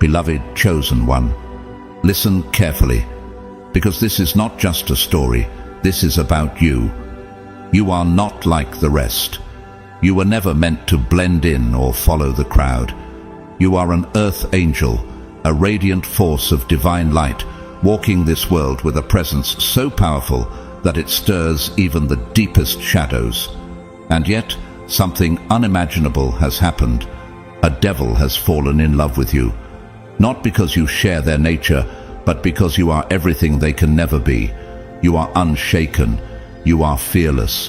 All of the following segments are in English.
Beloved chosen one, listen carefully, because this is not just a story, this is about you. You are not like the rest. You were never meant to blend in or follow the crowd. You are an earth angel, a radiant force of divine light, walking this world with a presence so powerful that it stirs even the deepest shadows. And yet, something unimaginable has happened. A devil has fallen in love with you, not because you share their nature, but because you are everything they can never be. You are unshaken, you are fearless.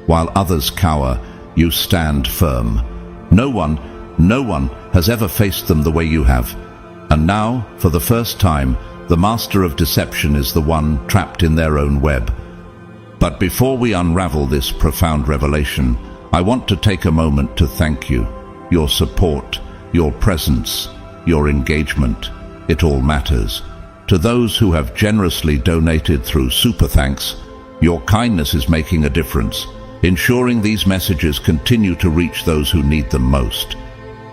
While others cower, you stand firm. No one has ever faced them the way you have. And now, for the first time, the master of deception is the one trapped in their own web. But before we unravel this profound revelation, I want to take a moment to thank you. Your support, your presence, your engagement, it all matters. To those who have generously donated through Super Thanks, your kindness is making a difference, ensuring these messages continue to reach those who need them most.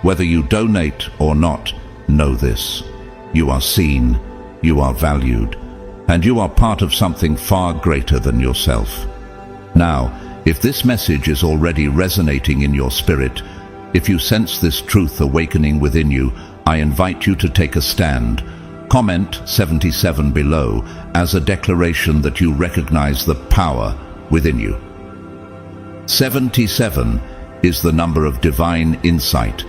Whether you donate or not, know this: you are seen, you are valued, and you are part of something far greater than yourself. Now, if this message is already resonating in your spirit, if you sense this truth awakening within you, I invite you to take a stand. Comment 77 below as a declaration that you recognize the power within you. 77 is the number of divine insight,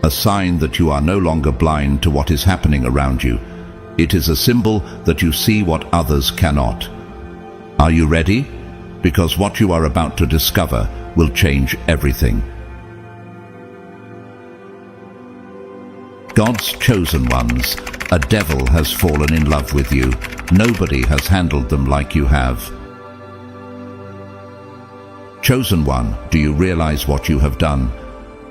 a sign that you are no longer blind to what is happening around you. It is a symbol that you see what others cannot. Are you ready? Because what you are about to discover will change everything. God's chosen ones, a devil has fallen in love with you. Nobody has handled them like you have. Chosen one, do you realize what you have done?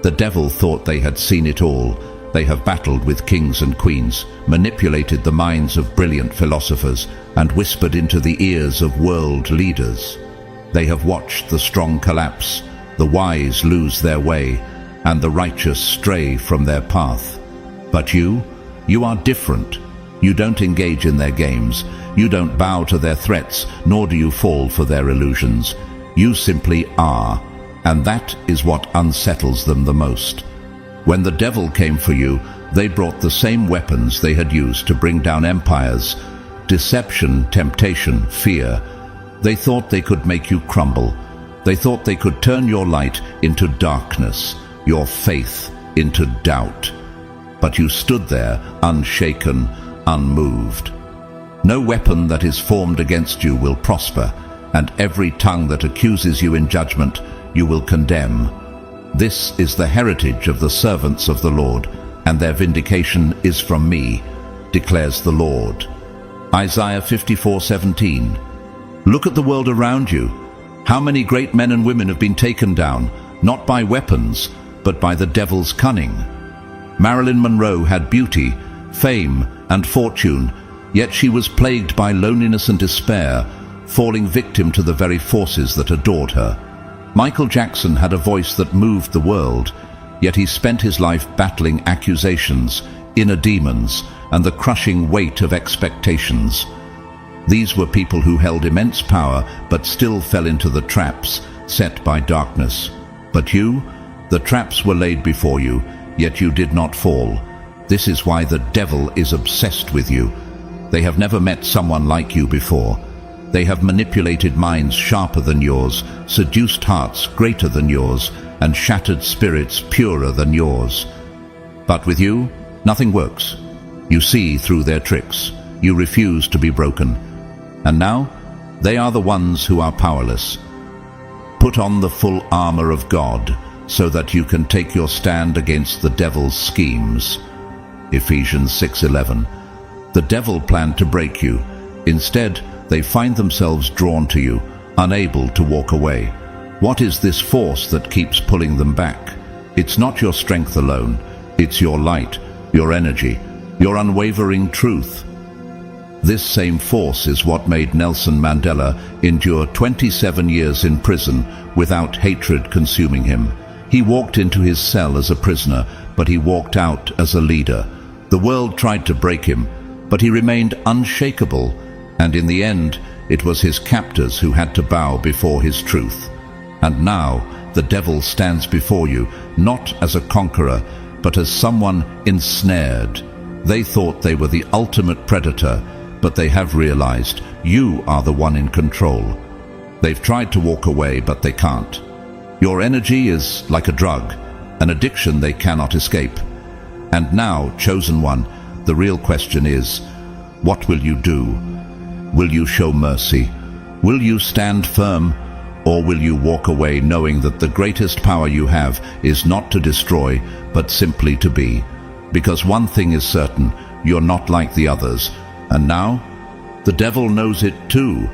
The devil thought they had seen it all. They have battled with kings and queens, manipulated the minds of brilliant philosophers, and whispered into the ears of world leaders. They have watched the strong collapse, the wise lose their way, and the righteous stray from their path. But you are different. You don't engage in their games. You don't bow to their threats, nor do you fall for their illusions. You simply are, and that is what unsettles them the most. When the devil came for you, they brought the same weapons they had used to bring down empires: deception, temptation, fear. They thought they could make you crumble. They thought they could turn your light into darkness, your faith into doubt. But you stood there, unshaken, unmoved. No weapon that is formed against you will prosper, and every tongue that accuses you in judgment, you will condemn. This is the heritage of the servants of the Lord, and their vindication is from me, declares the Lord. Isaiah 54:17. Look at the world around you. How many great men and women have been taken down, not by weapons, but by the devil's cunning. Marilyn Monroe had beauty, fame, and fortune, yet she was plagued by loneliness and despair, falling victim to the very forces that adored her. Michael Jackson had a voice that moved the world, yet he spent his life battling accusations, inner demons, and the crushing weight of expectations. These were people who held immense power, but still fell into the traps set by darkness. But you, the traps were laid before you, yet you did not fall. This is why the devil is obsessed with you. They have never met someone like you before. They have manipulated minds sharper than yours, seduced hearts greater than yours, and shattered spirits purer than yours. But with you, nothing works. You see through their tricks. You refuse to be broken. And now, they are the ones who are powerless. Put on the full armor of God, so that you can take your stand against the devil's schemes. Ephesians 6:11. The devil planned to break you. Instead, they find themselves drawn to you, unable to walk away. What is this force that keeps pulling them back? It's not your strength alone. It's your light, your energy, your unwavering truth. This same force is what made Nelson Mandela endure 27 years in prison without hatred consuming him. He walked into his cell as a prisoner, but he walked out as a leader. The world tried to break him, but he remained unshakable, and in the end, it was his captors who had to bow before his truth. And now, the devil stands before you, not as a conqueror, but as someone ensnared. They thought they were the ultimate predator, but they have realized you are the one in control. They've tried to walk away, but they can't. Your energy is like a drug, an addiction they cannot escape. And now, chosen one, the real question is, what will you do? Will you show mercy? Will you stand firm? Or will you walk away knowing that the greatest power you have is not to destroy, but simply to be? Because one thing is certain, you're not like the others. And now, the devil knows it too.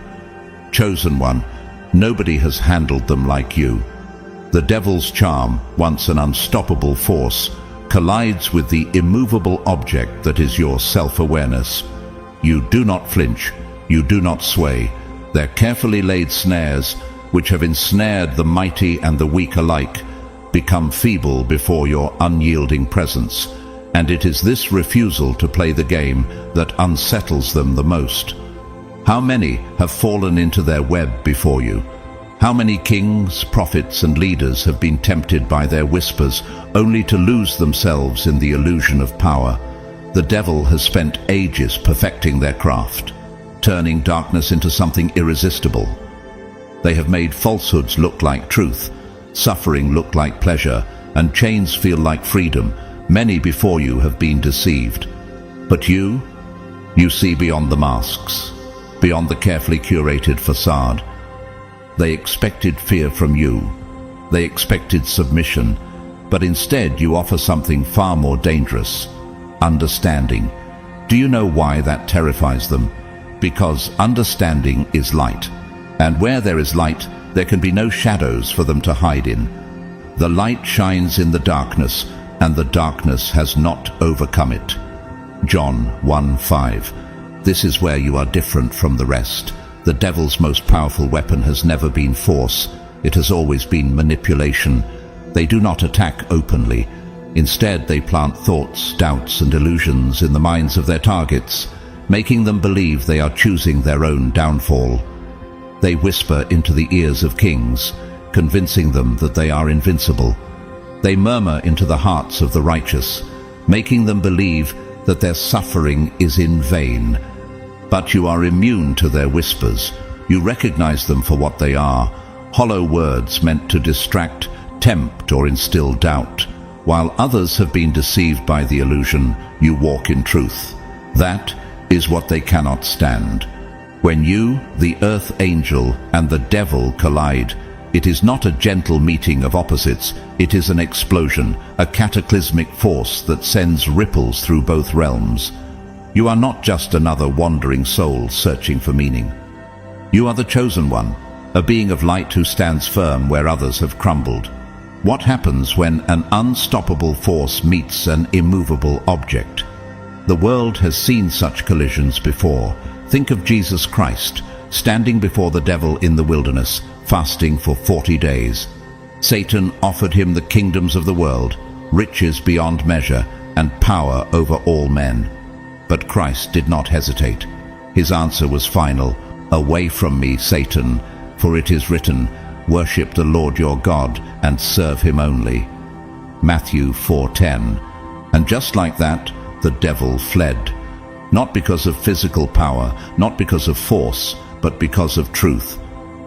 Chosen one, nobody has handled them like you. The devil's charm, once an unstoppable force, collides with the immovable object that is your self-awareness. You do not flinch, you do not sway. Their carefully laid snares, which have ensnared the mighty and the weak alike, become feeble before your unyielding presence. And it is this refusal to play the game that unsettles them the most. How many have fallen into their web before you? How many kings, prophets, and leaders have been tempted by their whispers only to lose themselves in the illusion of power? The devil has spent ages perfecting their craft, turning darkness into something irresistible. They have made falsehoods look like truth, suffering look like pleasure, and chains feel like freedom. Many before you have been deceived. But you see beyond the masks, beyond the carefully curated facade. They expected fear from you. They expected submission. But instead you offer something far more dangerous: understanding. Do you know why that terrifies them? Because understanding is light. And where there is light, there can be no shadows for them to hide in. The light shines in the darkness, and the darkness has not overcome it. John 1:5. This is where you are different from the rest. The devil's most powerful weapon has never been force. It has always been manipulation. They do not attack openly. Instead, they plant thoughts, doubts, and illusions in the minds of their targets, making them believe they are choosing their own downfall. They whisper into the ears of kings, convincing them that they are invincible. They murmur into the hearts of the righteous, making them believe that their suffering is in vain. But you are immune to their whispers. You recognize them for what they are: hollow words meant to distract, tempt, or instill doubt. While others have been deceived by the illusion, you walk in truth. That is what they cannot stand. When you, the earth angel, and the devil collide, it is not a gentle meeting of opposites, it is an explosion, a cataclysmic force that sends ripples through both realms. You are not just another wandering soul searching for meaning. You are the chosen one, a being of light who stands firm where others have crumbled. What happens when an unstoppable force meets an immovable object? The world has seen such collisions before. Think of Jesus Christ, standing before the devil in the wilderness, fasting for 40 days. Satan offered him the kingdoms of the world, riches beyond measure, and power over all men. But Christ did not hesitate. His answer was final: "Away from me, Satan, for it is written, worship the Lord your God and serve him only." Matthew 4:10. And just like that, the devil fled. Not because of physical power, not because of force, but because of truth.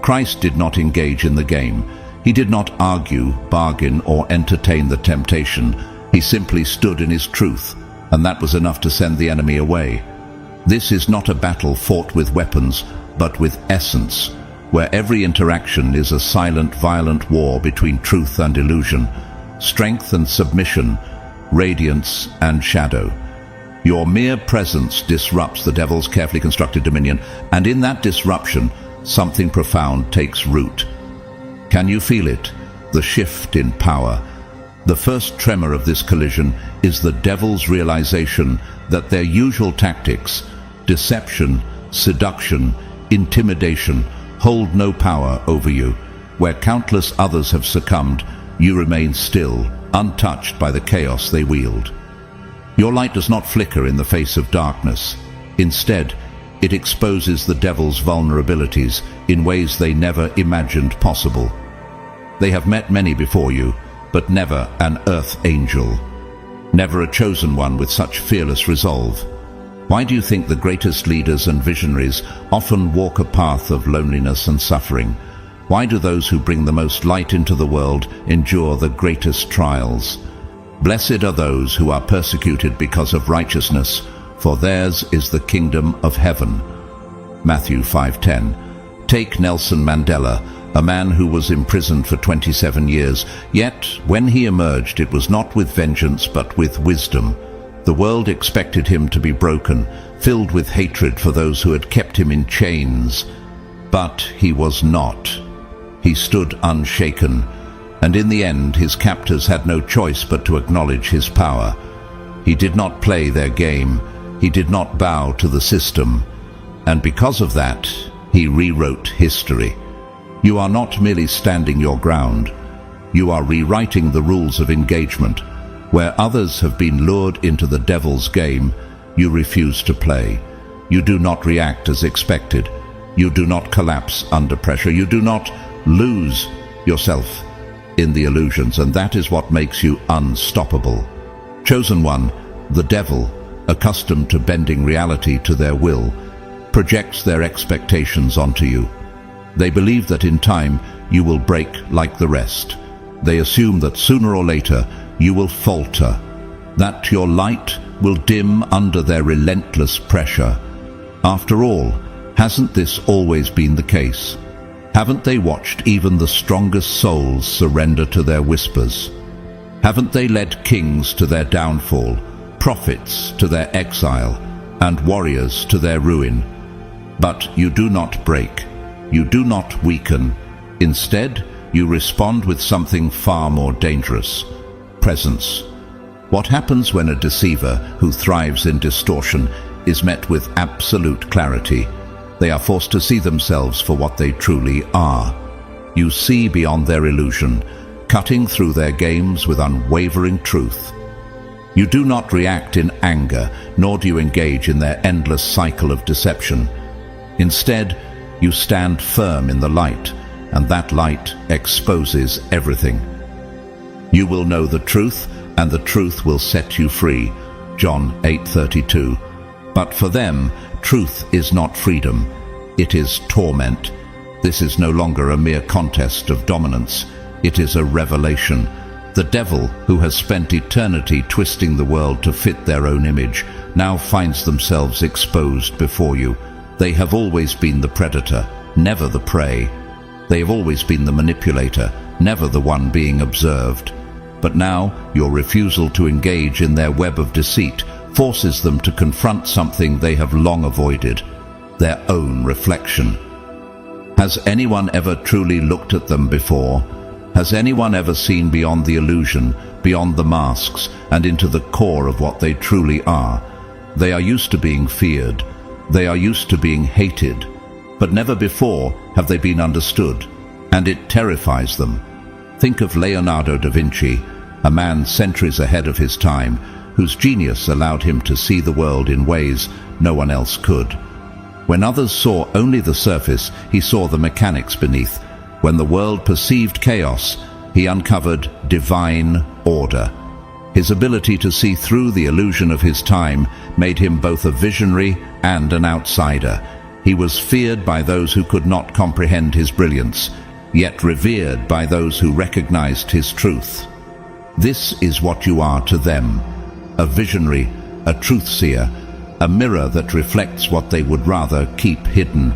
Christ did not engage in the game. He did not argue, bargain, or entertain the temptation. He simply stood in his truth, and that was enough to send the enemy away. This is not a battle fought with weapons, but with essence, where every interaction is a silent, violent war between truth and illusion, strength and submission, radiance and shadow. Your mere presence disrupts the devil's carefully constructed dominion, and in that disruption, something profound takes root. Can you feel it? The shift in power. The first tremor of this collision is the devil's realization that their usual tactics, deception, seduction, intimidation, hold no power over you. Where countless others have succumbed, you remain still, untouched by the chaos they wield. Your light does not flicker in the face of darkness. Instead, it exposes the devil's vulnerabilities in ways they never imagined possible. They have met many before you, but never an earth angel. Never a chosen one with such fearless resolve. Why do you think the greatest leaders and visionaries often walk a path of loneliness and suffering? Why do those who bring the most light into the world endure the greatest trials? Blessed are those who are persecuted because of righteousness, for theirs is the kingdom of heaven. Matthew 5:10. Take Nelson Mandela, a man who was imprisoned for 27 years, yet when he emerged it was not with vengeance but with wisdom. The world expected him to be broken, filled with hatred for those who had kept him in chains. But he was not. He stood unshaken, and in the end his captors had no choice but to acknowledge his power. He did not play their game. He did not bow to the system, and because of that, he rewrote history. You are not merely standing your ground. You are rewriting the rules of engagement. Where others have been lured into the devil's game, you refuse to play. You do not react as expected. You do not collapse under pressure. You do not lose yourself in the illusions, and that is what makes you unstoppable. Chosen one, the devil, accustomed to bending reality to their will, projects their expectations onto you. They believe that in time you will break like the rest. They assume that sooner or later you will falter, that your light will dim under their relentless pressure. After all, hasn't this always been the case? Haven't they watched even the strongest souls surrender to their whispers? Haven't they led kings to their downfall, prophets to their exile, and warriors to their ruin? But you do not break. You do not weaken. Instead, you respond with something far more dangerous: presence. What happens when a deceiver who thrives in distortion is met with absolute clarity? They are forced to see themselves for what they truly are. You see beyond their illusion, cutting through their games with unwavering truth. You do not react in anger, nor do you engage in their endless cycle of deception. Instead, you stand firm in the light, and that light exposes everything. You will know the truth, and the truth will set you free. John 8:32. But for them, truth is not freedom. It is torment. This is no longer a mere contest of dominance. It is a revelation. The devil, who has spent eternity twisting the world to fit their own image, now finds themselves exposed before you. They have always been the predator, never the prey. They have always been the manipulator, never the one being observed. But now your refusal to engage in their web of deceit forces them to confront something they have long avoided: their own reflection. Has anyone ever truly looked at them before? Has anyone ever seen beyond the illusion, beyond the masks, and into the core of what they truly are? They are used to being feared. They are used to being hated. But never before have they been understood, and it terrifies them. Think of Leonardo da Vinci, a man centuries ahead of his time, whose genius allowed him to see the world in ways no one else could. When others saw only the surface, he saw the mechanics beneath. When the world perceived chaos, he uncovered divine order. His ability to see through the illusion of his time made him both a visionary and an outsider. He was feared by those who could not comprehend his brilliance, yet revered by those who recognized his truth. This is what you are to them: a visionary, a truth-seer, a mirror that reflects what they would rather keep hidden.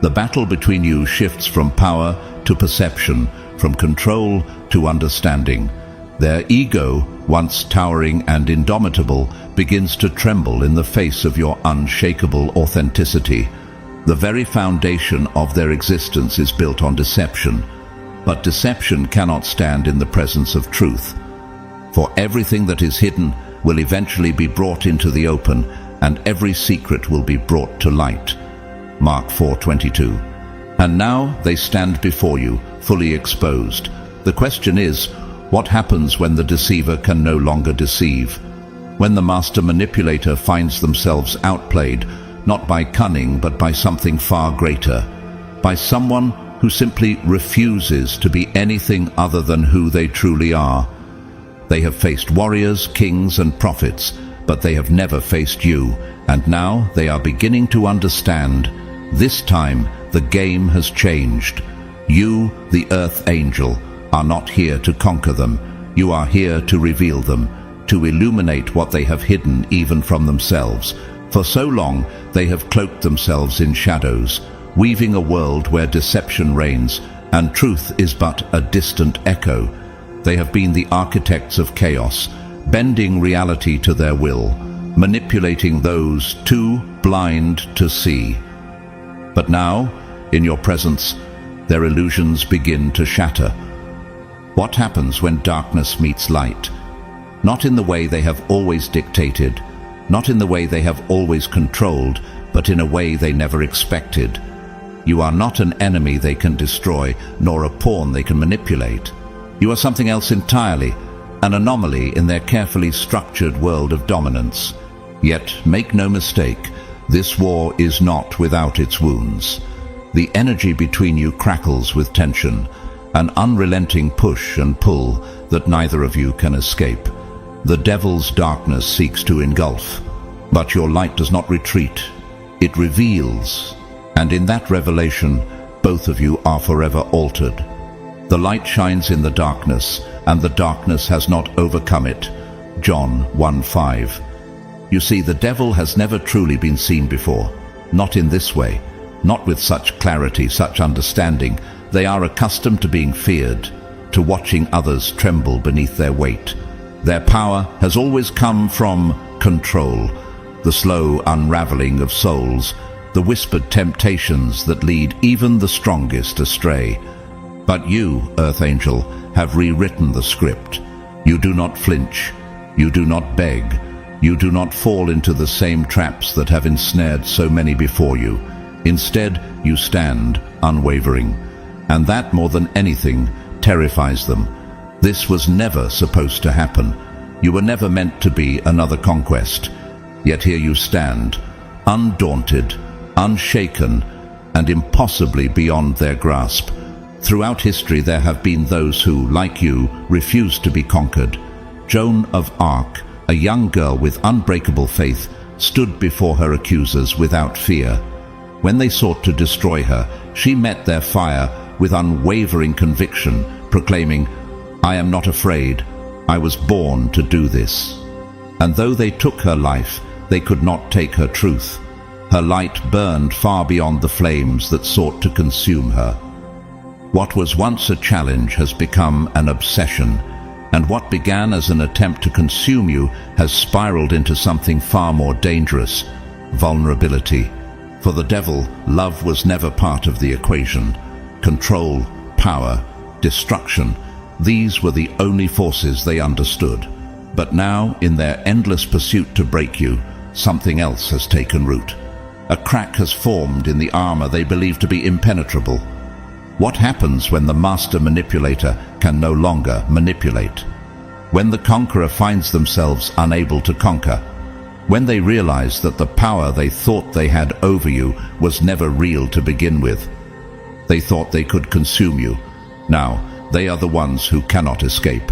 The battle between you shifts from power to perception, from control to understanding. Their ego, once towering and indomitable, begins to tremble in the face of your unshakable authenticity. The very foundation of their existence is built on deception, but deception cannot stand in the presence of truth. For everything that is hidden will eventually be brought into the open, and every secret will be brought to light. Mark 4:22. And now they stand before you, fully exposed. The question is, what happens when the deceiver can no longer deceive? when the master manipulator finds themselves outplayed, not by cunning but by something far greater, by someone who simply refuses to be anything other than who they truly are. They have faced warriors, kings and prophets, but they have never faced you, and now they are beginning to understand. This time the game has changed. You, the Earth Angel, are not here to conquer them. You are here to reveal them, to illuminate what they have hidden even from themselves. For so long they have cloaked themselves in shadows, weaving a world where deception reigns and truth is but a distant echo. They have been the architects of chaos, bending reality to their will, manipulating those too blind to see. But now, in your presence, their illusions begin to shatter. What happens when darkness meets light? Not in the way they have always dictated, not in the way they have always controlled, but in a way they never expected. You are not an enemy they can destroy, nor a pawn they can manipulate. You are something else entirely, an anomaly in their carefully structured world of dominance. Yet, make no mistake, this war is not without its wounds. The energy between you crackles with tension, an unrelenting push and pull that neither of you can escape. The devil's darkness seeks to engulf, but your light does not retreat. It reveals, and in that revelation, both of you are forever altered. The light shines in the darkness, and the darkness has not overcome it. John 1:5. You see, the devil has never truly been seen before, not in this way, not with such clarity, such understanding. They are accustomed to being feared, to watching others tremble beneath their weight. Their power has always come from control, the slow unraveling of souls, the whispered temptations that lead even the strongest astray. But you, Earth Angel, have rewritten the script. You do not flinch, you do not beg, you do not fall into the same traps that have ensnared so many before you. Instead, you stand unwavering, and that more than anything terrifies them. This was never supposed to happen. You were never meant to be another conquest. Yet here you stand, undaunted, unshaken, and impossibly beyond their grasp. Throughout history there have been those who, like you, refused to be conquered. Joan of Arc, a young girl with unbreakable faith, stood before her accusers without fear. When they sought to destroy her, she met their fire with unwavering conviction, proclaiming, "I am not afraid. I was born to do this." And though they took her life, they could not take her truth. Her light burned far beyond the flames that sought to consume her. What was once a challenge has become an obsession, and what began as an attempt to consume you has spiraled into something far more dangerous: vulnerability. For the devil, love was never part of the equation. Control, power, destruction, these were the only forces they understood. But now, in their endless pursuit to break you, something else has taken root. A crack has formed in the armor they believe to be impenetrable. What happens when the master manipulator can no longer manipulate? When the conqueror finds themselves unable to conquer? When they realize that the power they thought they had over you was never real to begin with? They thought they could consume you. Now, they are the ones who cannot escape.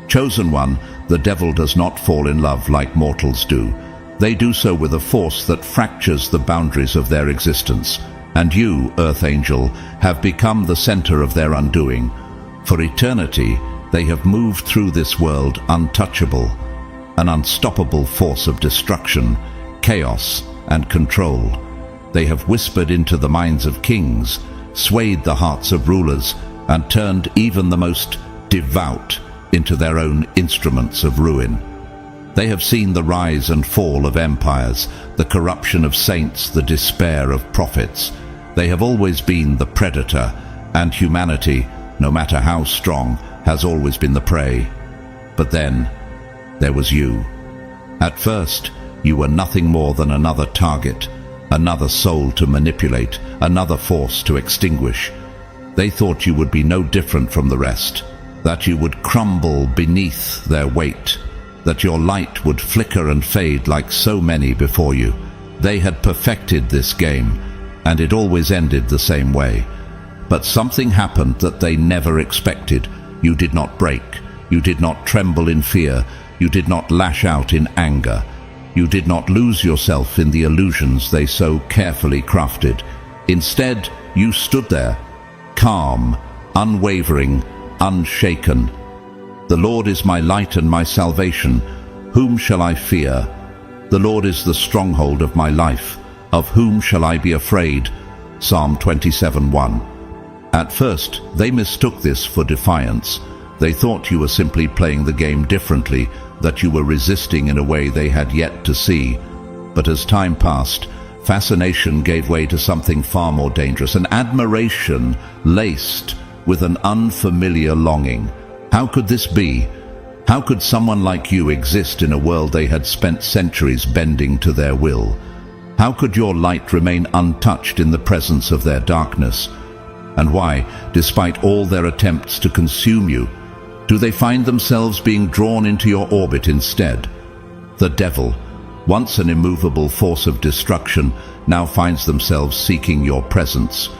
Chosen one, the devil does not fall in love like mortals do. They do so with a force that fractures the boundaries of their existence. And you, Earth Angel, have become the center of their undoing. For eternity, they have moved through this world untouchable, an unstoppable force of destruction, chaos, and control. They have whispered into the minds of kings, swayed the hearts of rulers, and turned even the most devout into their own instruments of ruin. They have seen the rise and fall of empires, the corruption of saints, the despair of prophets. They have always been the predator, and humanity, no matter how strong, has always been the prey. But then, there was you. At first, you were nothing more than another target, another soul to manipulate, another force to extinguish. They thought you would be no different from the rest, that you would crumble beneath their weight. that your light would flicker and fade like so many before you. They had perfected this game, and it always ended the same way. But something happened that they never expected. You did not break. You did not tremble in fear. You did not lash out in anger. You did not lose yourself in the illusions they so carefully crafted. Instead, you stood there, calm, unwavering, unshaken. The Lord is my light and my salvation. Whom shall I fear? The Lord is the stronghold of my life. Of whom shall I be afraid? Psalm 27:1. At first, they mistook this for defiance. They thought you were simply playing the game differently, that you were resisting in a way they had yet to see. But as time passed, fascination gave way to something far more dangerous, an admiration laced with an unfamiliar longing. How could this be? How could someone like you exist in a world they had spent centuries bending to their will? How could your light remain untouched in the presence of their darkness? And why, despite all their attempts to consume you, do they find themselves being drawn into your orbit instead? The devil, once an immovable force of destruction, now finds themselves seeking your presence,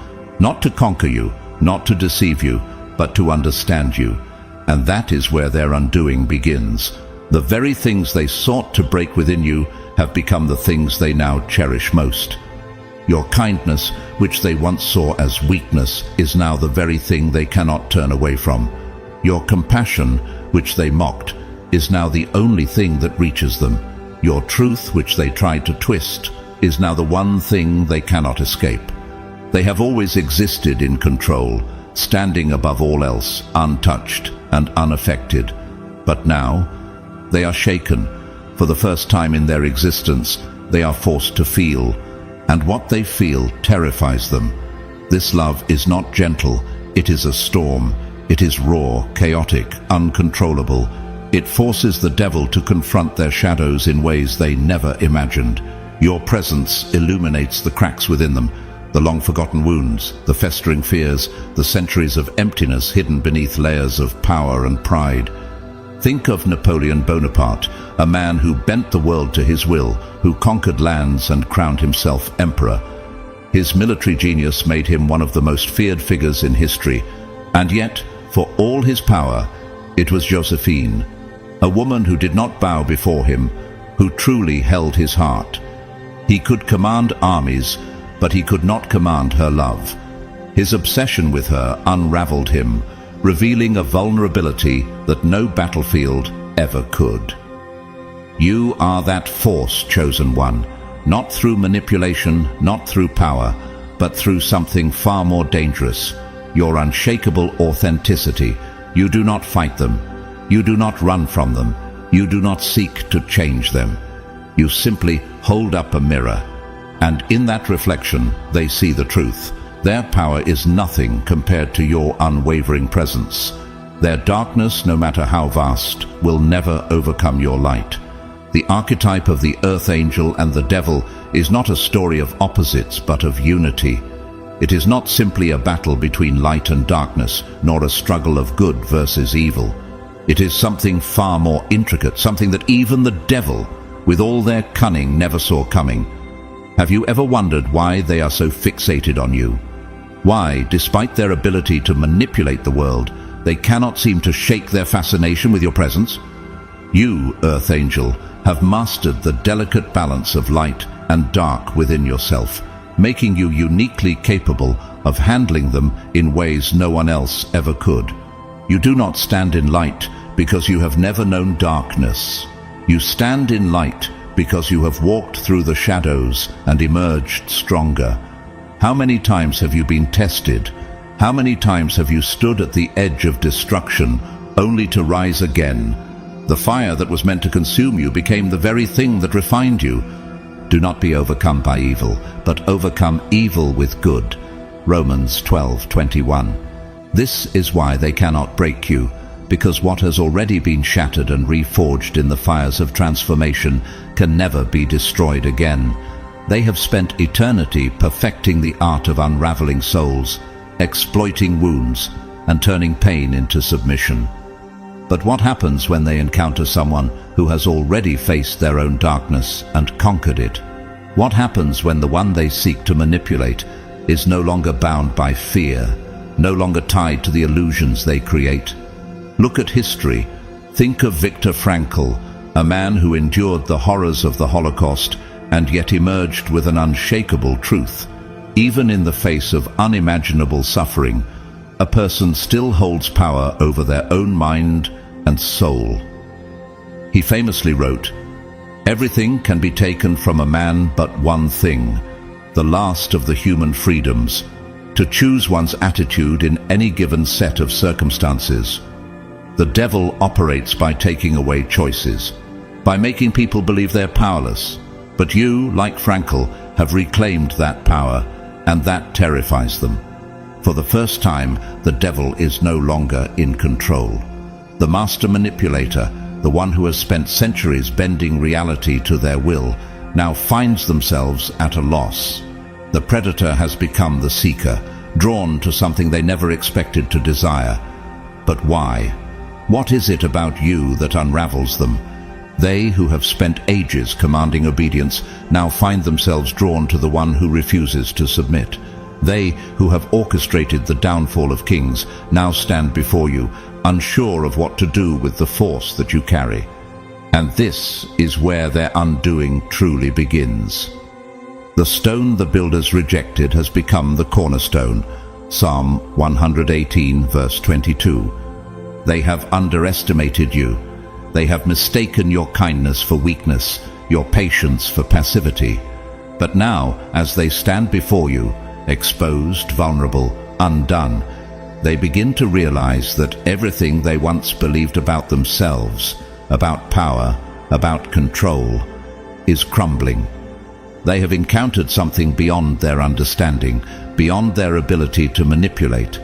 not to conquer you, not to deceive you, but to understand you. And that is where their undoing begins. The very things they sought to break within you have become the things they now cherish most. Your kindness, which they once saw as weakness, is now the very thing they cannot turn away from. Your compassion, which they mocked, is now the only thing that reaches them. Your truth, which they tried to twist, is now the one thing they cannot escape. They have always existed in control, standing above all else, untouched and unaffected. But now, they are shaken. For the first time in their existence, they are forced to feel, and what they feel terrifies them. This love is not gentle, it is a storm. It is raw, chaotic, uncontrollable. It forces the devil to confront their shadows in ways they never imagined. Your presence illuminates the cracks within them, the long-forgotten wounds, the festering fears, the centuries of emptiness hidden beneath layers of power and pride. Think of Napoleon Bonaparte, a man who bent the world to his will, who conquered lands and crowned himself emperor. His military genius made him one of the most feared figures in history, and yet, for all his power, it was Josephine, a woman who did not bow before him, who truly held his heart. He could command armies, but he could not command her love. His obsession with her unraveled him, revealing a vulnerability that no battlefield ever could. You are that force, chosen one, not through manipulation, not through power, but through something far more dangerous, your unshakable authenticity. You do not fight them. You do not run from them. You do not seek to change them. You simply hold up a mirror, and in that reflection they see the truth. Their power is nothing compared to your unwavering presence. Their darkness, no matter how vast, will never overcome your light. The archetype of the earth angel and the devil is not a story of opposites but of unity. It is not simply a battle between light and darkness, nor a struggle of good versus evil. It is something far more intricate, something that even the devil, with all their cunning, never saw coming. Have you ever wondered why they are so fixated on you? Why, despite their ability to manipulate the world, they cannot seem to shake their fascination with your presence? You, Earth Angel, have mastered the delicate balance of light and dark within yourself, making you uniquely capable of handling them in ways no one else ever could. You do not stand in light because you have never known darkness. You stand in light because you have walked through the shadows and emerged stronger. How many times have you been tested? How many times have you stood at the edge of destruction only to rise again? The fire that was meant to consume you became the very thing that refined you. Do not be overcome by evil, but overcome evil with good. Romans 12:21. This is why they cannot break you, because what has already been shattered and reforged in the fires of transformation can never be destroyed again. They have spent eternity perfecting the art of unraveling souls, exploiting wounds, and turning pain into submission. But what happens when they encounter someone who has already faced their own darkness and conquered it? What happens when the one they seek to manipulate is no longer bound by fear, no longer tied to the illusions they create? Look at history. Think of Viktor Frankl, a man who endured the horrors of the Holocaust and yet emerged with an unshakable truth. Even in the face of unimaginable suffering, a person still holds power over their own mind and soul. He famously wrote, "Everything can be taken from a man but one thing, the last of the human freedoms, to choose one's attitude in any given set of circumstances. The devil operates by taking away choices, by making people believe they're powerless. But you, like Frankl, have reclaimed that power, and that terrifies them. For the first time, the devil is no longer in control. The master manipulator, the one who has spent centuries bending reality to their will, now finds themselves at a loss. The predator has become the seeker, drawn to something they never expected to desire. But why? What is it about you that unravels them? They who have spent ages commanding obedience now find themselves drawn to the one who refuses to submit. They who have orchestrated the downfall of kings now stand before you, unsure of what to do with the force that you carry. And this is where their undoing truly begins. The stone the builders rejected has become the cornerstone. Psalm 118, verse 22. They have underestimated you. They have mistaken your kindness for weakness, your patience for passivity. But now, as they stand before you, exposed, vulnerable, undone, they begin to realize that everything they once believed about themselves, about power, about control, is crumbling. They have encountered something beyond their understanding, beyond their ability to manipulate.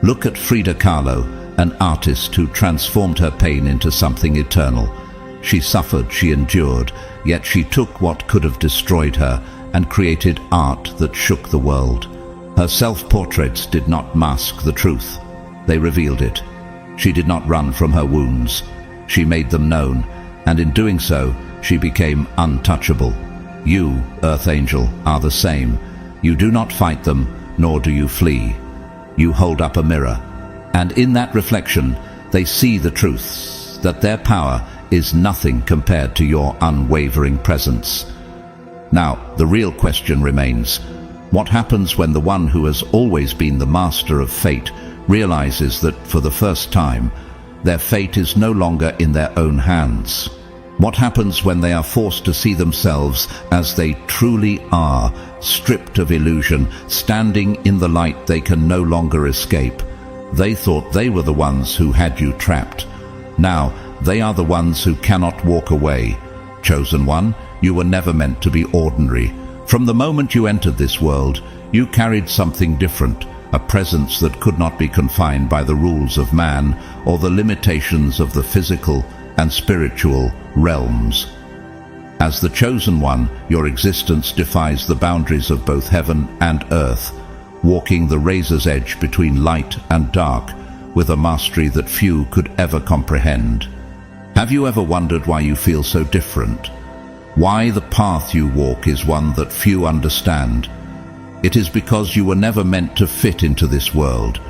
Look at Frida Kahlo, an artist who transformed her pain into something eternal. She suffered, she endured, yet she took what could have destroyed her and created art that shook the world. Her self-portraits did not mask the truth. They revealed it. She did not run from her wounds. She made them known, and in doing so, she became untouchable. You, Earth Angel, are the same. You do not fight them, nor do you flee. You hold up a mirror, and in that reflection, they see the truths, that their power is nothing compared to your unwavering presence. Now, the real question remains, what happens when the one who has always been the master of fate realizes that, for the first time, their fate is no longer in their own hands? What happens when they are forced to see themselves as they truly are, stripped of illusion, standing in the light they can no longer escape? They thought they were the ones who had you trapped. Now, they are the ones who cannot walk away. Chosen one, you were never meant to be ordinary. From the moment you entered this world, you carried something different, a presence that could not be confined by the rules of man or the limitations of the physical and spiritual realms. As the chosen one, your existence defies the boundaries of both heaven and earth, walking the razor's edge between light and dark with a mastery that few could ever comprehend. Have you ever wondered why you feel so different? Why the path you walk is one that few understand? It is because you were never meant to fit into this world.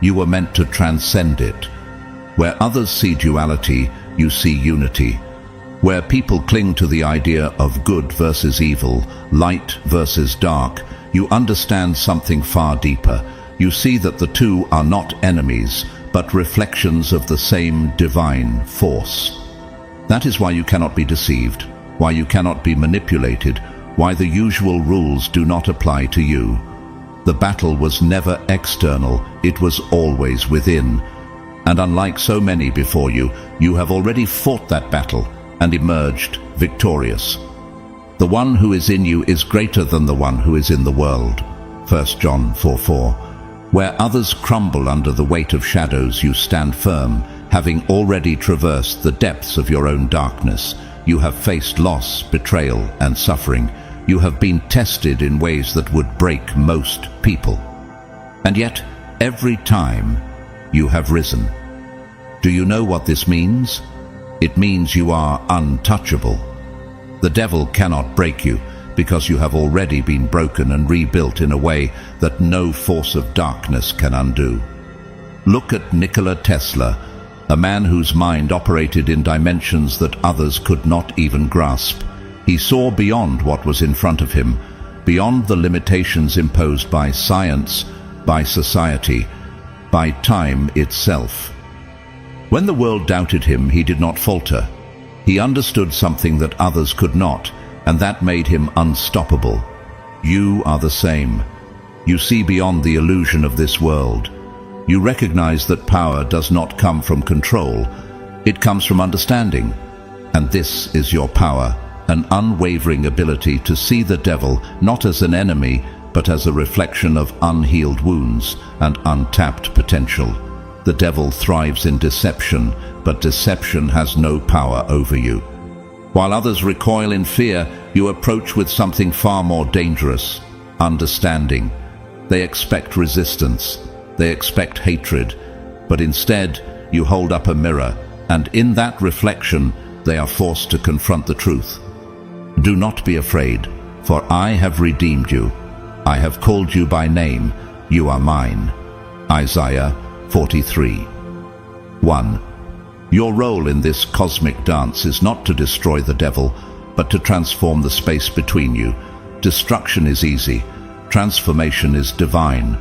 You were meant to transcend it. Where others see duality, you see unity. Where people cling to the idea of good versus evil, light versus dark, you understand something far deeper. You see that the two are not enemies, but reflections of the same divine force. That is why you cannot be deceived, why you cannot be manipulated, why the usual rules do not apply to you. The battle was never external, it was always within. And unlike so many before you, you have already fought that battle and emerged victorious. The one who is in you is greater than the one who is in the world. 1 John 4:4. Where others crumble under the weight of shadows, you stand firm, having already traversed the depths of your own darkness. You have faced loss, betrayal, and suffering. You have been tested in ways that would break most people. And yet, every time, you have risen. Do you know what this means? It means you are untouchable. The devil cannot break you because you have already been broken and rebuilt in a way that no force of darkness can undo. Look at Nikola Tesla, a man whose mind operated in dimensions that others could not even grasp. He saw beyond what was in front of him, beyond the limitations imposed by science, by society, by time itself. When the world doubted him, he did not falter. He understood something that others could not, and that made him unstoppable. You are the same. You see beyond the illusion of this world. You recognize that power does not come from control. It comes from understanding. And this is your power, an unwavering ability to see the devil not as an enemy, but as a reflection of unhealed wounds and untapped potential. The devil thrives in deception, but deception has no power over you. While others recoil in fear, you approach with something far more dangerous: understanding. They expect resistance. They expect hatred. But instead, you hold up a mirror, and in that reflection, they are forced to confront the truth. Do not be afraid, for I have redeemed you. I have called you by name. You are mine. Isaiah 43:1. Your role in this cosmic dance is not to destroy the devil, but to transform the space between you. Destruction is easy. Transformation is divine.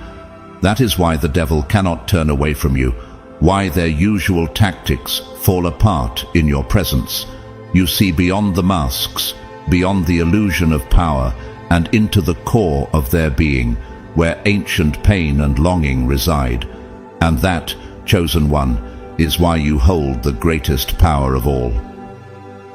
That is why the devil cannot turn away from you, why their usual tactics fall apart in your presence. You see beyond the masks, beyond the illusion of power, and into the core of their being, where ancient pain and longing reside. And that, chosen one, is why you hold the greatest power of all.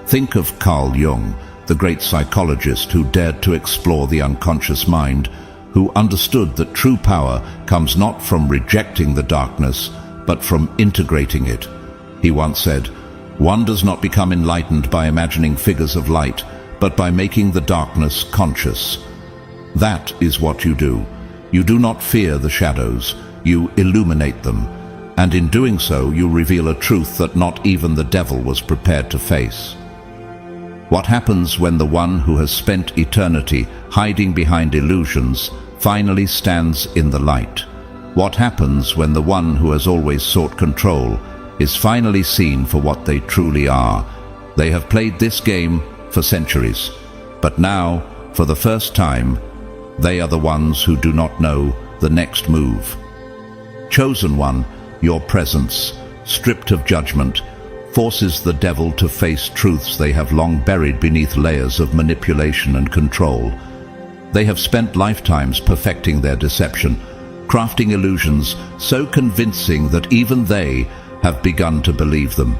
Think of Carl Jung, the great psychologist who dared to explore the unconscious mind, who understood that true power comes not from rejecting the darkness, but from integrating it. He once said, "One does not become enlightened by imagining figures of light, but by making the darkness conscious." That is what you do. You do not fear the shadows, you illuminate them. And in doing so, you reveal a truth that not even the devil was prepared to face. What happens when the one who has spent eternity hiding behind illusions finally stands in the light? What happens when the one who has always sought control is finally seen for what they truly are? They have played this game for centuries, but now, for the first time, they are the ones who do not know the next move. Chosen one, your presence, stripped of judgment, forces the devil to face truths they have long buried beneath layers of manipulation and control. They have spent lifetimes perfecting their deception, crafting illusions so convincing that even they have begun to believe them.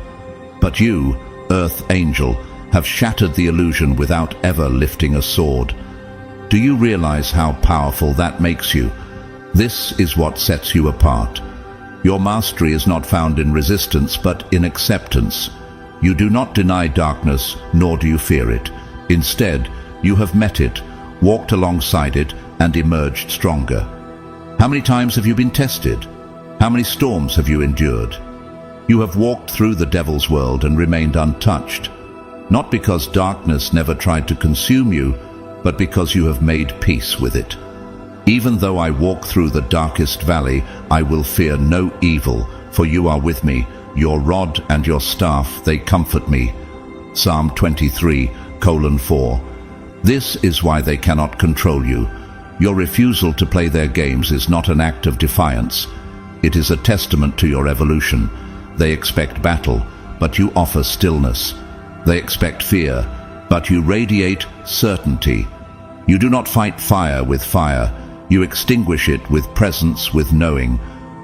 But you, Earth Angel, have shattered the illusion without ever lifting a sword. Do you realize how powerful that makes you? This is what sets you apart. Your mastery is not found in resistance, but in acceptance. You do not deny darkness, nor do you fear it. Instead, you have met it, walked alongside it, and emerged stronger. How many times have you been tested? How many storms have you endured? You have walked through the devil's world and remained untouched, not because darkness never tried to consume you, but because you have made peace with it. Even though I walk through the darkest valley, I will fear no evil, for you are with me. Your rod and your staff, they comfort me. Psalm 23:4. This is why they cannot control you. Your refusal to play their games is not an act of defiance. It is a testament to your evolution. They expect battle, but you offer stillness. They expect fear, but you radiate certainty. You do not fight fire with fire. You extinguish it with presence, with knowing,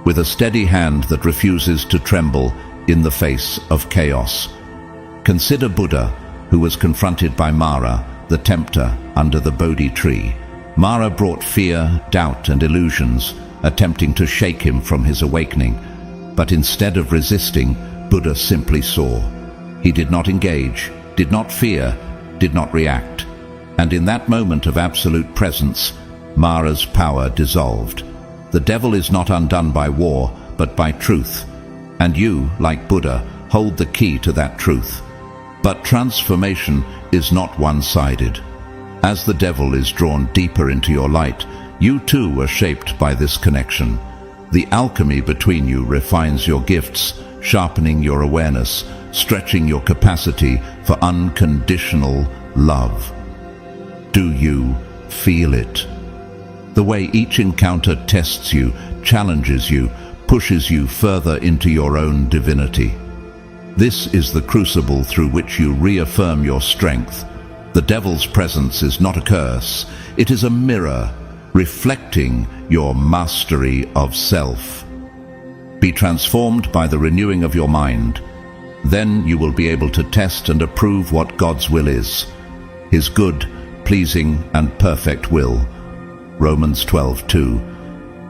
with a steady hand that refuses to tremble in the face of chaos. Consider Buddha, who was confronted by Mara, the tempter, under the Bodhi tree. Mara brought fear, doubt, and illusions, attempting to shake him from his awakening. But instead of resisting, Buddha simply saw. He did not engage, did not fear, did not react. And in that moment of absolute presence, Mara's power dissolved. The devil is not undone by war, but by truth. And you, like Buddha, hold the key to that truth. But transformation is not one-sided. As the devil is drawn deeper into your light, you too are shaped by this connection. The alchemy between you refines your gifts, sharpening your awareness, stretching your capacity for unconditional love. Do you feel it? The way each encounter tests you, challenges you, pushes you further into your own divinity. This is the crucible through which you reaffirm your strength. The devil's presence is not a curse. It is a mirror, reflecting your mastery of self. Be transformed by the renewing of your mind. Then you will be able to test and approve what God's will is, His good, pleasing, and perfect will. Romans 12:2.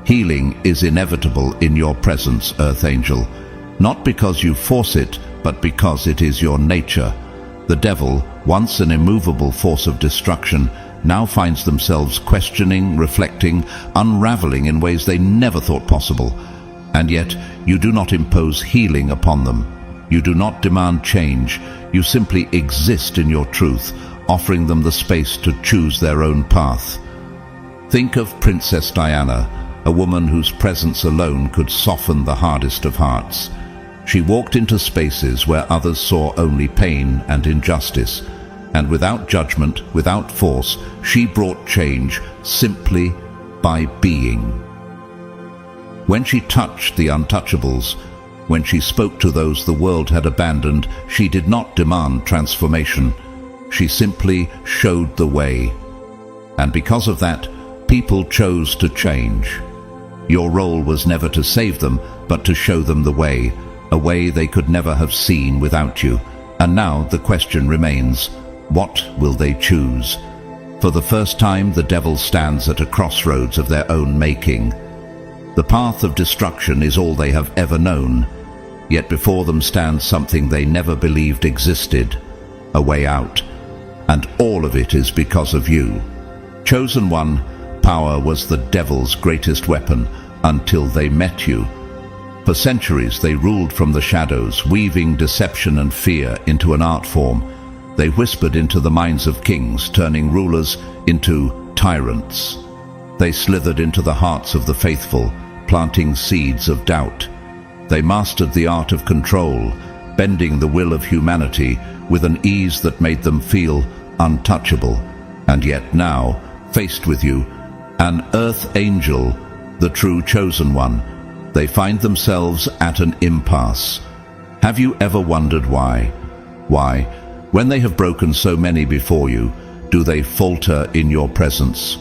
Healing is inevitable in your presence, Earth Angel, not because you force it, but because it is your nature. The devil, once an immovable force of destruction, now finds themselves questioning, reflecting, unraveling in ways they never thought possible. And yet, you do not impose healing upon them. You do not demand change. You simply exist in your truth, offering them the space to choose their own path. Think of Princess Diana, a woman whose presence alone could soften the hardest of hearts. She walked into spaces where others saw only pain and injustice, and without judgment, without force, she brought change simply by being. When she touched the untouchables, when she spoke to those the world had abandoned, she did not demand transformation. She simply showed the way. And because of that, people chose to change. Your role was never to save them, but to show them the way, a way they could never have seen without you. And now the question remains, what will they choose? For the first time, the devil stands at a crossroads of their own making. The path of destruction is all they have ever known, yet before them stands something they never believed existed, a way out. And all of it is because of you. Chosen one, power was the devil's greatest weapon until they met you. For centuries they ruled from the shadows, weaving deception and fear into an art form. They whispered into the minds of kings, turning rulers into tyrants. They slithered into the hearts of the faithful, planting seeds of doubt. They mastered the art of control, bending the will of humanity with an ease that made them feel untouchable. And yet now, faced with you, an earth angel, the true chosen one, they find themselves at an impasse. Have you ever wondered why? Why, when they have broken so many before you, do they falter in your presence?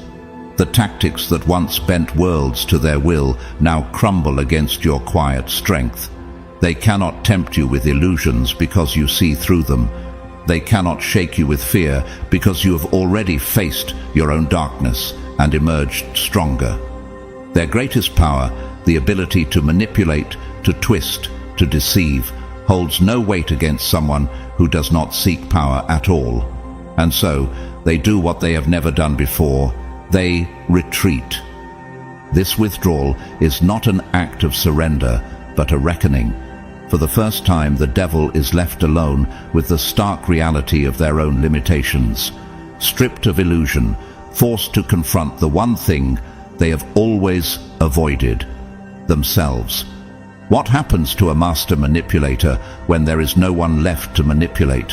The tactics that once bent worlds to their will now crumble against your quiet strength. They cannot tempt you with illusions because you see through them. They cannot shake you with fear because you have already faced your own darkness and emerged stronger. Their greatest power, the ability to manipulate, to twist, to deceive, holds no weight against someone who does not seek power at all. And so, they do what they have never done before. They retreat. This withdrawal is not an act of surrender, but a reckoning. For the first time, the devil is left alone with the stark reality of their own limitations. Stripped of illusion, forced to confront the one thing they have always avoided: themselves. What happens to a master manipulator when there is no one left to manipulate?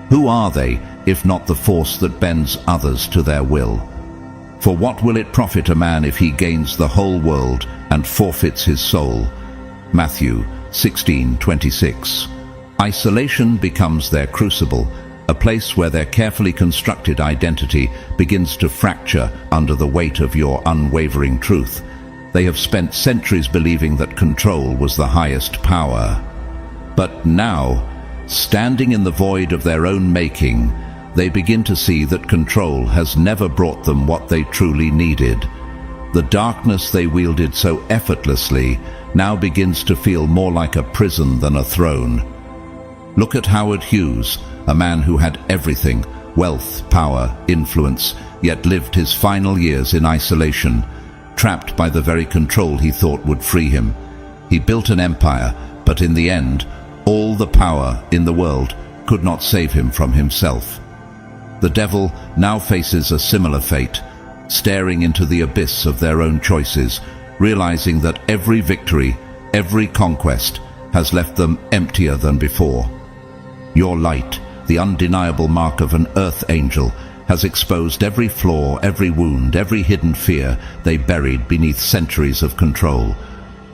Who are they, if not the force that bends others to their will? For what will it profit a man if he gains the whole world and forfeits his soul? Matthew 16:26. Isolation becomes their crucible, a place where their carefully constructed identity begins to fracture under the weight of your unwavering truth. They have spent centuries believing that control was the highest power. But now, standing in the void of their own making, they begin to see that control has never brought them what they truly needed. The darkness they wielded so effortlessly now begins to feel more like a prison than a throne. Look at Howard Hughes, a man who had everything: wealth, power, influence, yet lived his final years in isolation, trapped by the very control he thought would free him. He built an empire, But in the end, all the power in the world could not save him from himself. The devil now faces a similar fate, staring into the abyss of their own choices, realizing that every victory, every conquest, has left them emptier than before. Your light, the undeniable mark of an earth angel, has exposed every flaw, every wound, every hidden fear they buried beneath centuries of control.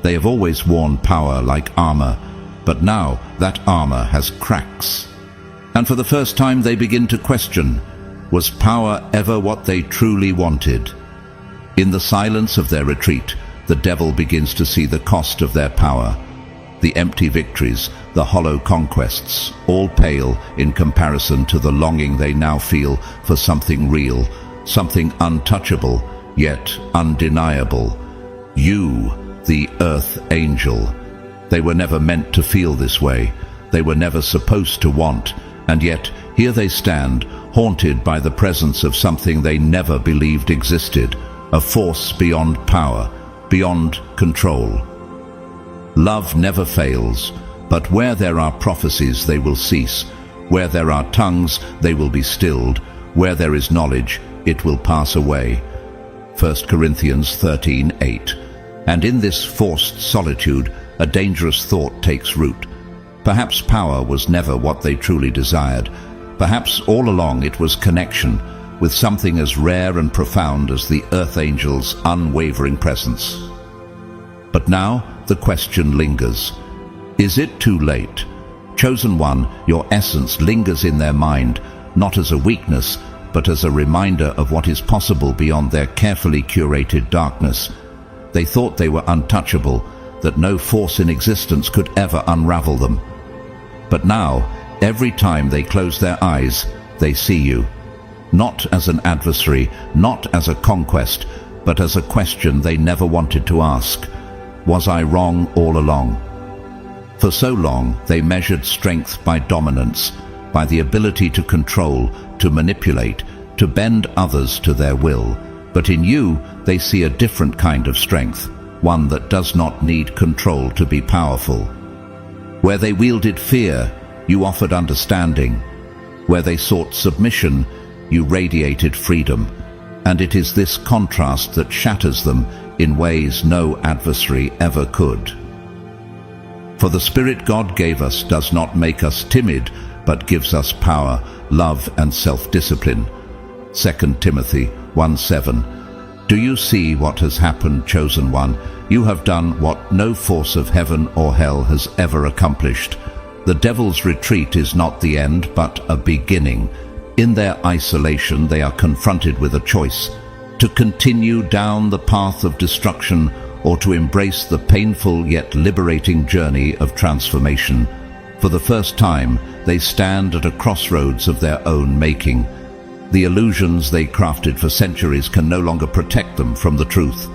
They have always worn power like armor, but now that armor has cracks. And for the first time they begin to question, was power ever what they truly wanted? In the silence of their retreat, the devil begins to see the cost of their power. The empty victories, the hollow conquests, all pale in comparison to the longing they now feel for something real, something untouchable, yet undeniable. You, the earth angel. They were never meant to feel this way. They were never supposed to want, and yet here they stand, haunted by the presence of something they never believed existed, a force beyond power, beyond control. Love never fails, but where there are prophecies they will cease, where there are tongues they will be stilled, where there is knowledge it will pass away. 1 Corinthians 13:8. And in this forced solitude, a dangerous thought takes root. Perhaps power was never what they truly desired. Perhaps all along it was connection with something as rare and profound as the earth angel's unwavering presence. But now the question lingers. Is it too late? Chosen one, your essence lingers in their mind, not as a weakness, but as a reminder of what is possible beyond their carefully curated darkness. They thought they were untouchable, that no force in existence could ever unravel them. But now, every time they close their eyes, they see you. Not as an adversary, not as a conquest, but as a question they never wanted to ask. Was I wrong all along? For so long, they measured strength by dominance, by the ability to control, to manipulate, to bend others to their will. But in you, they see a different kind of strength, one that does not need control to be powerful. Where they wielded fear, you offered understanding. Where they sought submission, you radiated freedom. And it is this contrast that shatters them in ways no adversary ever could. For the Spirit God gave us does not make us timid, but gives us power, love, and self-discipline. 2 Timothy 1:7. Do you see what has happened, chosen one? You have done what no force of heaven or hell has ever accomplished. The devil's retreat is not the end, but a beginning. In their isolation, they are confronted with a choice: to continue down the path of destruction or to embrace the painful yet liberating journey of transformation. For the first time, they stand at a crossroads of their own making. The illusions they crafted for centuries can no longer protect them from the truth.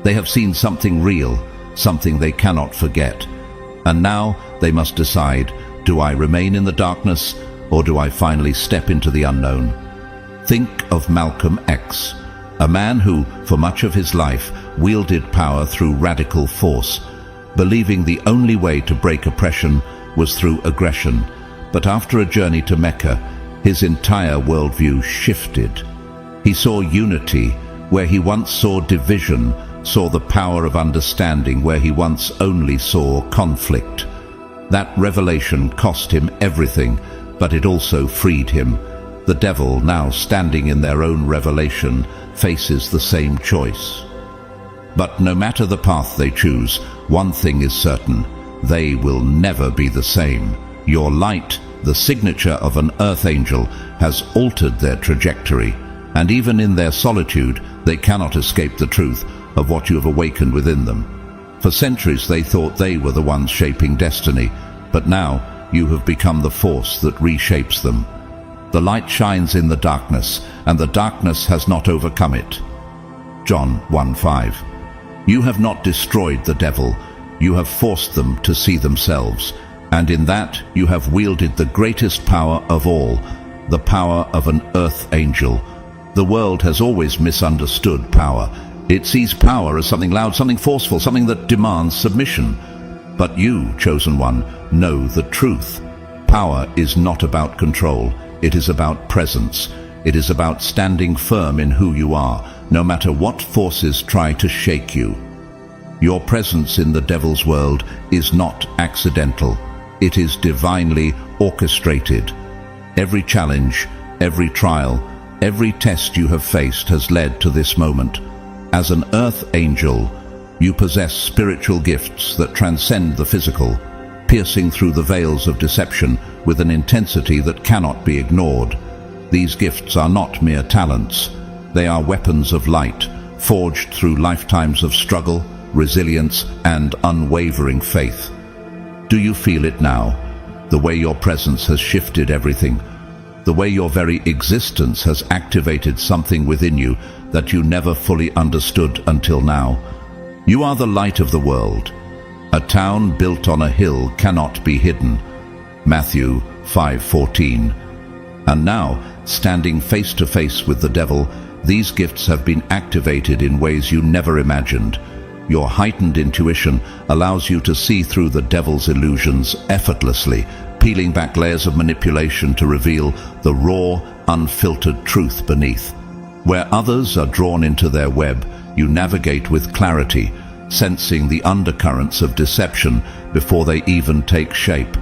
They have seen something real, something they cannot forget. And now they must decide, do I remain in the darkness, or do I finally step into the unknown? Think of Malcolm X, a man who, for much of his life, wielded power through radical force, believing the only way to break oppression was through aggression. But after a journey to Mecca, his entire worldview shifted. He saw unity where he once saw division, saw the power of understanding where he once only saw conflict. That revelation cost him everything, but it also freed him. The devil, now standing in their own revelation, faces the same choice. But no matter the path they choose, one thing is certain: they will never be the same. Your light, the signature of an earth angel, has altered their trajectory, and even in their solitude, they cannot escape the truth of what you have awakened within them. For centuries they thought they were the ones shaping destiny, but now you have become the force that reshapes them. The light shines in the darkness, and the darkness has not overcome it. John 1:5. You have not destroyed the devil, you have forced them to see themselves, and in that you have wielded the greatest power of all, the power of an earth angel. The world has always misunderstood power. It sees power as something loud, something forceful, something that demands submission. But you, chosen one, know the truth. Power is not about control. It is about presence. It is about standing firm in who you are, no matter what forces try to shake you. Your presence in the devil's world is not accidental. It is divinely orchestrated. Every challenge, every trial, every test you have faced has led to this moment. As an earth angel, you possess spiritual gifts that transcend the physical, piercing through the veils of deception with an intensity that cannot be ignored. These gifts are not mere talents. They are weapons of light, forged through lifetimes of struggle, resilience, and unwavering faith. Do you feel it now? The way your presence has shifted everything. The way your very existence has activated something within you that you never fully understood until now. You are the light of the world. A town built on a hill cannot be hidden. Matthew 5:14. And now, standing face to face with the devil, these gifts have been activated in ways you never imagined. Your heightened intuition allows you to see through the devil's illusions effortlessly, peeling back layers of manipulation to reveal the raw, unfiltered truth beneath. Where others are drawn into their web, you navigate with clarity, sensing the undercurrents of deception before they even take shape.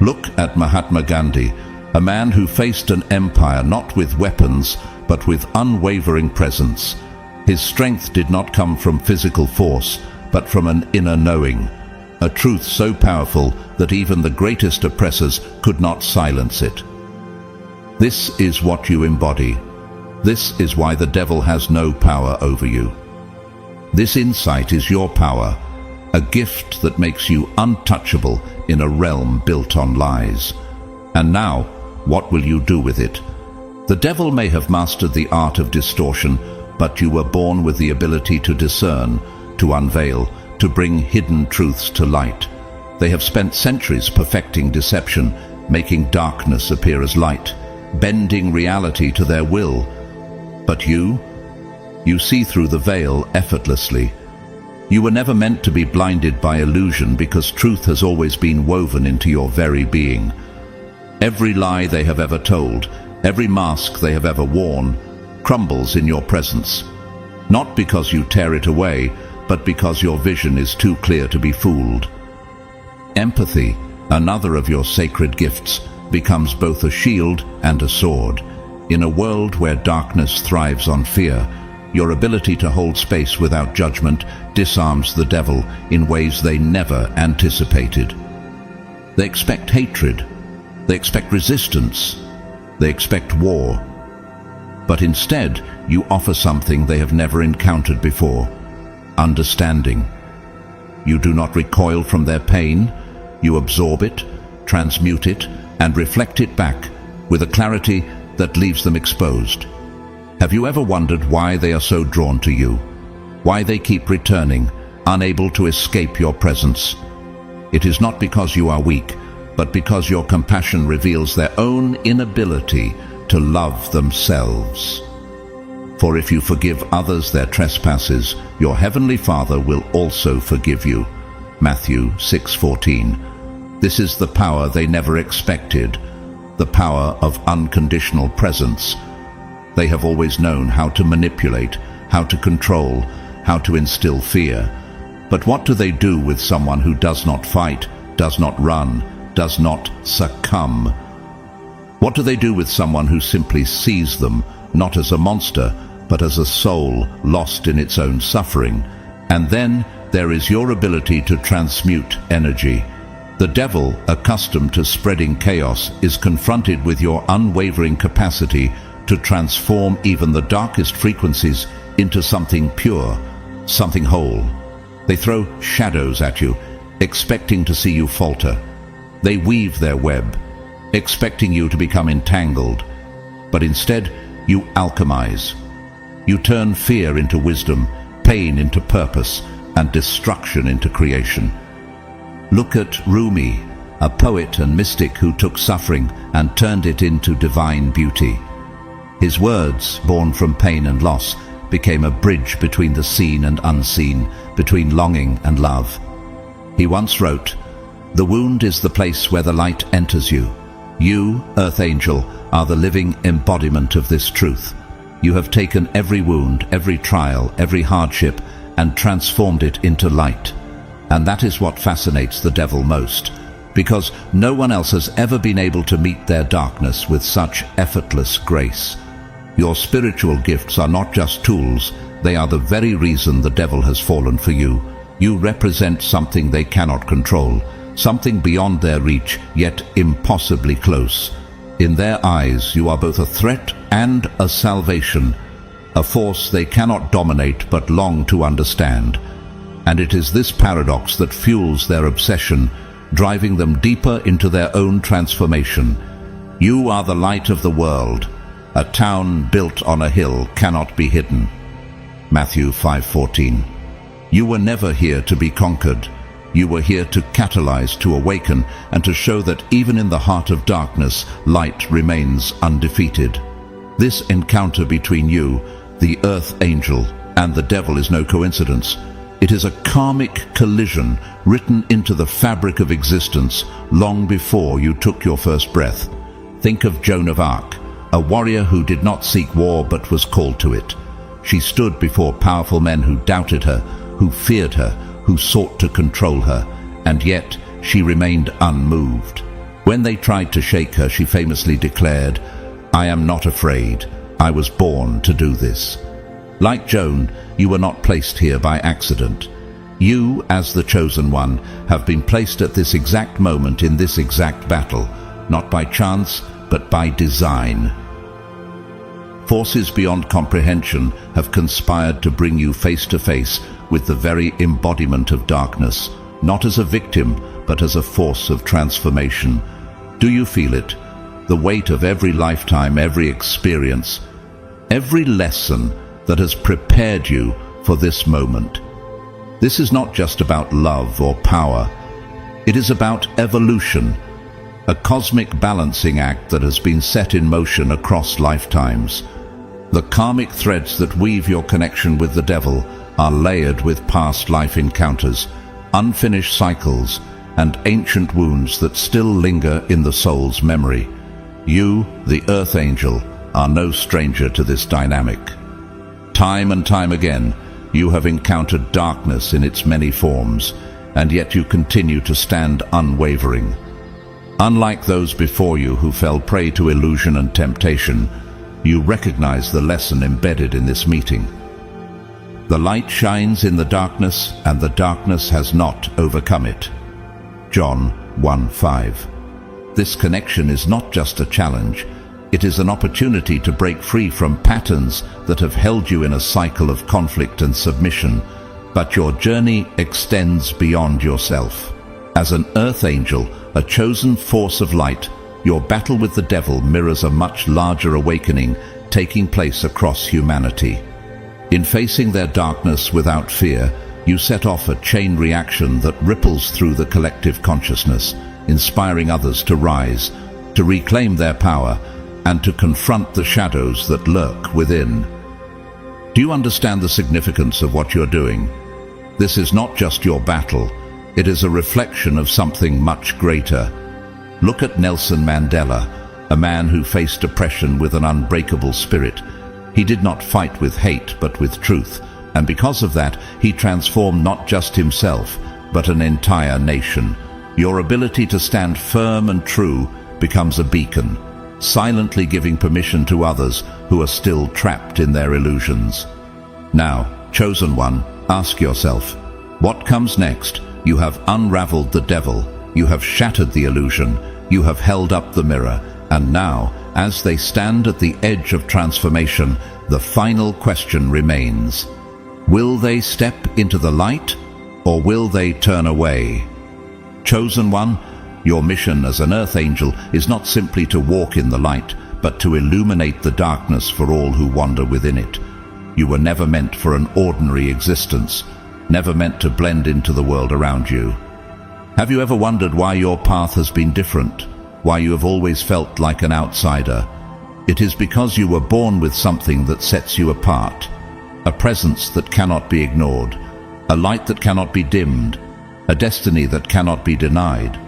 Look at Mahatma Gandhi, a man who faced an empire not with weapons, but with unwavering presence. His strength did not come from physical force, but from an inner knowing, a truth so powerful that even the greatest oppressors could not silence it. This is what you embody. This is why the devil has no power over you. This insight is your power, a gift that makes you untouchable in a realm built on lies. And now, what will you do with it? The devil may have mastered the art of distortion, but you were born with the ability to discern, to unveil, to bring hidden truths to light. They have spent centuries perfecting deception, making darkness appear as light, bending reality to their will. But you see through the veil effortlessly. You were never meant to be blinded by illusion because truth has always been woven into your very being. Every lie they have ever told, every mask they have ever worn, crumbles in your presence. Not because you tear it away, but because your vision is too clear to be fooled. Empathy, another of your sacred gifts, becomes both a shield and a sword. In a world where darkness thrives on fear, your ability to hold space without judgment disarms the devil in ways they never anticipated. They expect hatred. They expect resistance. They expect war. But instead, you offer something they have never encountered before: understanding. You do not recoil from their pain. You absorb it, transmute it, and reflect it back with a clarity that leaves them exposed. Have you ever wondered why they are so drawn to you? Why they keep returning, unable to escape your presence? It is not because you are weak, but because your compassion reveals their own inability to love themselves. For if you forgive others their trespasses, your heavenly Father will also forgive you. Matthew 6:14. This is the power they never expected, the power of unconditional presence. They have always known how to manipulate, how to control, how to instill fear. But what do they do with someone who does not fight, does not run, does not succumb? What do they do with someone who simply sees them, not as a monster, but as a soul lost in its own suffering? And then there is your ability to transmute energy. The devil, accustomed to spreading chaos, is confronted with your unwavering capacity to transform even the darkest frequencies into something pure, something whole. They throw shadows at you, expecting to see you falter. They weave their web, expecting you to become entangled. But instead, you alchemize. You turn fear into wisdom, pain into purpose, and destruction into creation. Look at Rumi, a poet and mystic who took suffering and turned it into divine beauty. His words, born from pain and loss, became a bridge between the seen and unseen, between longing and love. He once wrote, "The wound is the place where the light enters you. You, Earth Angel, are the living embodiment of this truth. You have taken every wound, every trial, every hardship, and transformed it into light. And that is what fascinates the devil most, because no one else has ever been able to meet their darkness with such effortless grace. Your spiritual gifts are not just tools, they are the very reason the devil has fallen for you. You represent something they cannot control, something beyond their reach, yet impossibly close. In their eyes, you are both a threat and a salvation, a force they cannot dominate but long to understand. And it is this paradox that fuels their obsession, driving them deeper into their own transformation. You are the light of the world. A town built on a hill cannot be hidden." Matthew 5:14. You were never here to be conquered. You were here to catalyze, to awaken, and to show that even in the heart of darkness, light remains undefeated. This encounter between you, the Earth Angel, and the devil is no coincidence. It is a karmic collision written into the fabric of existence long before you took your first breath. Think of Joan of Arc, a warrior who did not seek war but was called to it. She stood before powerful men who doubted her, who feared her, who sought to control her, and yet she remained unmoved. When they tried to shake her, she famously declared, "I am not afraid. I was born to do this." Like Joan, you were not placed here by accident. You, as the chosen one, have been placed at this exact moment in this exact battle, not by chance, but by design. Forces beyond comprehension have conspired to bring you face to face with the very embodiment of darkness, not as a victim, but as a force of transformation. Do you feel it? The weight of every lifetime, every experience, every lesson that has prepared you for this moment. This is not just about love or power. It is about evolution, a cosmic balancing act that has been set in motion across lifetimes. The karmic threads that weave your connection with the devil are layered with past life encounters, unfinished cycles, and ancient wounds that still linger in the soul's memory. You, the Earth Angel, are no stranger to this dynamic. Time and time again, you have encountered darkness in its many forms, and yet you continue to stand unwavering. Unlike those before you who fell prey to illusion and temptation, you recognize the lesson embedded in this meeting. The light shines in the darkness, and the darkness has not overcome it. John 1:5. This connection is not just a challenge, it is an opportunity to break free from patterns that have held you in a cycle of conflict and submission, but your journey extends beyond yourself. As an Earth Angel, a chosen force of light, your battle with the devil mirrors a much larger awakening taking place across humanity. In facing their darkness without fear, you set off a chain reaction that ripples through the collective consciousness, inspiring others to rise, to reclaim their power, and to confront the shadows that lurk within. Do you understand the significance of what you're doing? This is not just your battle, it is a reflection of something much greater. Look at Nelson Mandela, a man who faced oppression with an unbreakable spirit. He did not fight with hate, but with truth, and because of that, he transformed not just himself, but an entire nation. Your ability to stand firm and true becomes a beacon, silently giving permission to others who are still trapped in their illusions. Now, chosen one, ask yourself, what comes next? You have unraveled the devil, you have shattered the illusion, you have held up the mirror, and now, as they stand at the edge of transformation, the final question remains. Will they step into the light, or will they turn away? Chosen one, your mission as an Earth Angel is not simply to walk in the light, but to illuminate the darkness for all who wander within it. You were never meant for an ordinary existence, never meant to blend into the world around you. Have you ever wondered why your path has been different? Why you have always felt like an outsider? It is because you were born with something that sets you apart, a presence that cannot be ignored, a light that cannot be dimmed, a destiny that cannot be denied.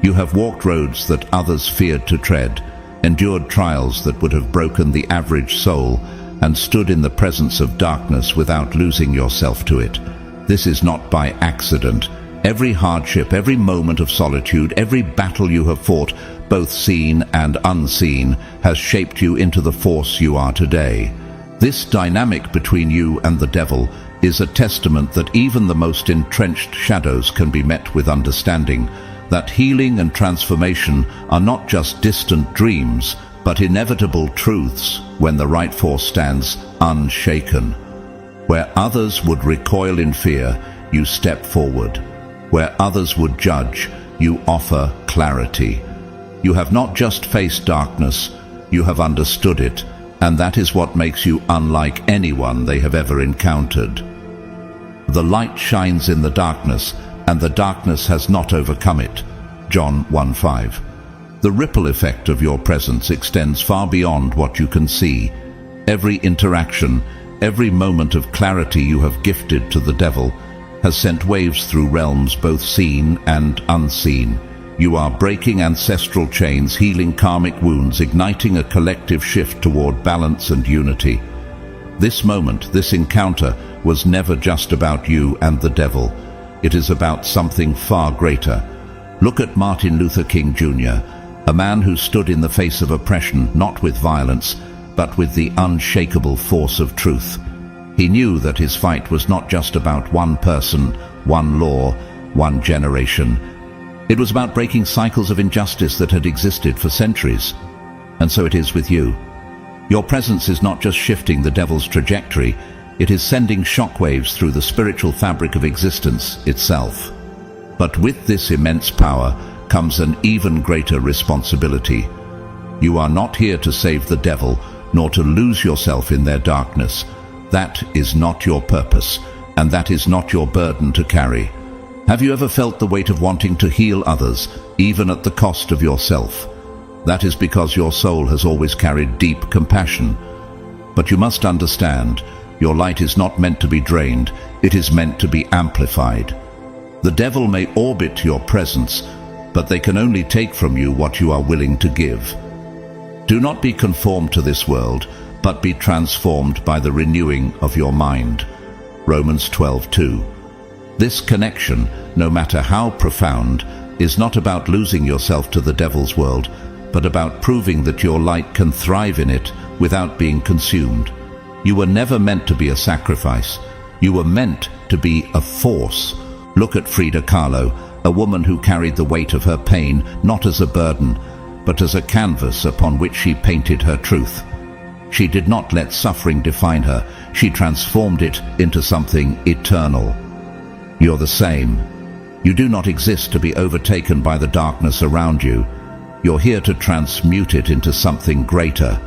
You have walked roads that others feared to tread, endured trials that would have broken the average soul, and stood in the presence of darkness without losing yourself to it. This is not by accident. Every hardship, every moment of solitude, every battle you have fought, both seen and unseen, has shaped you into the force you are today. This dynamic between you and the devil is a testament that even the most entrenched shadows can be met with understanding, that healing and transformation are not just distant dreams, but inevitable truths when the right force stands unshaken. Where others would recoil in fear, you step forward. Where others would judge, you offer clarity. You have not just faced darkness, you have understood it, and that is what makes you unlike anyone they have ever encountered. The light shines in the darkness, and the darkness has not overcome it. John 1:5. The ripple effect of your presence extends far beyond what you can see. Every interaction, every moment of clarity you have gifted to the devil has sent waves through realms both seen and unseen. You are breaking ancestral chains, healing karmic wounds, igniting a collective shift toward balance and unity. This moment, this encounter, was never just about you and the devil. It is about something far greater. Look at Martin Luther King Jr., a man who stood in the face of oppression, not with violence, but with the unshakable force of truth. He knew that his fight was not just about one person, one law, one generation. It was about breaking cycles of injustice that had existed for centuries. And so it is with you. Your presence is not just shifting the devil's trajectory, it is sending shockwaves through the spiritual fabric of existence itself. But with this immense power comes an even greater responsibility. You are not here to save the devil, nor to lose yourself in their darkness. That is not your purpose, and that is not your burden to carry. Have you ever felt the weight of wanting to heal others, even at the cost of yourself? That is because your soul has always carried deep compassion. But you must understand, your light is not meant to be drained, it is meant to be amplified. The devil may orbit your presence, but they can only take from you what you are willing to give. Do not be conformed to this world, but be transformed by the renewing of your mind. Romans 12:2. This connection, no matter how profound, is not about losing yourself to the devil's world, but about proving that your light can thrive in it without being consumed. You were never meant to be a sacrifice. You were meant to be a force. Look at Frida Kahlo, a woman who carried the weight of her pain not as a burden, but as a canvas upon which she painted her truth. She did not let suffering define her. She transformed it into something eternal. You're the same. You do not exist to be overtaken by the darkness around you. You're here to transmute it into something greater.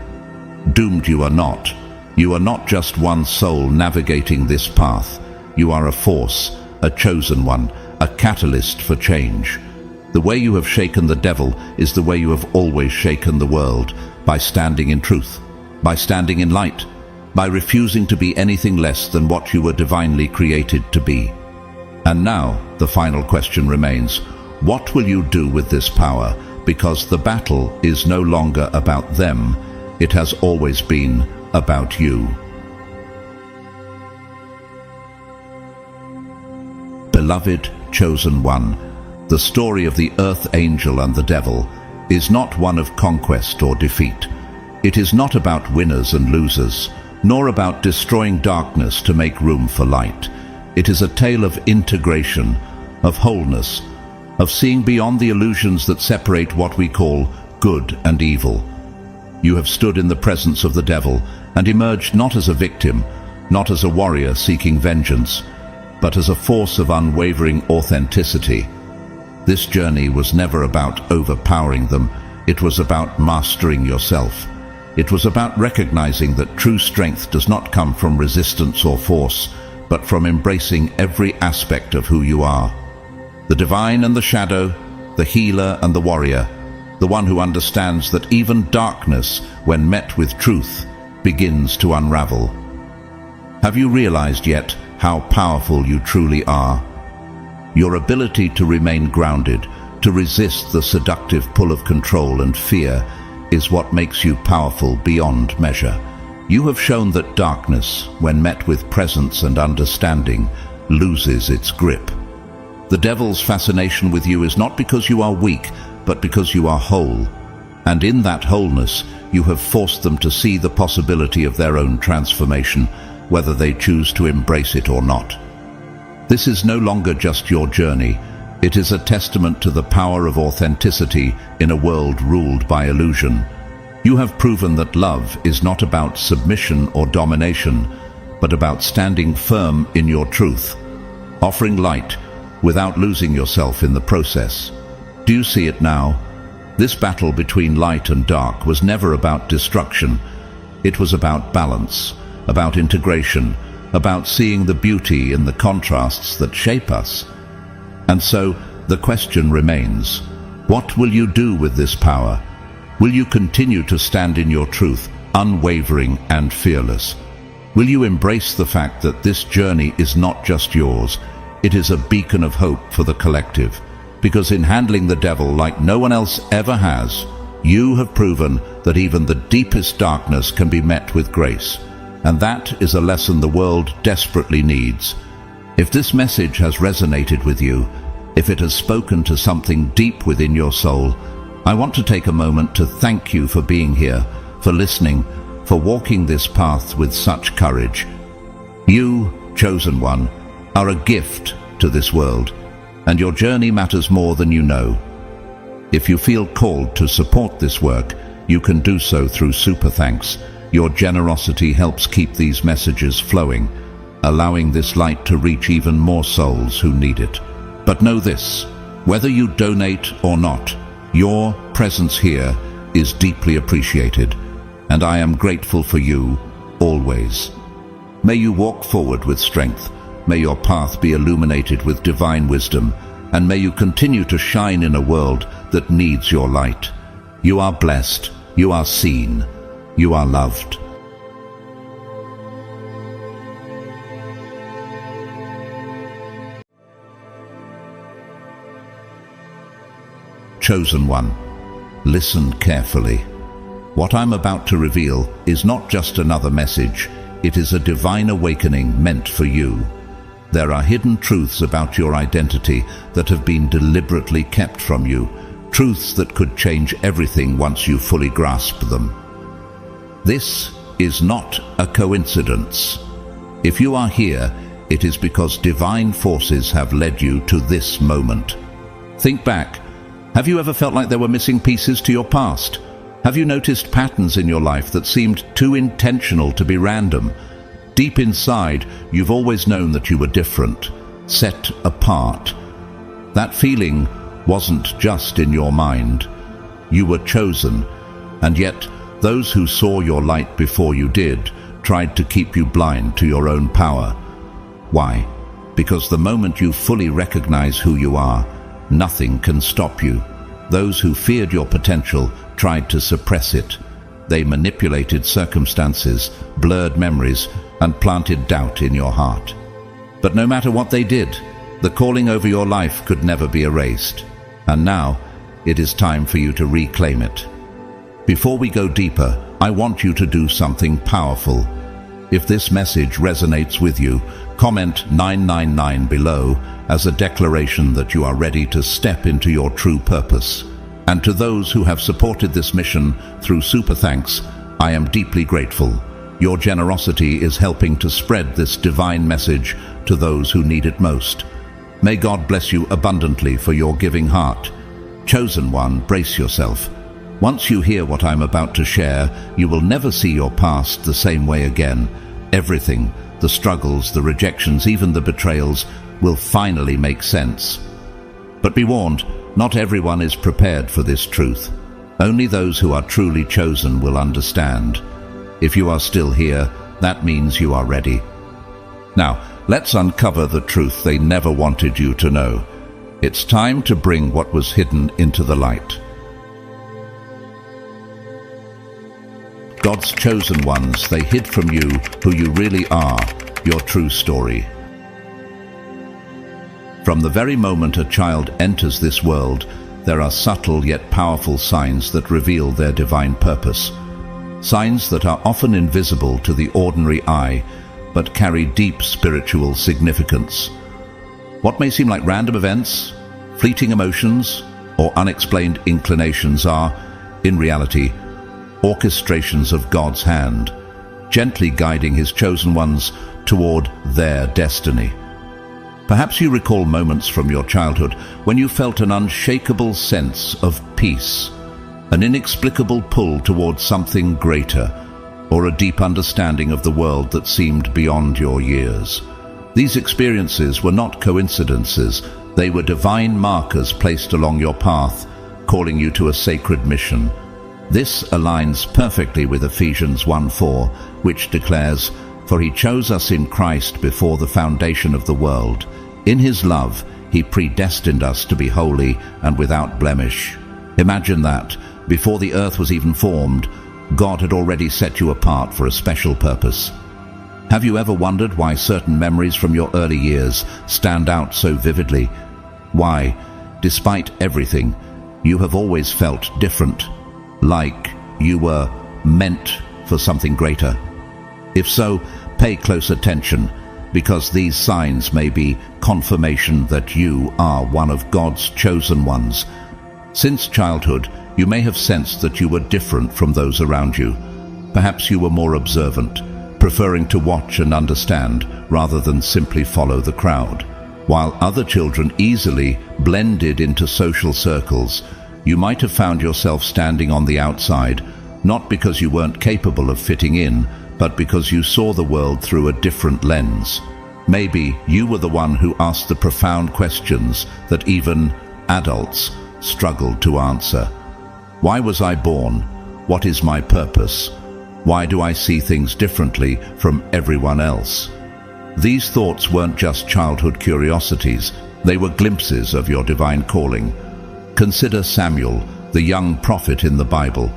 Doomed you are not. You are not just one soul navigating this path. You are a force, a chosen one, a catalyst for change. The way you have shaken the devil is the way you have always shaken the world, by standing in truth, by standing in light, by refusing to be anything less than what you were divinely created to be. And now, the final question remains, what will you do with this power? Because the battle is no longer about them, it has always been about you. Beloved chosen one, the story of the earth angel and the devil is not one of conquest or defeat. It is not about winners and losers, nor about destroying darkness to make room for light. It is a tale of integration, of wholeness, of seeing beyond the illusions that separate what we call good and evil. You have stood in the presence of the devil and emerged not as a victim, not as a warrior seeking vengeance, but as a force of unwavering authenticity. This journey was never about overpowering them, it was about mastering yourself. It was about recognizing that true strength does not come from resistance or force, but from embracing every aspect of who you are. The divine and the shadow, the healer and the warrior, the one who understands that even darkness, when met with truth, begins to unravel. Have you realized yet how powerful you truly are? Your ability to remain grounded, to resist the seductive pull of control and fear, is what makes you powerful beyond measure. You have shown that darkness, when met with presence and understanding, loses its grip. The devil's fascination with you is not because you are weak, but because you are whole. And in that wholeness, you have forced them to see the possibility of their own transformation, whether they choose to embrace it or not. This is no longer just your journey. It is a testament to the power of authenticity in a world ruled by illusion. You have proven that love is not about submission or domination, but about standing firm in your truth, offering light without losing yourself in the process. Do you see it now? This battle between light and dark was never about destruction. It was about balance, about integration, about seeing the beauty in the contrasts that shape us. And so, the question remains, what will you do with this power? Will you continue to stand in your truth, unwavering and fearless? Will you embrace the fact that this journey is not just yours, it is a beacon of hope for the collective? Because in handling the devil like no one else ever has, you have proven that even the deepest darkness can be met with grace. And that is a lesson the world desperately needs. If this message has resonated with you, if it has spoken to something deep within your soul, I want to take a moment to thank you for being here, for listening, for walking this path with such courage. You, chosen one, are a gift to this world, and your journey matters more than you know. If you feel called to support this work, you can do so through Super Thanks. Your generosity helps keep these messages flowing, allowing this light to reach even more souls who need it. But know this, whether you donate or not, your presence here is deeply appreciated, and I am grateful for you, always. May you walk forward with strength, may your path be illuminated with divine wisdom, and may you continue to shine in a world that needs your light. You are blessed, you are seen, you are loved. Chosen one, listen carefully. What I'm about to reveal is not just another message, it is a divine awakening meant for you. There are hidden truths about your identity that have been deliberately kept from you, truths that could change everything once you fully grasp them. This is not a coincidence. If you are here, it is because divine forces have led you to this moment. Think back. Have you ever felt like there were missing pieces to your past? Have you noticed patterns in your life that seemed too intentional to be random? Deep inside, you've always known that you were different, set apart. That feeling wasn't just in your mind. You were chosen, and yet those who saw your light before you did tried to keep you blind to your own power. Why? Because the moment you fully recognize who you are, nothing can stop you. Those who feared your potential tried to suppress it. They manipulated circumstances, blurred memories, and planted doubt in your heart. But no matter what they did, the calling over your life could never be erased. And now, it is time for you to reclaim it. Before we go deeper, I want you to do something powerful. If this message resonates with you, comment 999 below as a declaration that you are ready to step into your true purpose. And to those who have supported this mission through Super Thanks, I am deeply grateful. Your generosity is helping to spread this divine message to those who need it most. May God bless you abundantly for your giving heart. Chosen one, brace yourself. Once you hear what I'm about to share, you will never see your past the same way again. Everything, the struggles, the rejections, even the betrayals, will finally make sense. But be warned, not everyone is prepared for this truth. Only those who are truly chosen will understand. If you are still here, that means you are ready. Now, let's uncover the truth they never wanted you to know. It's time to bring what was hidden into the light. God's chosen ones, they hid from you who you really are, your true story. From the very moment a child enters this world, there are subtle yet powerful signs that reveal their divine purpose. Signs that are often invisible to the ordinary eye, but carry deep spiritual significance. What may seem like random events, fleeting emotions, or unexplained inclinations are, in reality, orchestrations of God's hand, gently guiding His chosen ones toward their destiny. Perhaps you recall moments from your childhood when you felt an unshakable sense of peace, an inexplicable pull towards something greater, or a deep understanding of the world that seemed beyond your years. These experiences were not coincidences, they were divine markers placed along your path, calling you to a sacred mission. This aligns perfectly with Ephesians 1:4, which declares, "For He chose us in Christ before the foundation of the world. In His love, He predestined us to be holy and without blemish." Imagine that, before the earth was even formed, God had already set you apart for a special purpose. Have you ever wondered why certain memories from your early years stand out so vividly? Why, despite everything, you have always felt different, like you were meant for something greater? If so, pay close attention, because these signs may be confirmation that you are one of God's chosen ones. Since childhood, you may have sensed that you were different from those around you. Perhaps you were more observant, preferring to watch and understand rather than simply follow the crowd. While other children easily blended into social circles, you might have found yourself standing on the outside, not because you weren't capable of fitting in, but because you saw the world through a different lens. Maybe you were the one who asked the profound questions that even adults struggled to answer. Why was I born? What is my purpose? Why do I see things differently from everyone else? These thoughts weren't just childhood curiosities, they were glimpses of your divine calling. Consider Samuel, the young prophet in the Bible.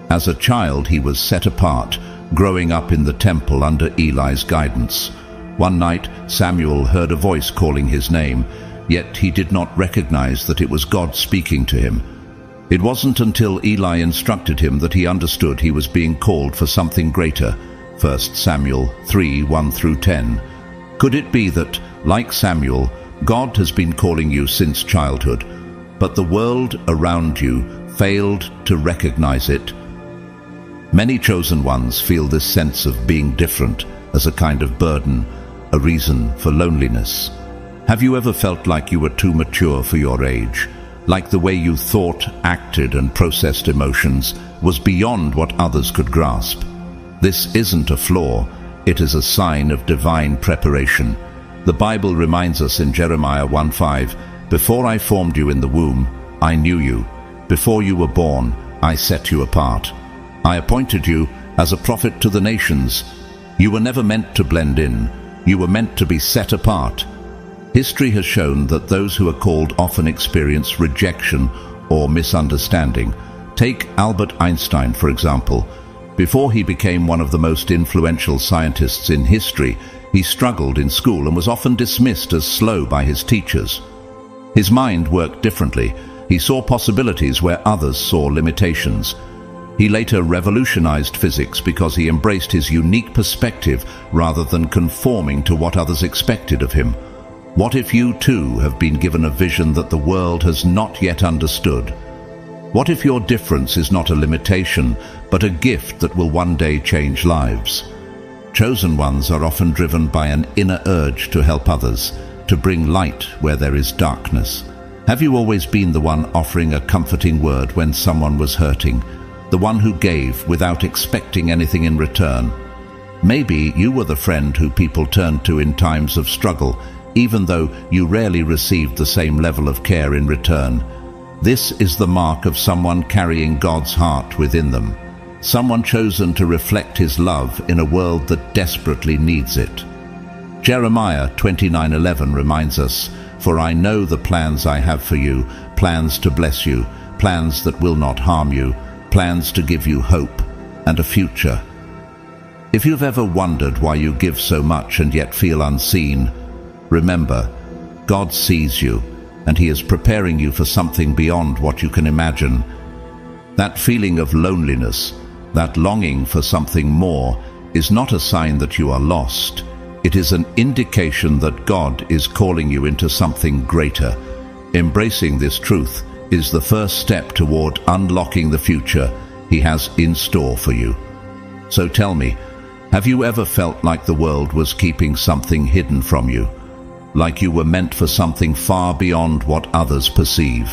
As a child, he was set apart, growing up in the temple under Eli's guidance. One night, Samuel heard a voice calling his name, yet he did not recognize that it was God speaking to him. It wasn't until Eli instructed him that he understood he was being called for something greater. 1 Samuel 3:1-10. Could it be that, like Samuel, God has been calling you since childhood, but the world around you failed to recognize it? Many chosen ones feel this sense of being different as a kind of burden, a reason for loneliness. Have you ever felt like you were too mature for your age? Like the way you thought, acted, and processed emotions was beyond what others could grasp? This isn't a flaw, it is a sign of divine preparation. The Bible reminds us in Jeremiah 1:5, "Before I formed you in the womb, I knew you. Before you were born, I set you apart. I appointed you as a prophet to the nations." You were never meant to blend in. You were meant to be set apart. History has shown that those who are called often experience rejection or misunderstanding. Take Albert Einstein, for example. Before he became one of the most influential scientists in history, he struggled in school and was often dismissed as slow by his teachers. His mind worked differently. He saw possibilities where others saw limitations. He later revolutionized physics because he embraced his unique perspective rather than conforming to what others expected of him. What if you too have been given a vision that the world has not yet understood? What if your difference is not a limitation, but a gift that will one day change lives? Chosen ones are often driven by an inner urge to help others, to bring light where there is darkness. Have you always been the one offering a comforting word when someone was hurting? The one who gave without expecting anything in return? Maybe you were the friend who people turned to in times of struggle, even though you rarely received the same level of care in return. This is the mark of someone carrying God's heart within them, someone chosen to reflect His love in a world that desperately needs it. Jeremiah 29:11 reminds us, "For I know the plans I have for you, plans to bless you, plans that will not harm you, plans to give you hope and a future." If you've ever wondered why you give so much and yet feel unseen, remember, God sees you, and He is preparing you for something beyond what you can imagine. That feeling of loneliness, that longing for something more, is not a sign that you are lost. It is an indication that God is calling you into something greater. Embracing this truth is the first step toward unlocking the future He has in store for you. So tell me, have you ever felt like the world was keeping something hidden from you? Like you were meant for something far beyond what others perceive?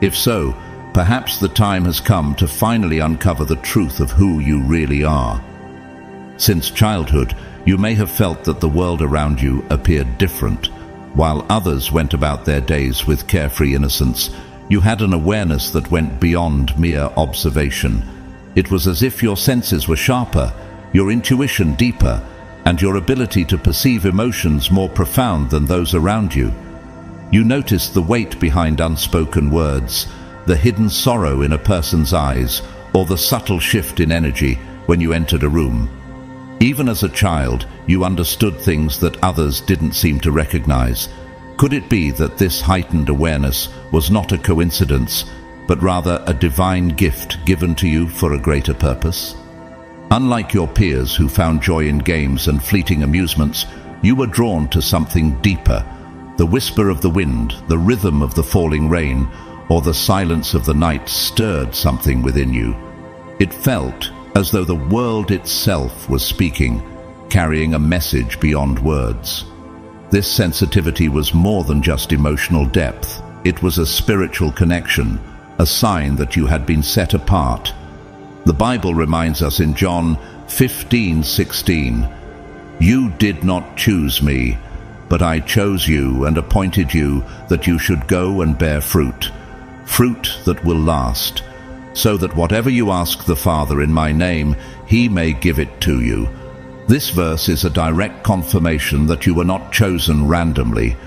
If so, perhaps the time has come to finally uncover the truth of who you really are. Since childhood, you may have felt that the world around you appeared different. While others went about their days with carefree innocence, you had an awareness that went beyond mere observation. It was as if your senses were sharper, your intuition deeper, and your ability to perceive emotions more profound than those around you. You noticed the weight behind unspoken words, the hidden sorrow in a person's eyes, or the subtle shift in energy when you entered a room. Even as a child, you understood things that others didn't seem to recognize. Could it be that this heightened awareness was not a coincidence, but rather a divine gift given to you for a greater purpose? Unlike your peers who found joy in games and fleeting amusements, you were drawn to something deeper. The whisper of the wind, the rhythm of the falling rain, or the silence of the night stirred something within you. It felt as though the world itself was speaking, carrying a message beyond words. This sensitivity was more than just emotional depth. It was a spiritual connection, a sign that you had been set apart. The Bible reminds us in John 15:16, "You did not choose me, but I chose you and appointed you that you should go and bear fruit, fruit that will last, so that whatever you ask the Father in my name, He may give it to you." This verse is a direct confirmation that you were not chosen randomly.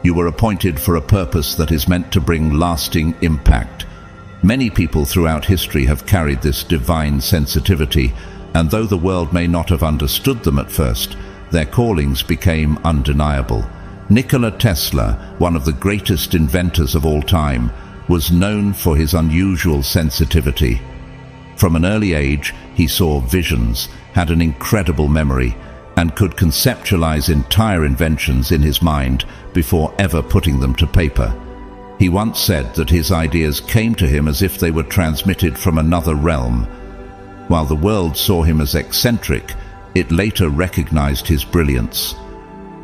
You were appointed for a purpose that is meant to bring lasting impact. Many people throughout history have carried this divine sensitivity, and though the world may not have understood them at first, their callings became undeniable. Nikola Tesla, one of the greatest inventors of all time, was known for his unusual sensitivity. From an early age, he saw visions, had an incredible memory, and could conceptualize entire inventions in his mind before ever putting them to paper. He once said that his ideas came to him as if they were transmitted from another realm. While the world saw him as eccentric, it later recognized his brilliance.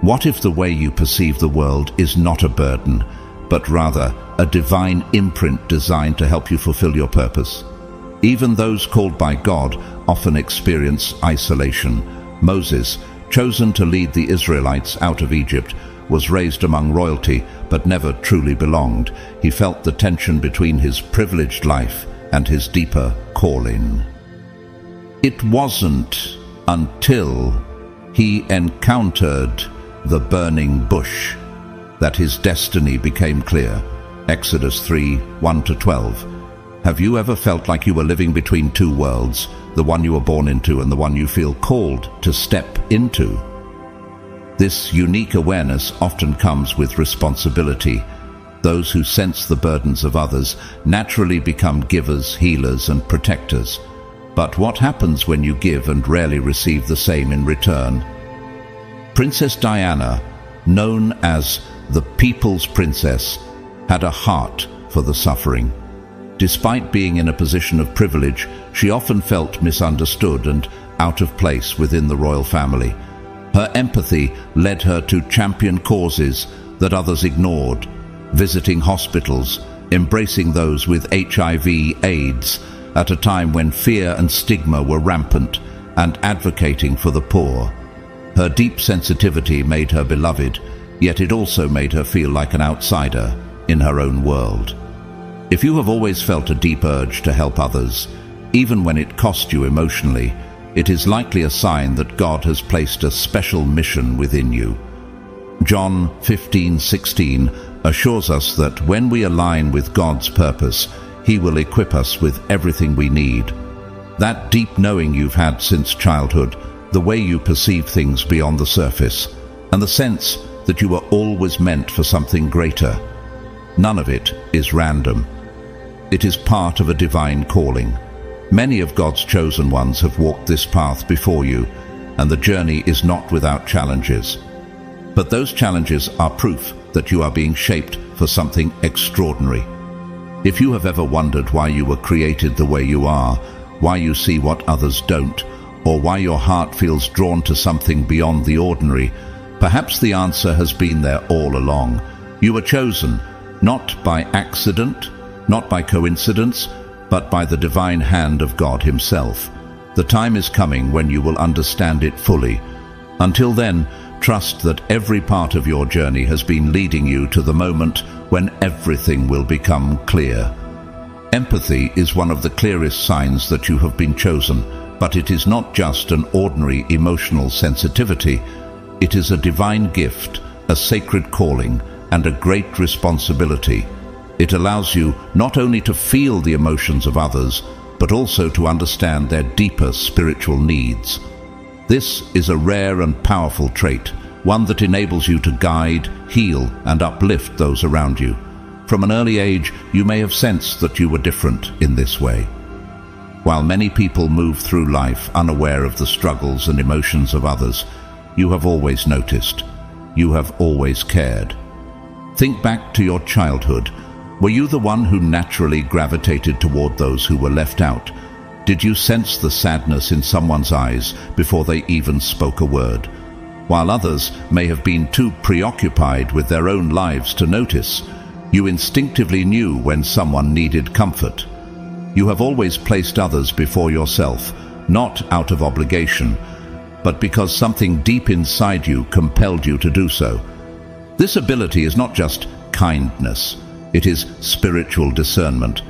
What if the way you perceive the world is not a burden, but rather a divine imprint designed to help you fulfill your purpose? Even those called by God often experience isolation. Moses, chosen to lead the Israelites out of Egypt, was raised among royalty but never truly belonged. He felt the tension between his privileged life and his deeper calling. It wasn't until he encountered the burning bush that his destiny became clear. Exodus 3:1-12. Have you ever felt like you were living between two worlds, the one you were born into and the one you feel called to step into? This unique awareness often comes with responsibility. Those who sense the burdens of others naturally become givers, healers, and protectors. But what happens when you give and rarely receive the same in return? Princess Diana, known as the People's Princess, had a heart for the suffering. Despite being in a position of privilege, she often felt misunderstood and out of place within the royal family. Her empathy led her to champion causes that others ignored, visiting hospitals, embracing those with HIV/AIDS at a time when fear and stigma were rampant, and advocating for the poor. Her deep sensitivity made her beloved, yet it also made her feel like an outsider in her own world. If you have always felt a deep urge to help others, even when it cost you emotionally, it is likely a sign that God has placed a special mission within you. John 15:16 assures us that when we align with God's purpose, He will equip us with everything we need. That deep knowing you've had since childhood, the way you perceive things beyond the surface, and the sense that you were always meant for something greater. None of it is random. It is part of a divine calling. Many of God's chosen ones have walked this path before you, and the journey is not without challenges. But those challenges are proof that you are being shaped for something extraordinary. If you have ever wondered why you were created the way you are, why you see what others don't, or why your heart feels drawn to something beyond the ordinary, perhaps the answer has been there all along. You were chosen, not by accident, not by coincidence, but by the divine hand of God Himself. The time is coming when you will understand it fully. Until then, trust that every part of your journey has been leading you to the moment when everything will become clear. Empathy is one of the clearest signs that you have been chosen, but it is not just an ordinary emotional sensitivity. It is a divine gift, a sacred calling, and a great responsibility. It allows you not only to feel the emotions of others, but also to understand their deeper spiritual needs. This is a rare and powerful trait, one that enables you to guide, heal, and uplift those around you. From an early age, you may have sensed that you were different in this way. While many people move through life unaware of the struggles and emotions of others, you have always noticed. You have always cared. Think back to your childhood. Were you the one who naturally gravitated toward those who were left out? Did you sense the sadness in someone's eyes before they even spoke a word? While others may have been too preoccupied with their own lives to notice, you instinctively knew when someone needed comfort. You have always placed others before yourself, not out of obligation, but because something deep inside you compelled you to do so. This ability is not just kindness. It is spiritual discernment.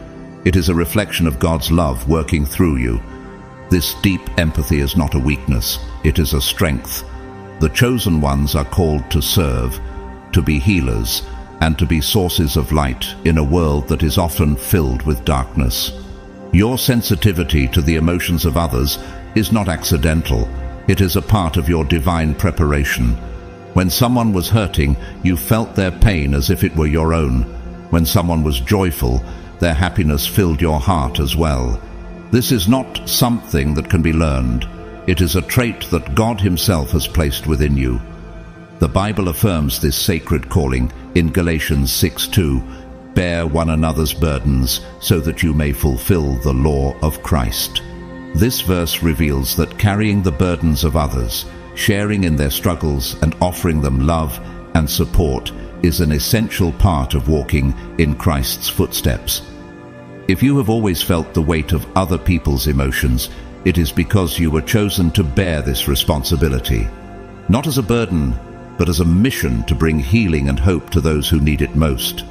It is a reflection of God's love working through you. This deep empathy is not a weakness, it is a strength. The chosen ones are called to serve, to be healers, and to be sources of light in a world that is often filled with darkness. Your sensitivity to the emotions of others is not accidental. It is a part of your divine preparation. When someone was hurting, you felt their pain as if it were your own. When someone was joyful, their happiness filled your heart as well. This is not something that can be learned. It is a trait that God Himself has placed within you. The Bible affirms this sacred calling in Galatians 6:2, "Bear one another's burdens so that you may fulfill the law of Christ." This verse reveals that carrying the burdens of others, sharing in their struggles, and offering them love and support is an essential part of walking in Christ's footsteps. If you have always felt the weight of other people's emotions, it is because you were chosen to bear this responsibility, not as a burden, but as a mission to bring healing and hope to those who need it most.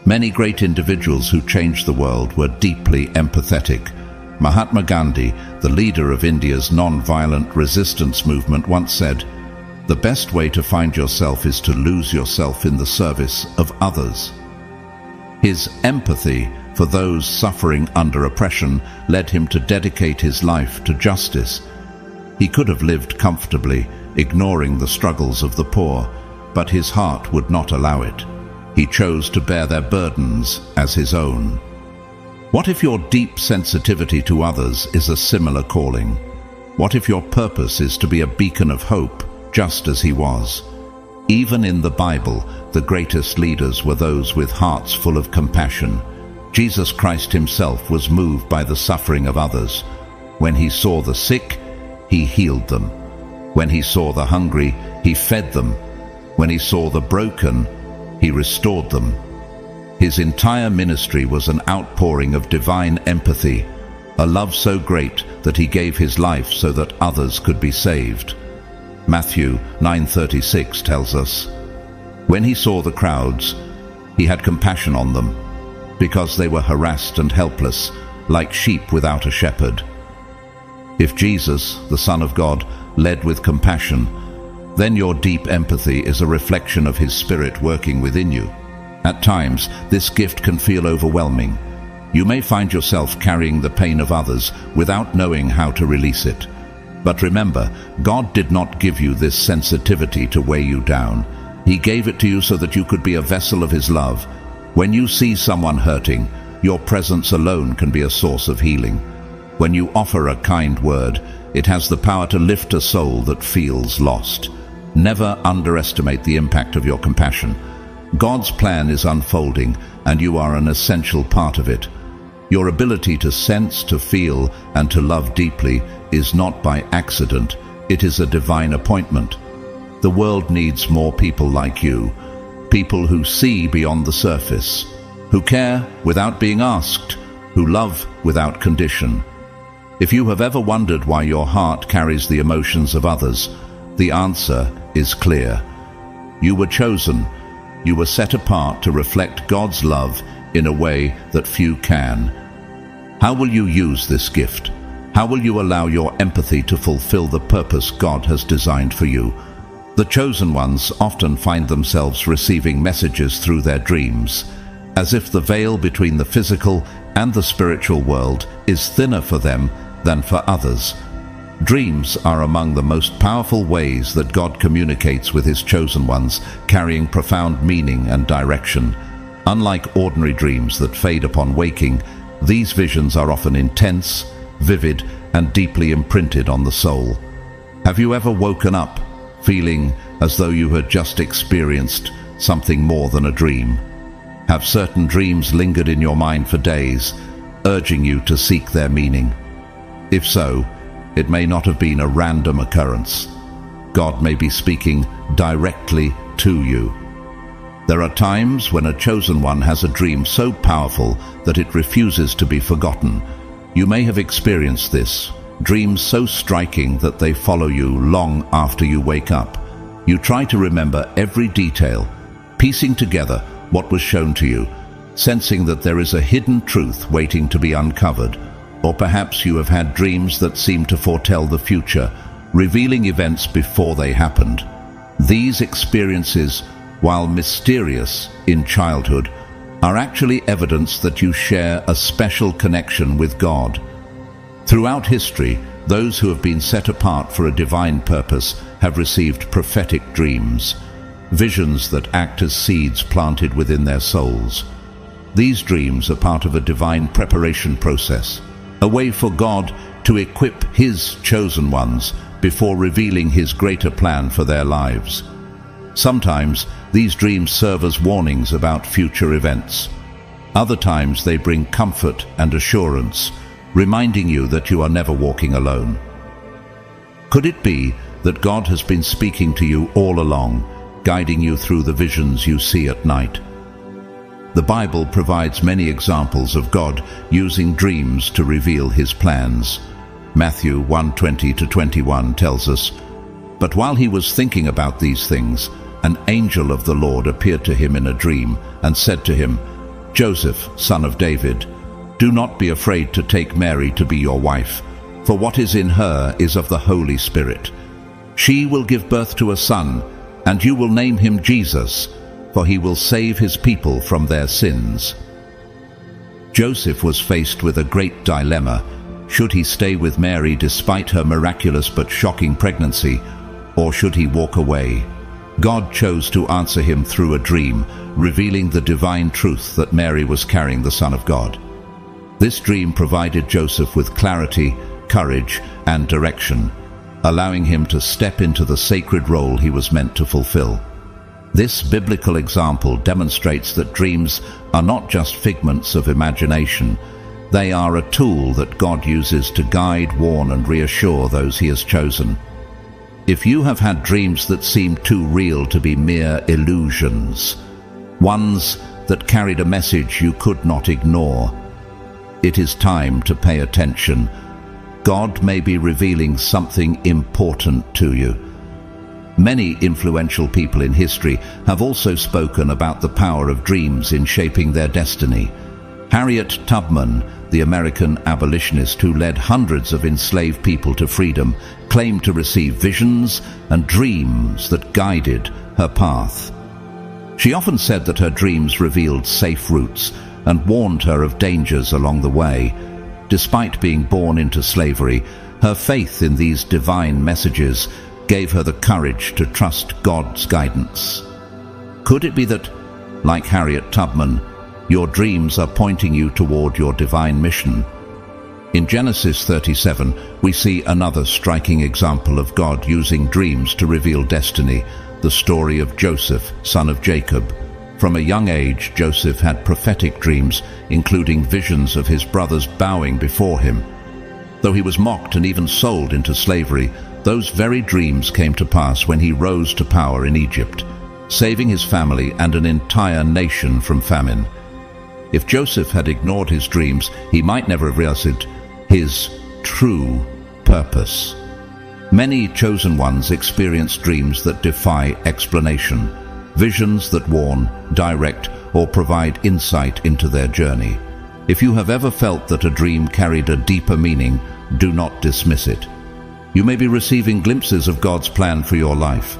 Many great individuals who changed the world were deeply empathetic. Mahatma Gandhi, the leader of India's non-violent resistance movement, once said, "The best way to find yourself is to lose yourself in the service of others." His empathy for those suffering under oppression led him to dedicate his life to justice. He could have lived comfortably, ignoring the struggles of the poor, but his heart would not allow it. He chose to bear their burdens as his own. What if your deep sensitivity to others is a similar calling? What if your purpose is to be a beacon of hope, just as he was? Even in the Bible, the greatest leaders were those with hearts full of compassion. Jesus Christ Himself was moved by the suffering of others. When He saw the sick, He healed them. When He saw the hungry, He fed them. When He saw the broken, He restored them. His entire ministry was an outpouring of divine empathy, a love so great that He gave His life so that others could be saved. Matthew 9:36 tells us, "When He saw the crowds, He had compassion on them, because they were harassed and helpless, like sheep without a shepherd." If Jesus, the Son of God, led with compassion, then your deep empathy is a reflection of His Spirit working within you. At times, this gift can feel overwhelming. You may find yourself carrying the pain of others without knowing how to release it. But remember, God did not give you this sensitivity to weigh you down. He gave it to you so that you could be a vessel of His love. When you see someone hurting, your presence alone can be a source of healing. When you offer a kind word, it has the power to lift a soul that feels lost. Never underestimate the impact of your compassion. God's plan is unfolding, and you are an essential part of it. Your ability to sense, to feel, and to love deeply is not by accident. It is a divine appointment. The world needs more people like you, people who see beyond the surface, who care without being asked, who love without condition. If you have ever wondered why your heart carries the emotions of others, the answer is clear. You were chosen. You were set apart to reflect God's love in a way that few can. How will you use this gift? How will you allow your empathy to fulfill the purpose God has designed for you? The chosen ones often find themselves receiving messages through their dreams, as if the veil between the physical and the spiritual world is thinner for them than for others. Dreams are among the most powerful ways that God communicates with His chosen ones, carrying profound meaning and direction. Unlike ordinary dreams that fade upon waking, these visions are often intense, vivid, and deeply imprinted on the soul. Have you ever woken up feeling as though you had just experienced something more than a dream? Have certain dreams lingered in your mind for days, urging you to seek their meaning? If so, it may not have been a random occurrence. God may be speaking directly to you. There are times when a chosen one has a dream so powerful that it refuses to be forgotten. You may have experienced this, dreams so striking that they follow you long after you wake up. You try to remember every detail, piecing together what was shown to you, sensing that there is a hidden truth waiting to be uncovered. Or perhaps you have had dreams that seem to foretell the future, revealing events before they happened. These experiences, while mysterious in childhood, are actually evidence that you share a special connection with God. Throughout history, those who have been set apart for a divine purpose have received prophetic dreams, visions that act as seeds planted within their souls. These dreams are part of a divine preparation process, a way for God to equip His chosen ones before revealing His greater plan for their lives. Sometimes these dreams serve as warnings about future events. Other times they bring comfort and assurance, reminding you that you are never walking alone. Could it be that God has been speaking to you all along, guiding you through the visions you see at night? The Bible provides many examples of God using dreams to reveal His plans. Matthew 1:20-21 tells us, "But while he was thinking about these things, an angel of the Lord appeared to him in a dream and said to him, 'Joseph, son of David, do not be afraid to take Mary to be your wife, for what is in her is of the Holy Spirit. She will give birth to a son, and you will name him Jesus, for he will save his people from their sins.'" Joseph was faced with a great dilemma. Should he stay with Mary despite her miraculous but shocking pregnancy, or should he walk away? God chose to answer him through a dream, revealing the divine truth that Mary was carrying the Son of God. This dream provided Joseph with clarity, courage, and direction, allowing him to step into the sacred role he was meant to fulfill. This biblical example demonstrates that dreams are not just figments of imagination. They are a tool that God uses to guide, warn, and reassure those He has chosen. If you have had dreams that seem too real to be mere illusions, ones that carried a message you could not ignore, it is time to pay attention. God may be revealing something important to you. Many influential people in history have also spoken about the power of dreams in shaping their destiny. Harriet Tubman, the American abolitionist who led hundreds of enslaved people to freedom, claimed to receive visions and dreams that guided her path. She often said that her dreams revealed safe routes and warned her of dangers along the way. Despite being born into slavery, her faith in these divine messages gave her the courage to trust God's guidance. Could it be that, like Harriet Tubman, your dreams are pointing you toward your divine mission? In Genesis 37, we see another striking example of God using dreams to reveal destiny, the story of Joseph, son of Jacob. From a young age, Joseph had prophetic dreams, including visions of his brothers bowing before him. Though he was mocked and even sold into slavery, those very dreams came to pass when he rose to power in Egypt, saving his family and an entire nation from famine. If Joseph had ignored his dreams, he might never have realized his true purpose. Many chosen ones experience dreams that defy explanation, visions that warn, direct, or provide insight into their journey. If you have ever felt that a dream carried a deeper meaning, do not dismiss it. You may be receiving glimpses of God's plan for your life.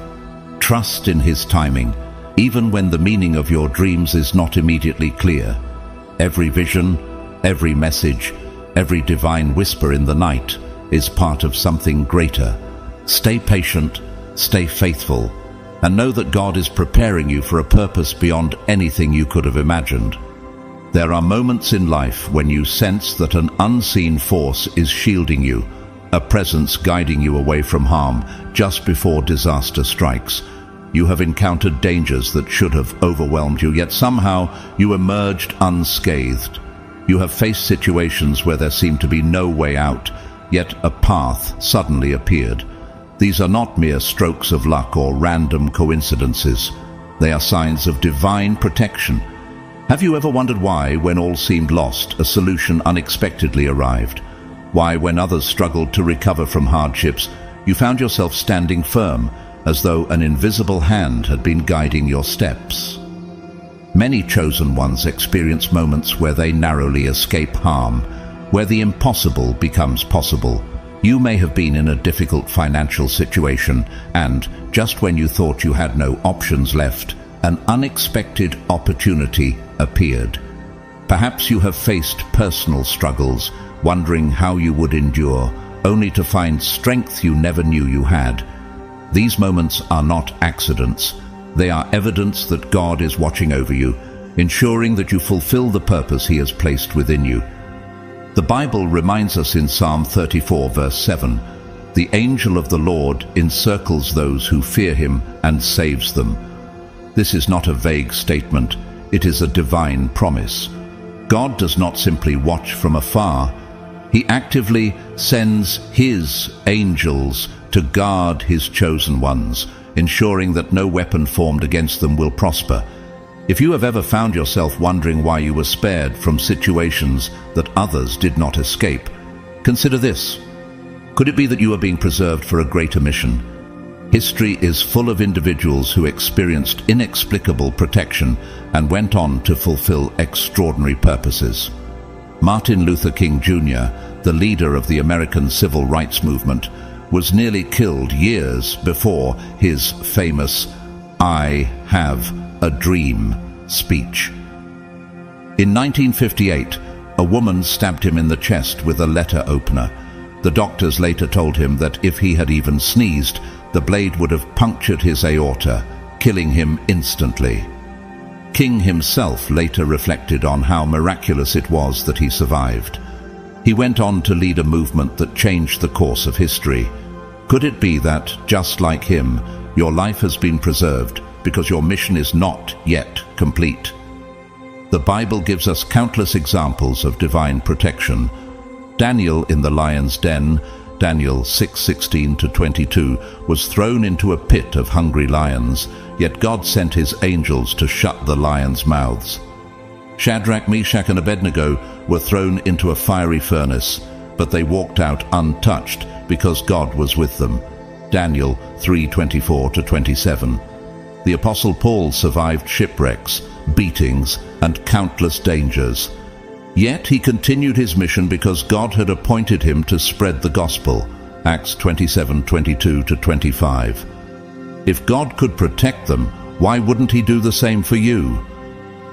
Trust in His timing, even when the meaning of your dreams is not immediately clear. Every vision, every message, every divine whisper in the night is part of something greater. Stay patient, stay faithful, and know that God is preparing you for a purpose beyond anything you could have imagined. There are moments in life when you sense that an unseen force is shielding you, a presence guiding you away from harm just before disaster strikes. You have encountered dangers that should have overwhelmed you, yet somehow you emerged unscathed. You have faced situations where there seemed to be no way out, yet a path suddenly appeared. These are not mere strokes of luck or random coincidences. They are signs of divine protection. Have you ever wondered why, when all seemed lost, a solution unexpectedly arrived? Why, when others struggled to recover from hardships, you found yourself standing firm, as though an invisible hand had been guiding your steps? Many chosen ones experience moments where they narrowly escape harm, where the impossible becomes possible. You may have been in a difficult financial situation, and just when you thought you had no options left, an unexpected opportunity appeared. Perhaps you have faced personal struggles, wondering how you would endure, only to find strength you never knew you had. These moments are not accidents. They are evidence that God is watching over you, ensuring that you fulfill the purpose He has placed within you. The Bible reminds us in Psalm 34 verse 7, "The angel of the Lord encircles those who fear Him and saves them." This is not a vague statement, it is a divine promise. God does not simply watch from afar. He actively sends His angels to guard His chosen ones, ensuring that no weapon formed against them will prosper. If you have ever found yourself wondering why you were spared from situations that others did not escape, consider this. Could it be that you are being preserved for a greater mission? History is full of individuals who experienced inexplicable protection and went on to fulfill extraordinary purposes. Martin Luther King Jr., the leader of the American Civil Rights Movement, was nearly killed years before his famous "I have a dream" speech. In 1958, a woman stabbed him in the chest with a letter opener. The doctors later told him that if he had even sneezed, the blade would have punctured his aorta, killing him instantly. King himself later reflected on how miraculous it was that he survived. He went on to lead a movement that changed the course of history. Could it be that, just like him, your life has been preserved because your mission is not yet complete? The Bible gives us countless examples of divine protection. Daniel in the lion's den, Daniel 6:16-22, was thrown into a pit of hungry lions, yet God sent His angels to shut the lions' mouths. Shadrach, Meshach, and Abednego were thrown into a fiery furnace, but they walked out untouched because God was with them. Daniel 3:24-27. The Apostle Paul survived shipwrecks, beatings, and countless dangers. Yet he continued his mission because God had appointed him to spread the gospel. Acts 27:22-25. If God could protect them, why wouldn't He do the same for you?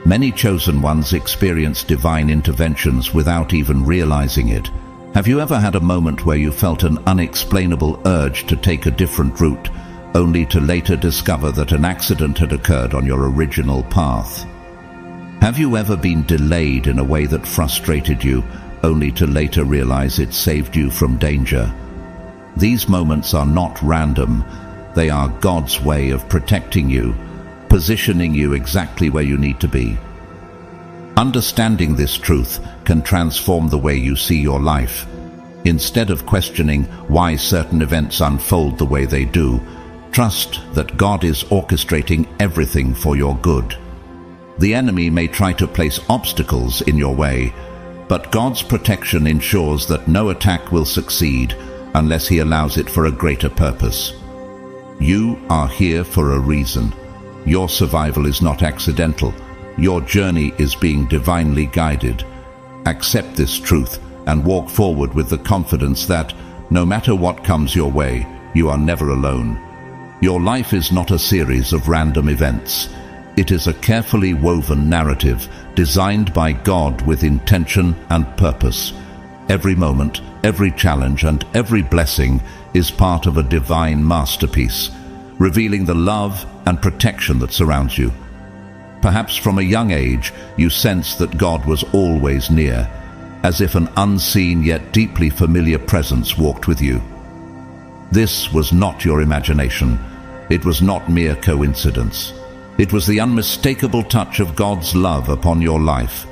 Many chosen ones experience divine interventions without even realizing it. Have you ever had a moment where you felt an unexplainable urge to take a different route, only to later discover that an accident had occurred on your original path? Have you ever been delayed in a way that frustrated you, only to later realize it saved you from danger? These moments are not random. They are God's way of protecting you, positioning you exactly where you need to be. Understanding this truth can transform the way you see your life. Instead of questioning why certain events unfold the way they do, trust that God is orchestrating everything for your good. The enemy may try to place obstacles in your way, but God's protection ensures that no attack will succeed unless He allows it for a greater purpose. You are here for a reason. Your survival is not accidental. Your journey is being divinely guided. Accept this truth and walk forward with the confidence that, no matter what comes your way, you are never alone. Your life is not a series of random events. It is a carefully woven narrative designed by God with intention and purpose. Every moment, every challenge, and every blessing is part of a divine masterpiece, revealing the love and protection that surrounds you. Perhaps from a young age, you sensed that God was always near, as if an unseen yet deeply familiar presence walked with you. This was not your imagination. It was not mere coincidence. It was the unmistakable touch of God's love upon your life.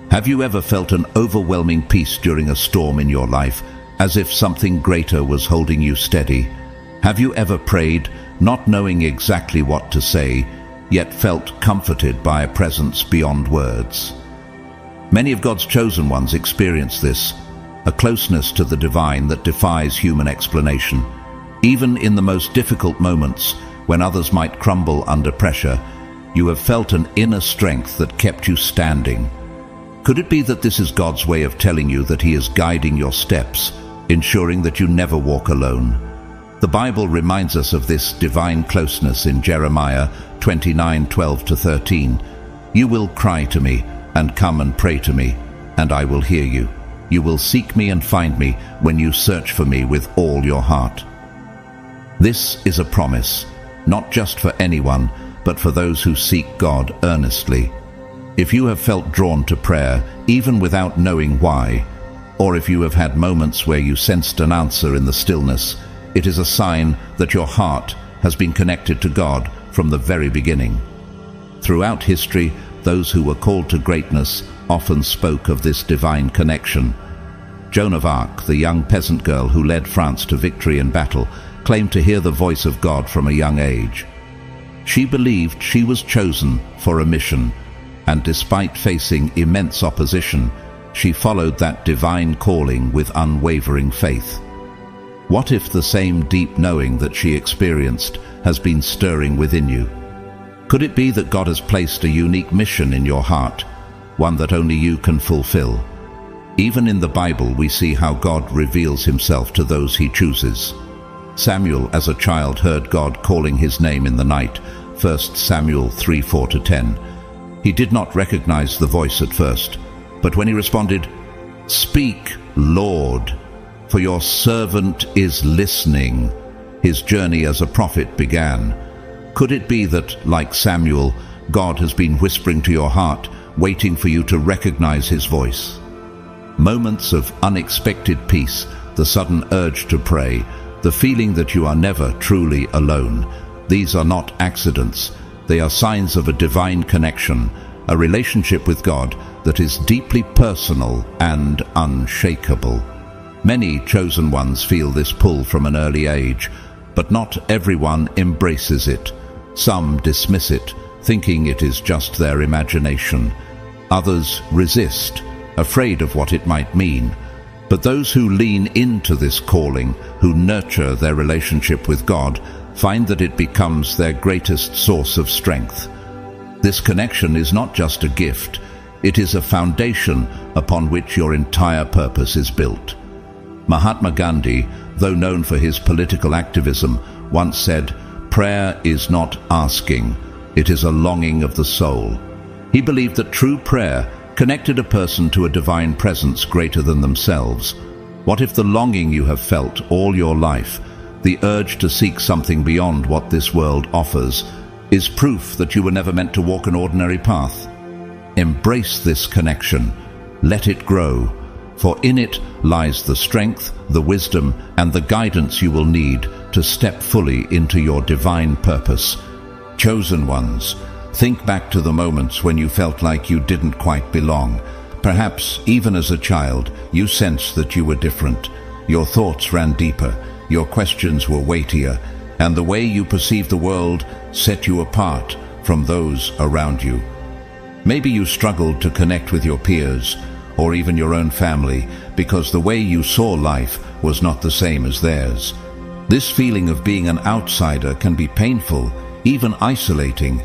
Have you ever felt an overwhelming peace during a storm in your life, as if something greater was holding you steady? Have you ever prayed, not knowing exactly what to say, yet felt comforted by a presence beyond words? Many of God's chosen ones experience this, a closeness to the divine that defies human explanation. Even in the most difficult moments, when others might crumble under pressure, you have felt an inner strength that kept you standing. Could it be that this is God's way of telling you that He is guiding your steps, ensuring that you never walk alone? The Bible reminds us of this divine closeness in Jeremiah 29:12-13. You will cry to me and come and pray to me, and I will hear you. You will seek me and find me when you search for me with all your heart. This is a promise, not just for anyone, but for those who seek God earnestly. If you have felt drawn to prayer, even without knowing why, or if you have had moments where you sensed an answer in the stillness, it is a sign that your heart has been connected to God from the very beginning. Throughout history, those who were called to greatness often spoke of this divine connection. Joan of Arc, the young peasant girl who led France to victory in battle, claimed to hear the voice of God from a young age. She believed she was chosen for a mission, and despite facing immense opposition, she followed that divine calling with unwavering faith. What if the same deep knowing that she experienced has been stirring within you? Could it be that God has placed a unique mission in your heart, one that only you can fulfill? Even in the Bible, we see how God reveals Himself to those He chooses. Samuel, as a child, heard God calling his name in the night, 1 Samuel 3:4-10. He did not recognize the voice at first, but when he responded, "Speak, Lord, for your servant is listening," his journey as a prophet began. Could it be that, like Samuel, God has been whispering to your heart, waiting for you to recognize His voice? Moments of unexpected peace, the sudden urge to pray, the feeling that you are never truly alone, these are not accidents. They are signs of a divine connection, a relationship with God that is deeply personal and unshakable. Many chosen ones feel this pull from an early age, but not everyone embraces it. Some dismiss it, thinking it is just their imagination. Others resist, afraid of what it might mean. But those who lean into this calling, who nurture their relationship with God, find that it becomes their greatest source of strength. This connection is not just a gift, it is a foundation upon which your entire purpose is built. Mahatma Gandhi, though known for his political activism, once said, "Prayer is not asking, it is a longing of the soul." He believed that true prayer connected a person to a divine presence greater than themselves. What if the longing you have felt all your life, the urge to seek something beyond what this world offers, is proof that you were never meant to walk an ordinary path. Embrace this connection. Let it grow, for in it lies the strength, the wisdom, and the guidance you will need to step fully into your divine purpose. Chosen ones, think back to the moments when you felt like you didn't quite belong. Perhaps, even as a child, you sensed that you were different. Your thoughts ran deeper, your questions were weightier, and the way you perceived the world set you apart from those around you. Maybe you struggled to connect with your peers, or even your own family, because the way you saw life was not the same as theirs. This feeling of being an outsider can be painful, even isolating,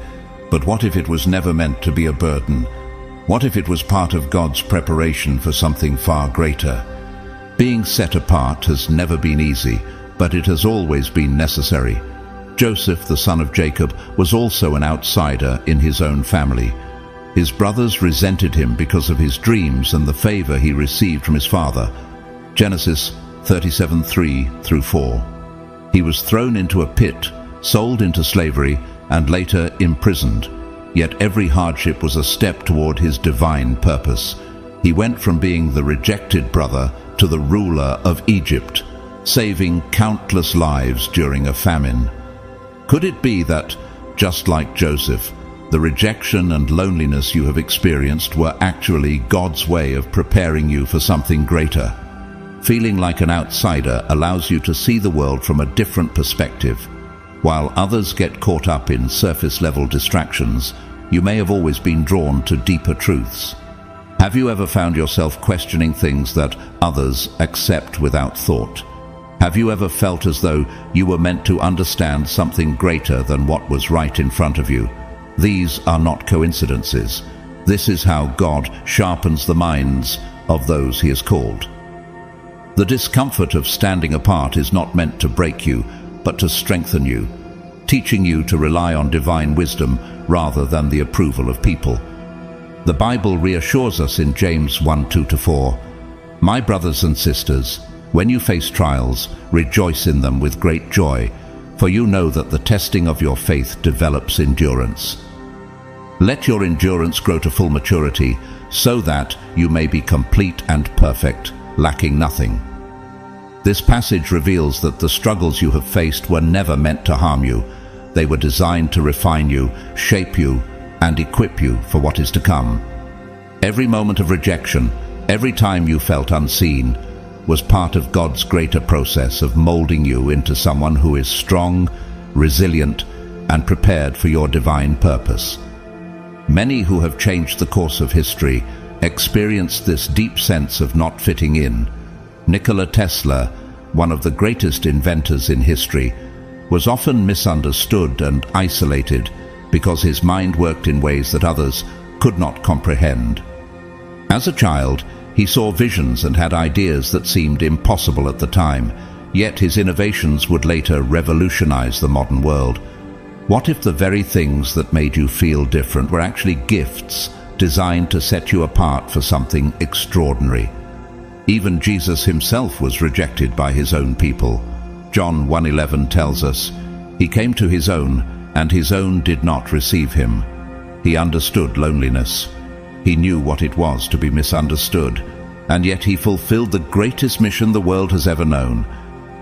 but what if it was never meant to be a burden? What if it was part of God's preparation for something far greater? Being set apart has never been easy, but it has always been necessary. Joseph, the son of Jacob, was also an outsider in his own family. His brothers resented him because of his dreams and the favor he received from his father. Genesis 37:3-4. He was thrown into a pit, sold into slavery, and later imprisoned. Yet every hardship was a step toward his divine purpose. He went from being the rejected brother to the ruler of Egypt, saving countless lives during a famine. Could it be that, just like Joseph, the rejection and loneliness you have experienced were actually God's way of preparing you for something greater? Feeling like an outsider allows you to see the world from a different perspective. While others get caught up in surface-level distractions, you may have always been drawn to deeper truths. Have you ever found yourself questioning things that others accept without thought? Have you ever felt as though you were meant to understand something greater than what was right in front of you? These are not coincidences. This is how God sharpens the minds of those He has called. The discomfort of standing apart is not meant to break you, but to strengthen you, teaching you to rely on divine wisdom rather than the approval of people. The Bible reassures us in James 1:2-4, "My brothers and sisters, when you face trials, rejoice in them with great joy, for you know that the testing of your faith develops endurance. Let your endurance grow to full maturity, so that you may be complete and perfect, lacking nothing." This passage reveals that the struggles you have faced were never meant to harm you. They were designed to refine you, shape you, and equip you for what is to come. Every moment of rejection, every time you felt unseen, was part of God's greater process of molding you into someone who is strong, resilient, and prepared for your divine purpose. Many who have changed the course of history experienced this deep sense of not fitting in. Nikola Tesla, one of the greatest inventors in history, was often misunderstood and isolated because his mind worked in ways that others could not comprehend. As a child, he saw visions and had ideas that seemed impossible at the time, yet his innovations would later revolutionize the modern world. What if the very things that made you feel different were actually gifts designed to set you apart for something extraordinary? Even Jesus himself was rejected by his own people. John 1:11 tells us, "He came to his own, and his own did not receive him." He understood loneliness. He knew what it was to be misunderstood, and yet he fulfilled the greatest mission the world has ever known.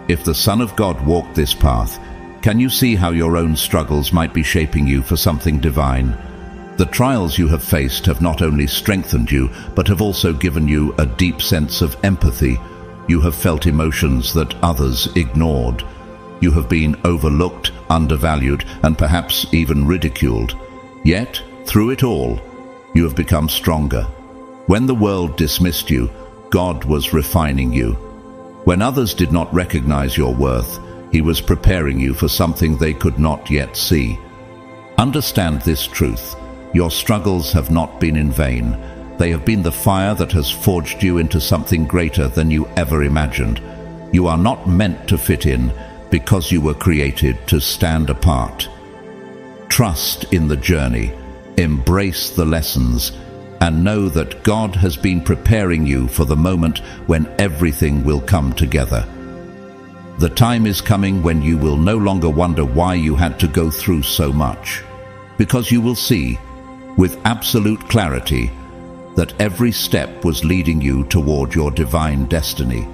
If the Son of God walked this path, can you see how your own struggles might be shaping you for something divine? The trials you have faced have not only strengthened you, but have also given you a deep sense of empathy. You have felt emotions that others ignored. You have been overlooked, undervalued, and perhaps even ridiculed. Yet, through it all, you have become stronger. When the world dismissed you, God was refining you. When others did not recognize your worth, He was preparing you for something they could not yet see. Understand this truth. Your struggles have not been in vain. They have been the fire that has forged you into something greater than you ever imagined. You are not meant to fit in because you were created to stand apart. Trust in the journey, embrace the lessons, and know that God has been preparing you for the moment when everything will come together. The time is coming when you will no longer wonder why you had to go through so much, because you will see, with absolute clarity, that every step was leading you toward your divine destiny.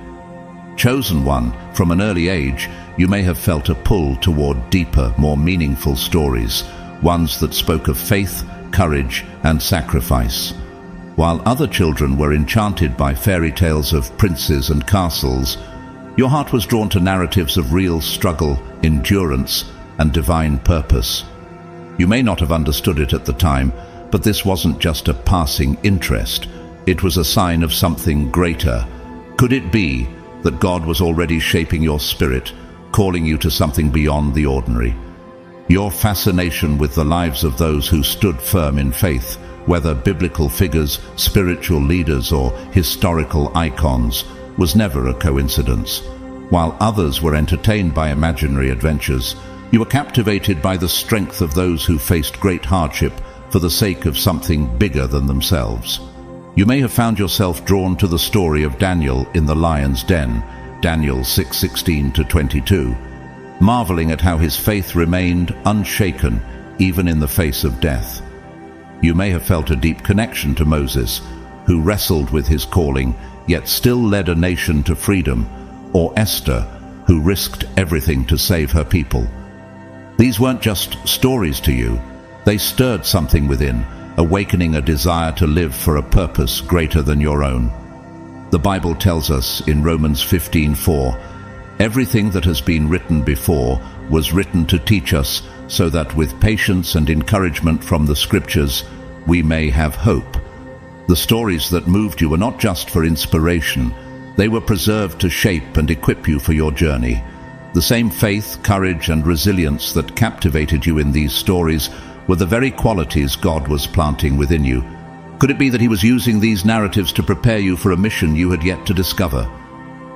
Chosen one, from an early age, you may have felt a pull toward deeper, more meaningful stories, ones that spoke of faith, courage, and sacrifice. While other children were enchanted by fairy tales of princes and castles, your heart was drawn to narratives of real struggle, endurance, and divine purpose. You may not have understood it at the time, but this wasn't just a passing interest. It was a sign of something greater. Could it be that God was already shaping your spirit, calling you to something beyond the ordinary? Your fascination with the lives of those who stood firm in faith, whether biblical figures, spiritual leaders, or historical icons, was never a coincidence. While others were entertained by imaginary adventures, you were captivated by the strength of those who faced great hardship for the sake of something bigger than themselves. You may have found yourself drawn to the story of Daniel in the lion's den, Daniel 6:16-22, marveling at how his faith remained unshaken even in the face of death. You may have felt a deep connection to Moses, who wrestled with his calling, yet still led a nation to freedom, or Esther, who risked everything to save her people. These weren't just stories to you. They stirred something within, awakening a desire to live for a purpose greater than your own. The Bible tells us in Romans 15:4, "Everything that has been written before was written to teach us, so that with patience and encouragement from the Scriptures we may have hope." The stories that moved you were not just for inspiration. They were preserved to shape and equip you for your journey. The same faith, courage, and resilience that captivated you in these stories were the very qualities God was planting within you. Could it be that He was using these narratives to prepare you for a mission you had yet to discover?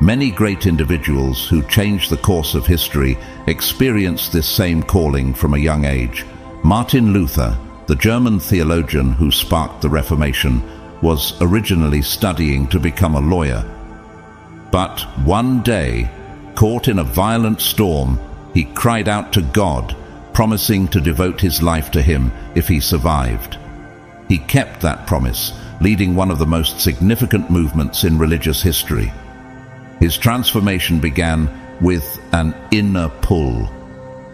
Many great individuals who changed the course of history experienced this same calling from a young age. Martin Luther, the German theologian who sparked the Reformation, was originally studying to become a lawyer. But one day, caught in a violent storm, he cried out to God, promising to devote his life to Him if he survived. He kept that promise, leading one of the most significant movements in religious history. His transformation began with an inner pull,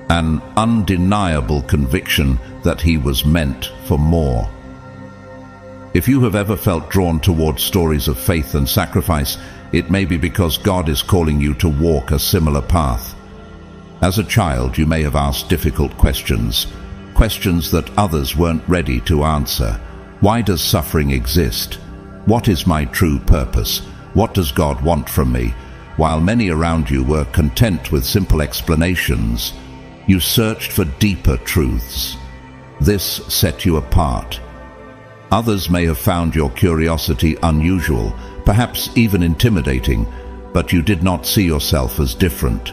an undeniable conviction that he was meant for more. If you have ever felt drawn toward stories of faith and sacrifice, it may be because God is calling you to walk a similar path. As a child, you may have asked difficult questions, questions that others weren't ready to answer. Why does suffering exist? What is my true purpose? What does God want from me? While many around you were content with simple explanations, you searched for deeper truths. This set you apart. Others may have found your curiosity unusual, perhaps even intimidating, but you did not see yourself as different.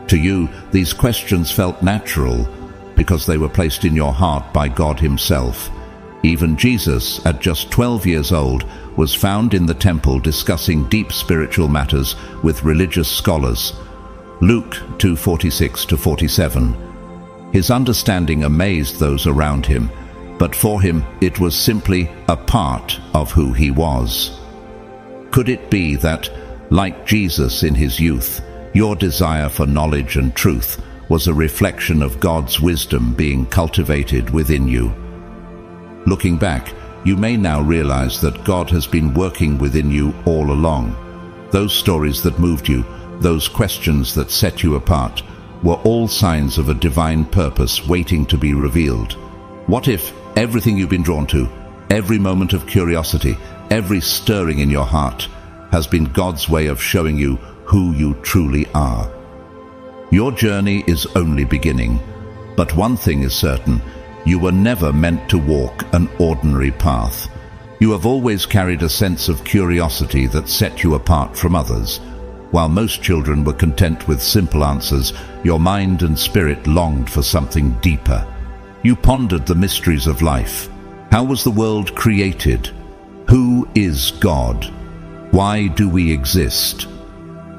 To you, these questions felt natural because they were placed in your heart by God Himself. Even Jesus, at just 12 years old, was found in the temple discussing deep spiritual matters with religious scholars. Luke 2:46-47. His understanding amazed those around him, but for him it was simply a part of who he was. Could it be that, like Jesus in his youth, your desire for knowledge and truth was a reflection of God's wisdom being cultivated within you? Looking back, you may now realize that God has been working within you all along. Those stories that moved you, those questions that set you apart, were all signs of a divine purpose waiting to be revealed. What if everything you've been drawn to, every moment of curiosity, every stirring in your heart, has been God's way of showing you who you truly are? Your journey is only beginning, but one thing is certain: you were never meant to walk an ordinary path. You have always carried a sense of curiosity that set you apart from others. While most children were content with simple answers, your mind and spirit longed for something deeper. You pondered the mysteries of life. How was the world created? Who is God? Why do we exist?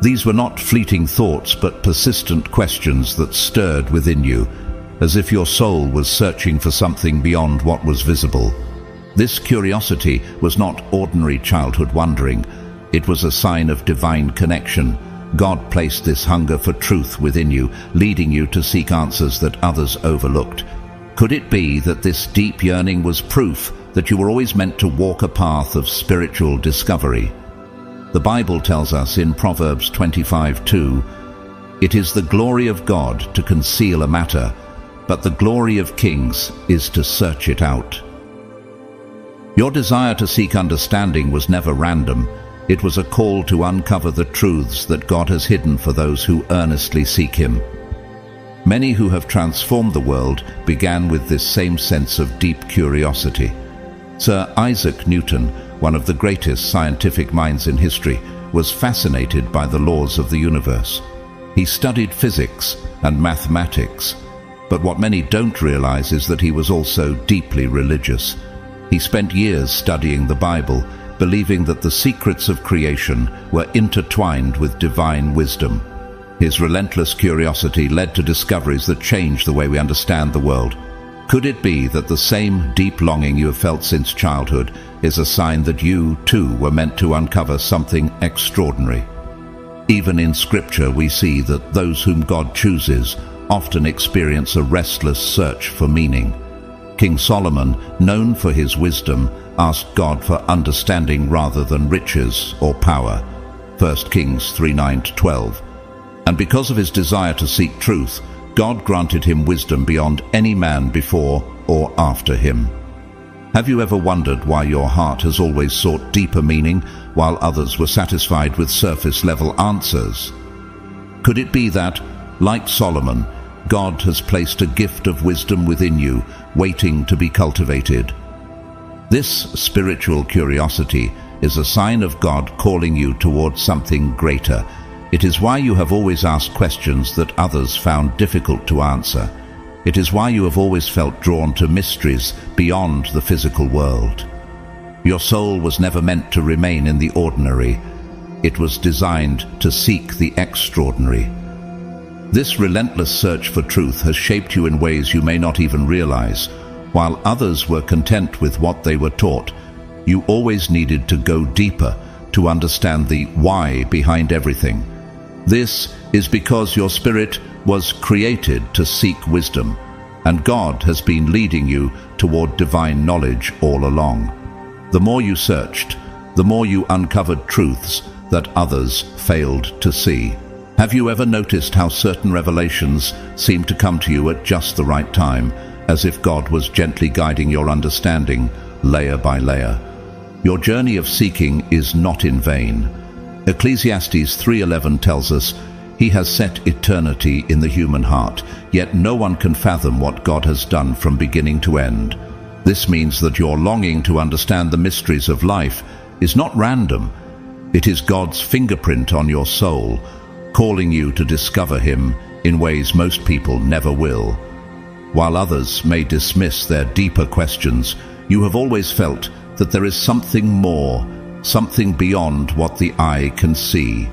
These were not fleeting thoughts, but persistent questions that stirred within you, as if your soul was searching for something beyond what was visible. This curiosity was not ordinary childhood wondering. It was a sign of divine connection. God placed this hunger for truth within you, leading you to seek answers that others overlooked. Could it be that this deep yearning was proof that you were always meant to walk a path of spiritual discovery? The Bible tells us in Proverbs 25:2, "It is the glory of God to conceal a matter, but the glory of kings is to search it out." Your desire to seek understanding was never random. It was a call to uncover the truths that God has hidden for those who earnestly seek Him. Many who have transformed the world began with this same sense of deep curiosity. Sir Isaac Newton, one of the greatest scientific minds in history, was fascinated by the laws of the universe. He studied physics and mathematics, but what many don't realize is that he was also deeply religious. He spent years studying the Bible, believing that the secrets of creation were intertwined with divine wisdom. His relentless curiosity led to discoveries that changed the way we understand the world. Could it be that the same deep longing you have felt since childhood is a sign that you, too, were meant to uncover something extraordinary? Even in Scripture we see that those whom God chooses often experience a restless search for meaning. King Solomon, known for his wisdom, asked God for understanding rather than riches or power. 1 Kings 3:9-12. And because of his desire to seek truth, God granted him wisdom beyond any man before or after him. Have you ever wondered why your heart has always sought deeper meaning while others were satisfied with surface-level answers? Could it be that, like Solomon, God has placed a gift of wisdom within you, waiting to be cultivated? This spiritual curiosity is a sign of God calling you towards something greater. It is why you have always asked questions that others found difficult to answer. It is why you have always felt drawn to mysteries beyond the physical world. Your soul was never meant to remain in the ordinary. It was designed to seek the extraordinary. This relentless search for truth has shaped you in ways you may not even realize. While others were content with what they were taught, you always needed to go deeper to understand the why behind everything. This is because your spirit was created to seek wisdom, and God has been leading you toward divine knowledge all along. The more you searched, the more you uncovered truths that others failed to see. Have you ever noticed how certain revelations seem to come to you at just the right time, as if God was gently guiding your understanding, layer by layer? Your journey of seeking is not in vain. Ecclesiastes 3:11 tells us, "He has set eternity in the human heart, yet no one can fathom what God has done from beginning to end." This means that your longing to understand the mysteries of life is not random. It is God's fingerprint on your soul, calling you to discover Him in ways most people never will. While others may dismiss their deeper questions, you have always felt that there is something more, something beyond what the eye can see.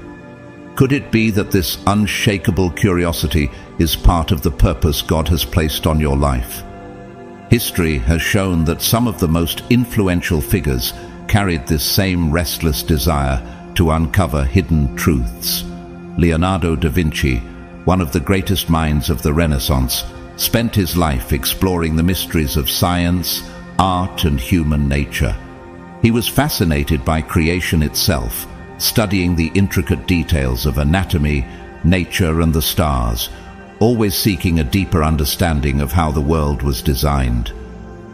Could it be that this unshakable curiosity is part of the purpose God has placed on your life? History has shown that some of the most influential figures carried this same restless desire to uncover hidden truths. Leonardo da Vinci, one of the greatest minds of the Renaissance, spent his life exploring the mysteries of science, art, and human nature. He was fascinated by creation itself, studying the intricate details of anatomy, nature, and the stars, always seeking a deeper understanding of how the world was designed.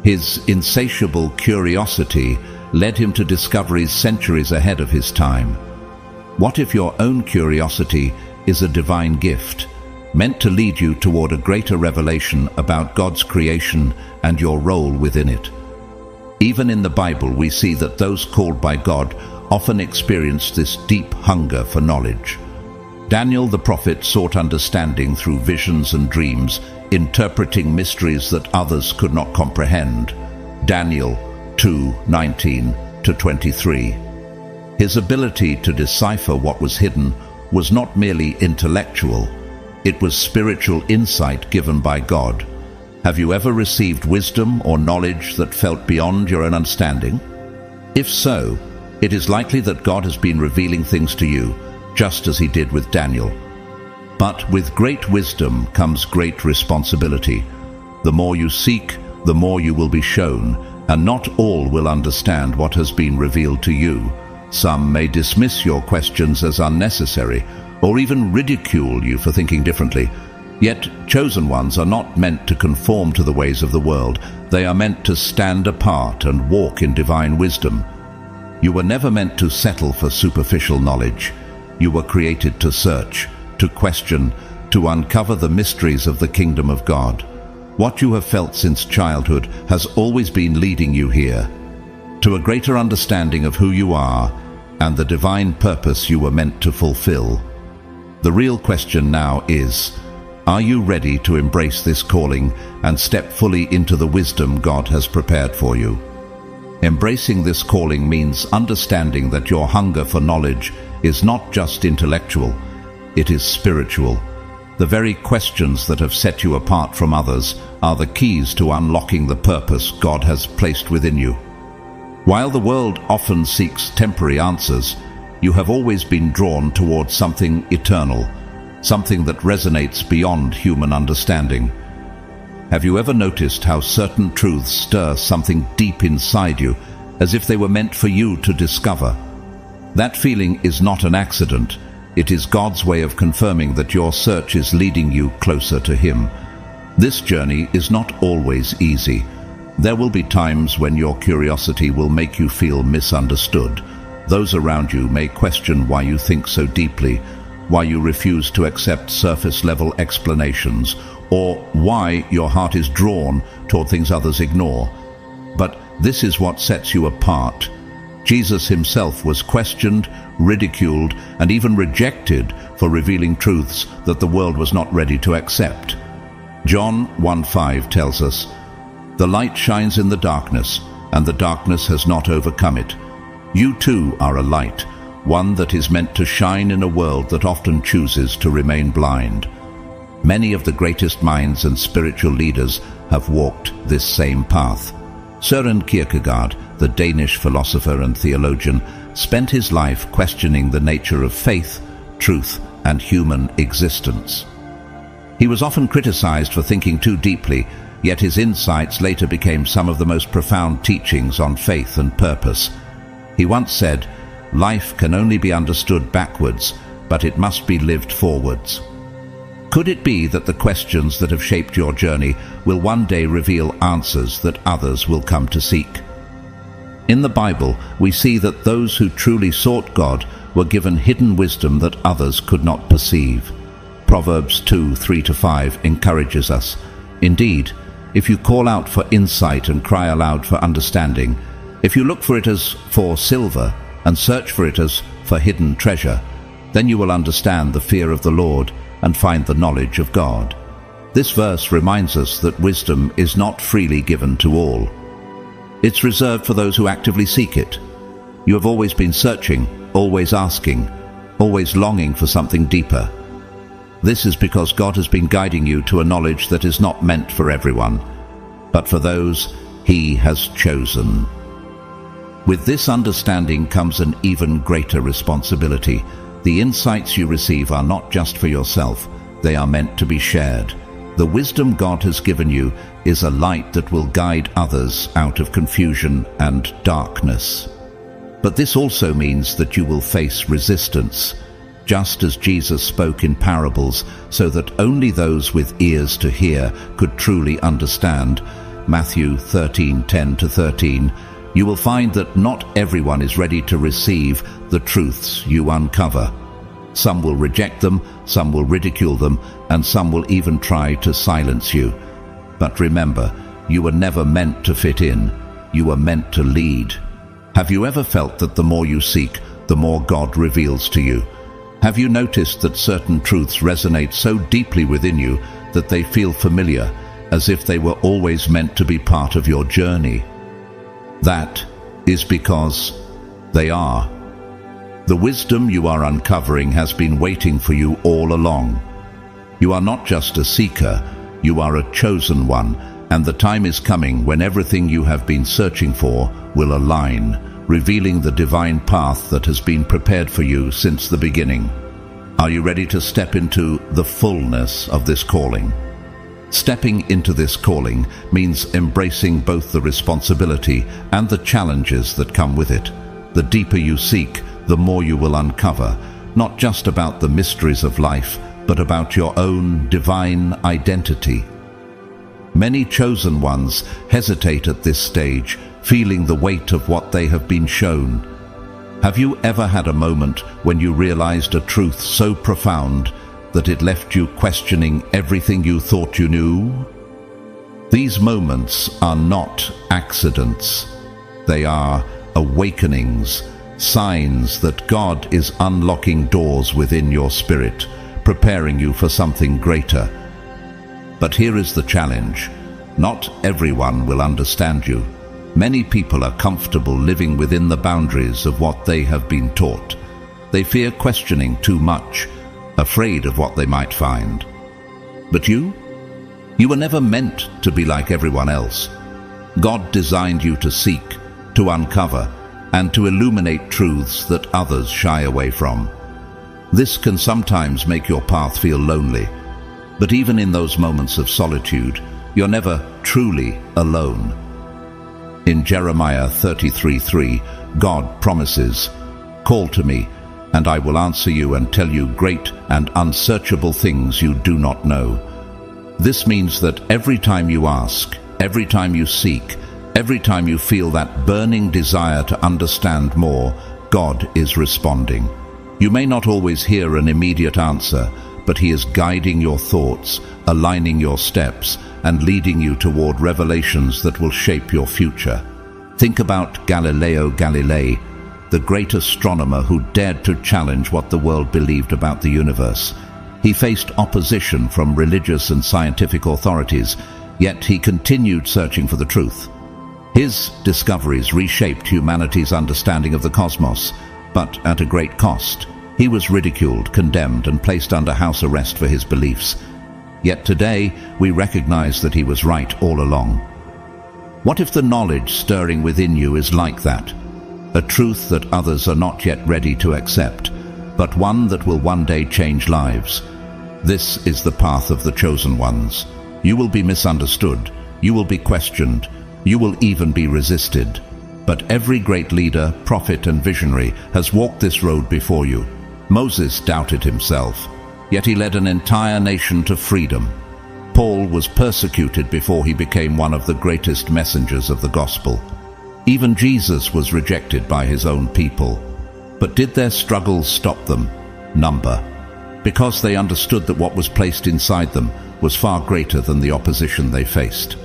His insatiable curiosity led him to discoveries centuries ahead of his time. What if your own curiosity is a divine gift, meant to lead you toward a greater revelation about God's creation and your role within it? Even in the Bible, we see that those called by God often experienced this deep hunger for knowledge. Daniel the prophet sought understanding through visions and dreams, interpreting mysteries that others could not comprehend. Daniel 2:19-23. His ability to decipher what was hidden was not merely intellectual, it was spiritual insight given by God. Have you ever received wisdom or knowledge that felt beyond your own understanding? If so, it is likely that God has been revealing things to you, just as he did with Daniel. But with great wisdom comes great responsibility. The more you seek, the more you will be shown, and not all will understand what has been revealed to you. Some may dismiss your questions as unnecessary, or even ridicule you for thinking differently. Yet chosen ones are not meant to conform to the ways of the world. They are meant to stand apart and walk in divine wisdom. You were never meant to settle for superficial knowledge. You were created to search, to question, to uncover the mysteries of the kingdom of God. What you have felt since childhood has always been leading you here, to a greater understanding of who you are and the divine purpose you were meant to fulfill. The real question now is, are you ready to embrace this calling and step fully into the wisdom God has prepared for you? Embracing this calling means understanding that your hunger for knowledge is not just intellectual, it is spiritual. The very questions that have set you apart from others are the keys to unlocking the purpose God has placed within you. While the world often seeks temporary answers, you have always been drawn towards something eternal, something that resonates beyond human understanding. Have you ever noticed how certain truths stir something deep inside you, as if they were meant for you to discover? That feeling is not an accident. It is God's way of confirming that your search is leading you closer to Him. This journey is not always easy. There will be times when your curiosity will make you feel misunderstood. Those around you may question why you think so deeply, why you refuse to accept surface-level explanations, or why your heart is drawn toward things others ignore. But this is what sets you apart. Jesus himself was questioned, ridiculed, and even rejected for revealing truths that the world was not ready to accept. John 1:5 tells us, "The light shines in the darkness, and the darkness has not overcome it." You too are a light, one that is meant to shine in a world that often chooses to remain blind. Many of the greatest minds and spiritual leaders have walked this same path. Søren Kierkegaard, the Danish philosopher and theologian, spent his life questioning the nature of faith, truth, and human existence. He was often criticized for thinking too deeply, yet his insights later became some of the most profound teachings on faith and purpose. He once said, "Life can only be understood backwards, but it must be lived forwards." Could it be that the questions that have shaped your journey will one day reveal answers that others will come to seek? In the Bible, we see that those who truly sought God were given hidden wisdom that others could not perceive. Proverbs 2:3-5 encourages us, "Indeed, if you call out for insight and cry aloud for understanding, if you look for it as for silver and search for it as for hidden treasure, then you will understand the fear of the Lord and find the knowledge of God." This verse reminds us that wisdom is not freely given to all. It's reserved for those who actively seek it. You have always been searching, always asking, always longing for something deeper. This is because God has been guiding you to a knowledge that is not meant for everyone, but for those He has chosen. With this understanding comes an even greater responsibility. The insights you receive are not just for yourself, they are meant to be shared. The wisdom God has given you is a light that will guide others out of confusion and darkness. But this also means that you will face resistance, just as Jesus spoke in parables, so that only those with ears to hear could truly understand. Matthew 13:10-13. You will find that not everyone is ready to receive the truths you uncover. Some will reject them, some will ridicule them, and some will even try to silence you. But remember, you were never meant to fit in. You were meant to lead. Have you ever felt that the more you seek, the more God reveals to you? Have you noticed that certain truths resonate so deeply within you that they feel familiar, as if they were always meant to be part of your journey? That is because they are. The wisdom you are uncovering has been waiting for you all along. You are not just a seeker, you are a chosen one, and the time is coming when everything you have been searching for will align, revealing the divine path that has been prepared for you since the beginning. Are you ready to step into the fullness of this calling? Stepping into this calling means embracing both the responsibility and the challenges that come with it. The deeper you seek, the more you will uncover, not just about the mysteries of life, but about your own divine identity. Many chosen ones hesitate at this stage, feeling the weight of what they have been shown. Have you ever had a moment when you realized a truth so profound that it left you questioning everything you thought you knew? These moments are not accidents. They are awakenings, signs that God is unlocking doors within your spirit, preparing you for something greater. But here is the challenge. Not everyone will understand you. Many people are comfortable living within the boundaries of what they have been taught. They fear questioning too much, afraid of what they might find. But you were never meant to be like everyone else. God designed you to seek, to uncover, and to illuminate truths that others shy away from. This can sometimes make your path feel lonely, but even in those moments of solitude, you're never truly alone. In Jeremiah 33:3, God promises, "Call to me, and I will answer you and tell you great and unsearchable things you do not know." This means that every time you ask, every time you seek, every time you feel that burning desire to understand more, God is responding. You may not always hear an immediate answer, but He is guiding your thoughts, aligning your steps, and leading you toward revelations that will shape your future. Think about Galileo Galilei, the great astronomer who dared to challenge what the world believed about the universe. He faced opposition from religious and scientific authorities, yet he continued searching for the truth. His discoveries reshaped humanity's understanding of the cosmos, but at a great cost. He was ridiculed, condemned, and placed under house arrest for his beliefs. Yet today, we recognize that he was right all along. What if the knowledge stirring within you is like that? A truth that others are not yet ready to accept, but one that will one day change lives. This is the path of the chosen ones. You will be misunderstood, you will be questioned, you will even be resisted. But every great leader, prophet, and visionary has walked this road before you. Moses doubted himself, yet he led an entire nation to freedom. Paul was persecuted before he became one of the greatest messengers of the gospel. Even Jesus was rejected by his own people. But did their struggles stop them? Number. Because they understood that what was placed inside them was far greater than the opposition they faced.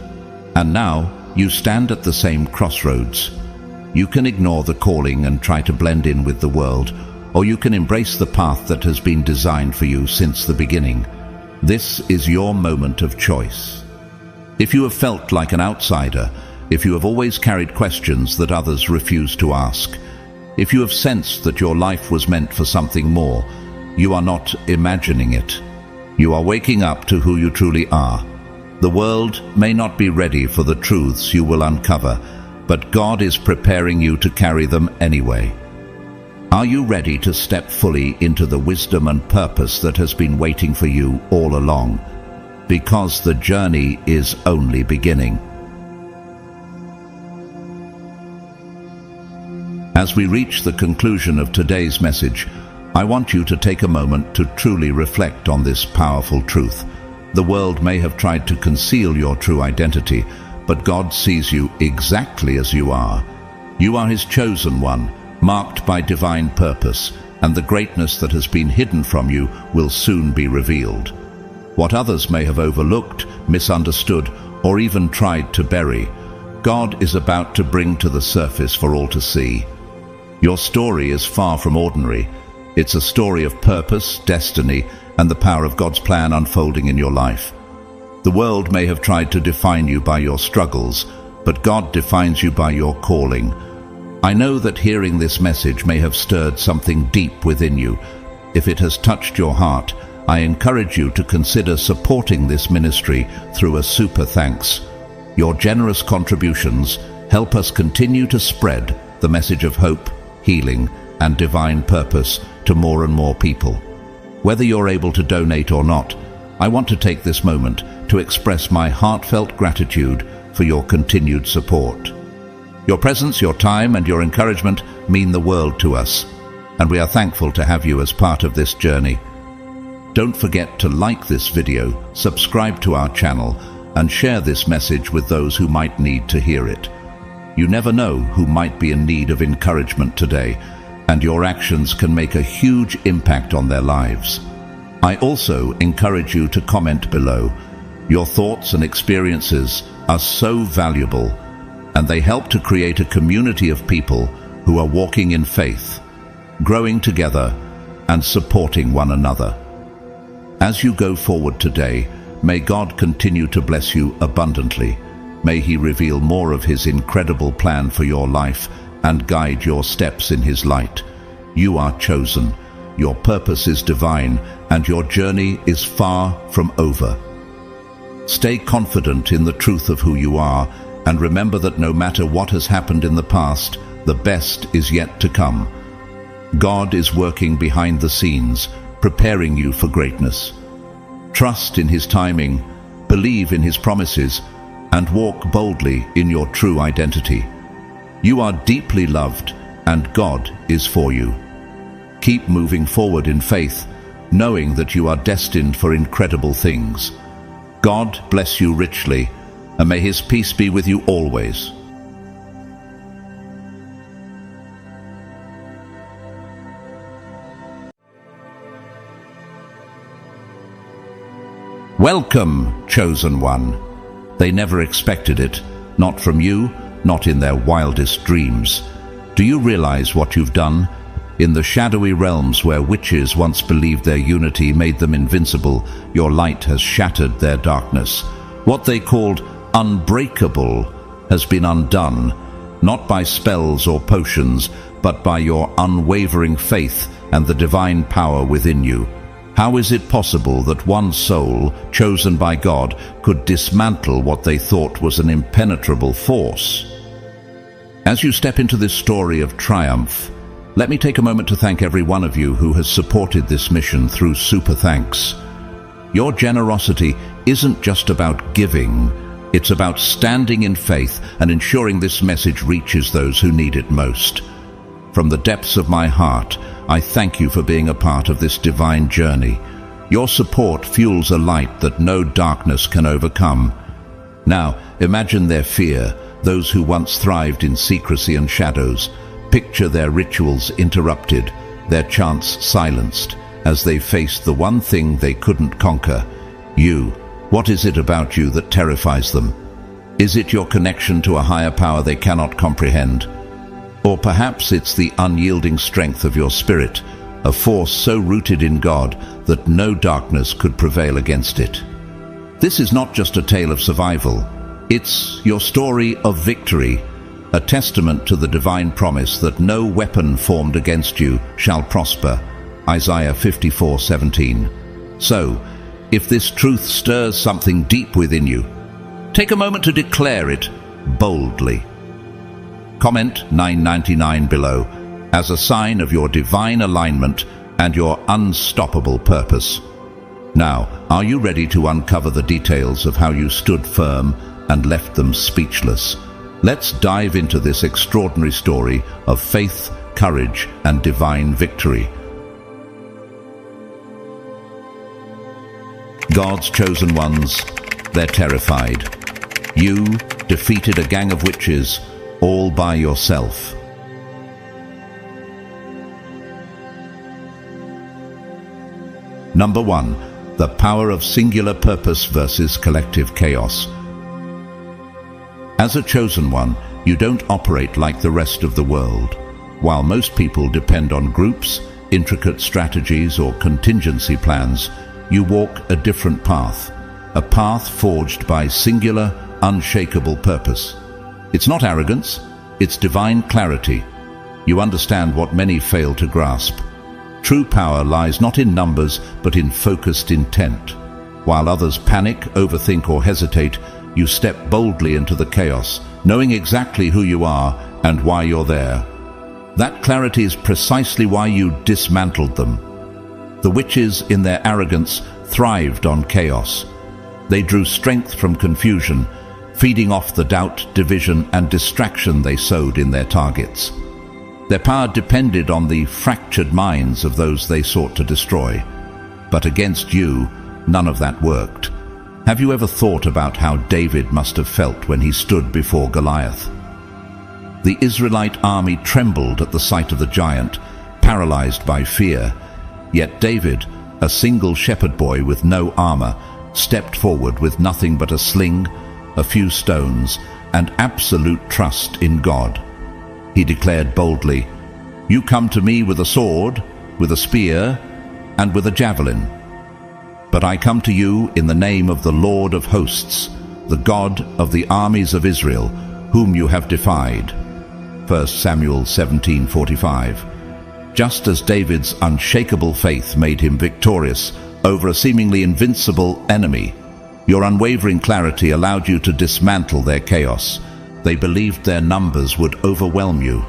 And now, you stand at the same crossroads. You can ignore the calling and try to blend in with the world, or you can embrace the path that has been designed for you since the beginning. This is your moment of choice. If you have felt like an outsider, if you have always carried questions that others refuse to ask, if you have sensed that your life was meant for something more, you are not imagining it. You are waking up to who you truly are. The world may not be ready for the truths you will uncover, but God is preparing you to carry them anyway. Are you ready to step fully into the wisdom and purpose that has been waiting for you all along? Because the journey is only beginning. As we reach the conclusion of today's message, I want you to take a moment to truly reflect on this powerful truth. The world may have tried to conceal your true identity, but God sees you exactly as you are. You are His chosen one, marked by divine purpose, and the greatness that has been hidden from you will soon be revealed. What others may have overlooked, misunderstood, or even tried to bury, God is about to bring to the surface for all to see. Your story is far from ordinary. It's a story of purpose, destiny, and the power of God's plan unfolding in your life. The world may have tried to define you by your struggles, but God defines you by your calling. I know that hearing this message may have stirred something deep within you. If it has touched your heart, I encourage you to consider supporting this ministry through a super thanks. Your generous contributions help us continue to spread the message of hope, healing, and divine purpose to more and more people. Whether you're able to donate or not, I want to take this moment to express my heartfelt gratitude for your continued support. Your presence, your time, and your encouragement mean the world to us, and we are thankful to have you as part of this journey. Don't forget to like this video, subscribe to our channel, and share this message with those who might need to hear it. You never know who might be in need of encouragement today, and your actions can make a huge impact on their lives. I also encourage you to comment below. Your thoughts and experiences are so valuable, and they help to create a community of people who are walking in faith, growing together, and supporting one another. As you go forward today, may God continue to bless you abundantly. May He reveal more of His incredible plan for your life and guide your steps in His light. You are chosen, your purpose is divine, and your journey is far from over. Stay confident in the truth of who you are, and remember that no matter what has happened in the past, the best is yet to come. God is working behind the scenes, preparing you for greatness. Trust in His timing, believe in His promises, and walk boldly in your true identity. You are deeply loved, and God is for you. Keep moving forward in faith, knowing that you are destined for incredible things. God bless you richly, and may His peace be with you always. Welcome, chosen one. They never expected it, not from you, not in their wildest dreams. Do you realize what you've done? In the shadowy realms where witches once believed their unity made them invincible, your light has shattered their darkness. What they called unbreakable has been undone, not by spells or potions, but by your unwavering faith and the divine power within you. How is it possible that one soul, chosen by God, could dismantle what they thought was an impenetrable force? As you step into this story of triumph, let me take a moment to thank every one of you who has supported this mission through Super Thanks. Your generosity isn't just about giving, it's about standing in faith and ensuring this message reaches those who need it most. From the depths of my heart, I thank you for being a part of this divine journey. Your support fuels a light that no darkness can overcome. Now, imagine their fear, those who once thrived in secrecy and shadows. Picture their rituals interrupted, their chants silenced, as they faced the one thing they couldn't conquer. You. What is it about you that terrifies them? Is it your connection to a higher power they cannot comprehend? Or perhaps it's the unyielding strength of your spirit, a force so rooted in God that no darkness could prevail against it. This is not just a tale of survival. It's your story of victory, a testament to the divine promise that no weapon formed against you shall prosper. Isaiah 54:17. So, if this truth stirs something deep within you, take a moment to declare it boldly. Comment 999 below as a sign of your divine alignment and your unstoppable purpose. Now, are you ready to uncover the details of how you stood firm and left them speechless? Let's dive into this extraordinary story of faith, courage, and divine victory. God's chosen ones, they're terrified. You defeated a gang of witches all by yourself. Number 1. The power of singular purpose versus collective chaos. As a chosen one, you don't operate like the rest of the world. While most people depend on groups, intricate strategies, or contingency plans, you walk a different path, a path forged by singular, unshakable purpose. It's not arrogance, it's divine clarity, You understand what many fail to grasp. True power lies not in numbers, but in focused intent. While others panic, overthink, or hesitate, you step boldly into the chaos, knowing exactly who you are and why you're there. That clarity is precisely why you dismantled them. The witches, in their arrogance, thrived on chaos. They drew strength from confusion, feeding off the doubt, division, and distraction they sowed in their targets. Their power depended on the fractured minds of those they sought to destroy. But against you, none of that worked. Have you ever thought about how David must have felt when he stood before Goliath? The Israelite army trembled at the sight of the giant, paralyzed by fear. Yet David, a single shepherd boy with no armor, stepped forward with nothing but a sling, a few stones, and absolute trust in God. He declared boldly, "You come to me with a sword, with a spear, and with a javelin. But I come to you in the name of the Lord of hosts, the God of the armies of Israel, whom you have defied." 1 Samuel 17:45. Just as David's unshakable faith made him victorious over a seemingly invincible enemy, your unwavering clarity allowed you to dismantle their chaos. They believed their numbers would overwhelm you.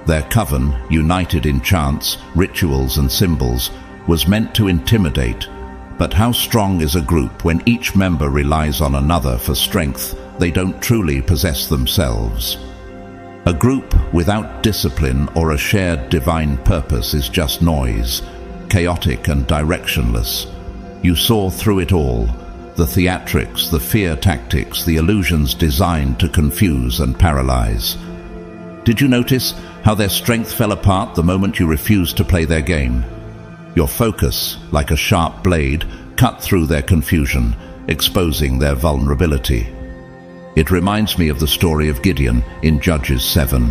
Their coven, united in chants, rituals, and symbols, was meant to intimidate. But how strong is a group when each member relies on another for strength they don't truly possess themselves? A group without discipline or a shared divine purpose is just noise, chaotic and directionless. You saw through it all, the theatrics, the fear tactics, the illusions designed to confuse and paralyze. Did you notice how their strength fell apart the moment you refused to play their game? Your focus, like a sharp blade, cut through their confusion, exposing their vulnerability. It reminds me of the story of Gideon in Judges 7.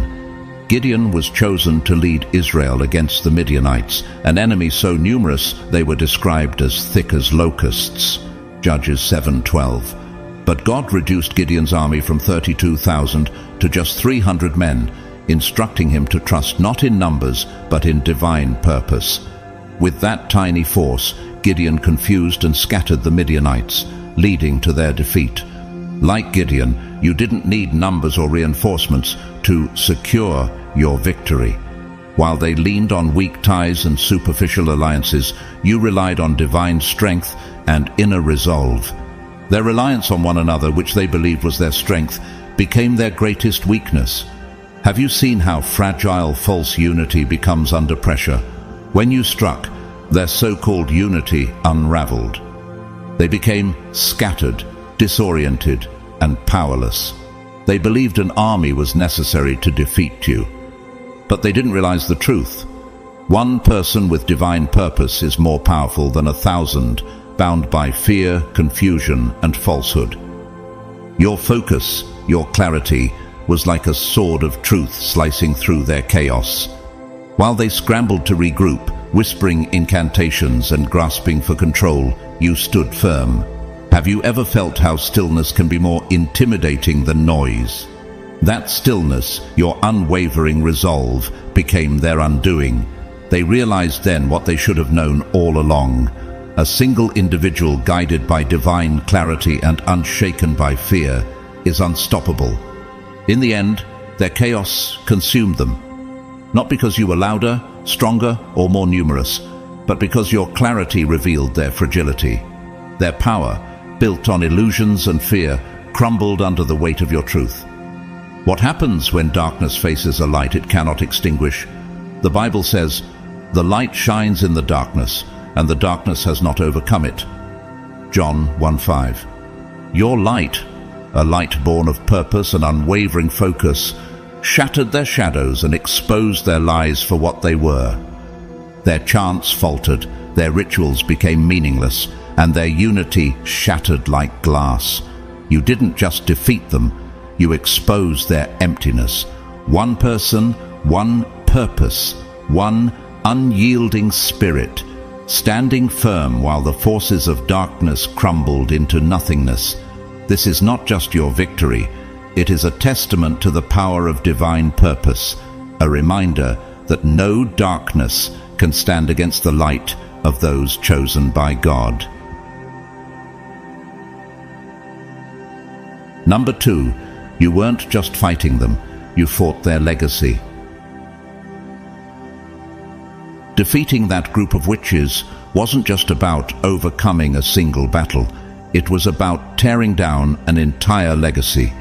Gideon was chosen to lead Israel against the Midianites, an enemy so numerous they were described as thick as locusts. Judges 7:12. But God reduced Gideon's army from 32,000 to just 300 men, instructing him to trust not in numbers but in divine purpose. With that tiny force, Gideon confused and scattered the Midianites, leading to their defeat. Like Gideon, you didn't need numbers or reinforcements to secure your victory. While they leaned on weak ties and superficial alliances, you relied on divine strength and inner resolve. Their reliance on one another, which they believed was their strength, became their greatest weakness. Have you seen how fragile false unity becomes under pressure? When you struck, their so-called unity unraveled. They became scattered, disoriented, and powerless. They believed an army was necessary to defeat you. But they didn't realize the truth. One person with divine purpose is more powerful than 1,000 bound by fear, confusion, and falsehood. Your focus, your clarity, was like a sword of truth slicing through their chaos. While they scrambled to regroup, whispering incantations and grasping for control, you stood firm. Have you ever felt how stillness can be more intimidating than noise? That stillness, your unwavering resolve, became their undoing. They realized then what they should have known all along. A single individual guided by divine clarity and unshaken by fear is unstoppable. In the end, their chaos consumed them. Not because you were louder, stronger, or more numerous, but because your clarity revealed their fragility. Their power, built on illusions and fear, crumbled under the weight of your truth. What happens when darkness faces a light it cannot extinguish? The Bible says, "The light shines in the darkness, and the darkness has not overcome it." John 1:5. Your light, a light born of purpose and unwavering focus, shattered their shadows and exposed their lies for what they were. Their chants faltered, their rituals became meaningless, and their unity shattered like glass. You didn't just defeat them, you exposed their emptiness. One person, one purpose, one unyielding spirit, standing firm while the forces of darkness crumbled into nothingness. This is not just your victory, it is a testament to the power of divine purpose. a reminder that no darkness can stand against the light of those chosen by God. Number 2, you weren't just fighting them, you fought their legacy. Defeating that group of witches wasn't just about overcoming a single battle. It was about tearing down an entire legacy.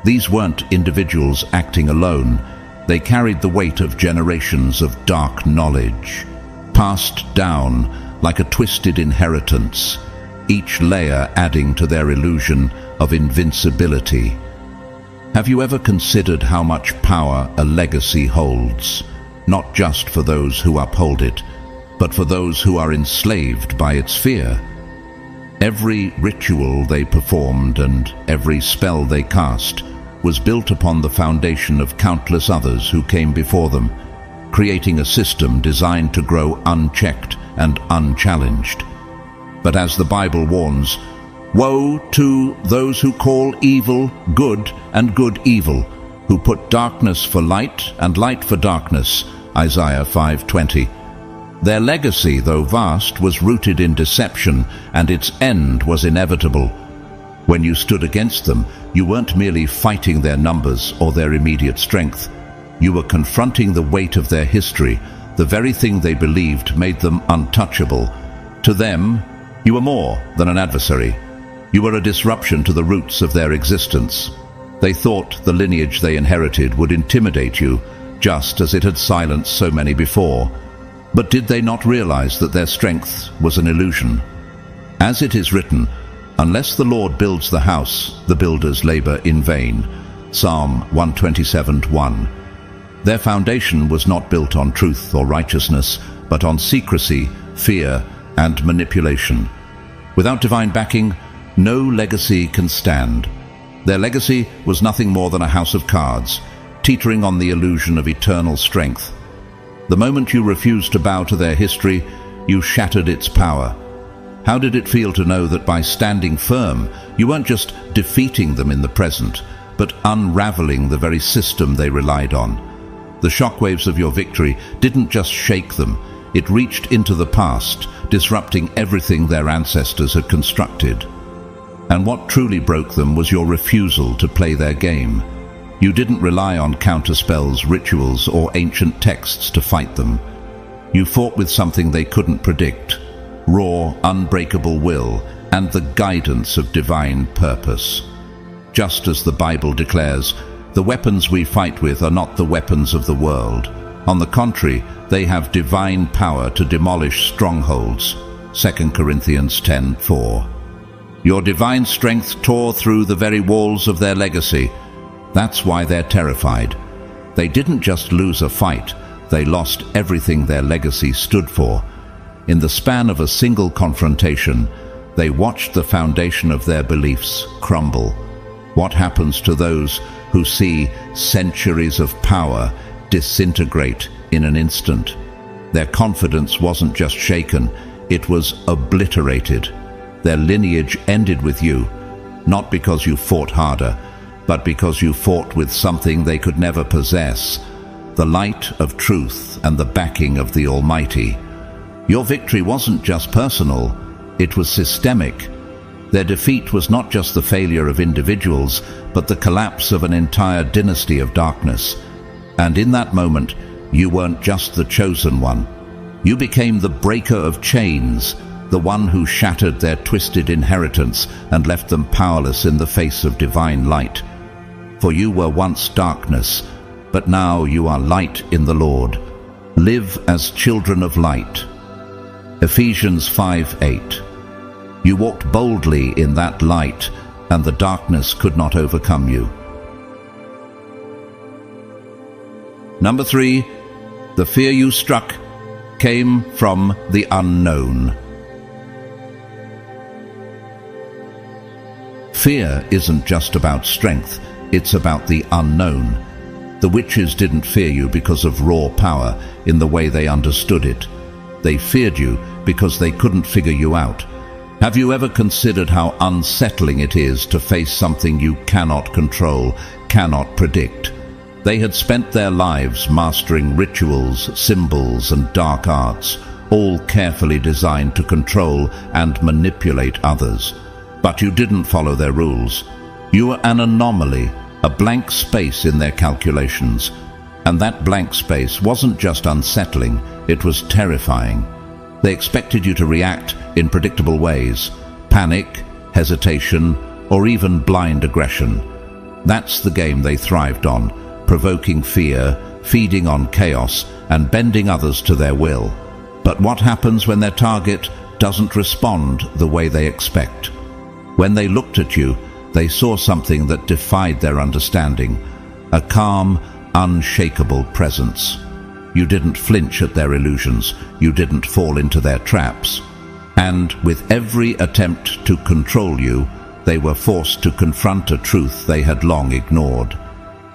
These weren't individuals acting alone. They carried the weight of generations of dark knowledge, passed down like a twisted inheritance, each layer adding to their illusion of invincibility. Have you ever considered how much power a legacy holds, not just for those who uphold it, but for those who are enslaved by its fear? Every ritual they performed and every spell they cast was built upon the foundation of countless others who came before them, creating a system designed to grow unchecked and unchallenged. But as the Bible warns, woe to those who call evil good and good evil, who put darkness for light and light for darkness. Isaiah 5:20. Their legacy, though vast, was rooted in deception, and its end was inevitable. When you stood against them, you weren't merely fighting their numbers or their immediate strength. You were confronting the weight of their history. The very thing they believed made them untouchable. To them, you were more than an adversary. You were a disruption to the roots of their existence. They thought the lineage they inherited would intimidate you, just as it had silenced so many before. But did they not realize that their strength was an illusion? As it is written, unless the Lord builds the house, the builders labor in vain. Psalm 127:1. Their foundation was not built on truth or righteousness, but on secrecy, fear, and manipulation. Without divine backing, no legacy can stand. Their legacy was nothing more than a house of cards, teetering on the illusion of eternal strength. The moment you refused to bow to their history, you shattered its power. How did it feel to know that by standing firm, you weren't just defeating them in the present, but unraveling the very system they relied on? The shockwaves of your victory didn't just shake them, it reached into the past, disrupting everything their ancestors had constructed. And what truly broke them was your refusal to play their game. You didn't rely on counterspells, rituals, or ancient texts to fight them. You fought with something they couldn't predict: raw, unbreakable will and the guidance of divine purpose. Just as the Bible declares, the weapons we fight with are not the weapons of the world. On the contrary, they have divine power to demolish strongholds. 2 Corinthians 10:4. Your divine strength tore through the very walls of their legacy. That's why they're terrified. They didn't just lose a fight, they lost everything their legacy stood for. In the span of a single confrontation, they watched the foundation of their beliefs crumble. What happens to those who see centuries of power disintegrate in an instant? Their confidence wasn't just shaken, it was obliterated. Their lineage ended with you, not because you fought harder, but because you fought with something they could never possess: the light of truth and the backing of the Almighty. Your victory wasn't just personal, it was systemic. Their defeat was not just the failure of individuals, but the collapse of an entire dynasty of darkness. And in that moment, you weren't just the chosen one. You became the breaker of chains, the one who shattered their twisted inheritance and left them powerless in the face of divine light. For you were once darkness, but now you are light in the Lord. Live as children of light. Ephesians 5:8. You walked boldly in that light, and the darkness could not overcome you. Number 3, the fear you struck came from the unknown. Fear isn't just about strength, it's about the unknown. The witches didn't fear you because of raw power in the way they understood it. They feared you because they couldn't figure you out. Have you ever considered how unsettling it is to face something you cannot control, cannot predict? They had spent their lives mastering rituals, symbols, and dark arts, all carefully designed to control and manipulate others. But you didn't follow their rules. You were an anomaly, a blank space in their calculations. And that blank space wasn't just unsettling, it was terrifying. They expected you to react in predictable ways: panic, hesitation, or even blind aggression. That's the game they thrived on, provoking fear, feeding on chaos, and bending others to their will. But what happens when their target doesn't respond the way they expect? When they looked at you, they saw something that defied their understanding, a calm, unshakable presence. You didn't flinch at their illusions, you didn't fall into their traps. And with every attempt to control you, they were forced to confront a truth they had long ignored.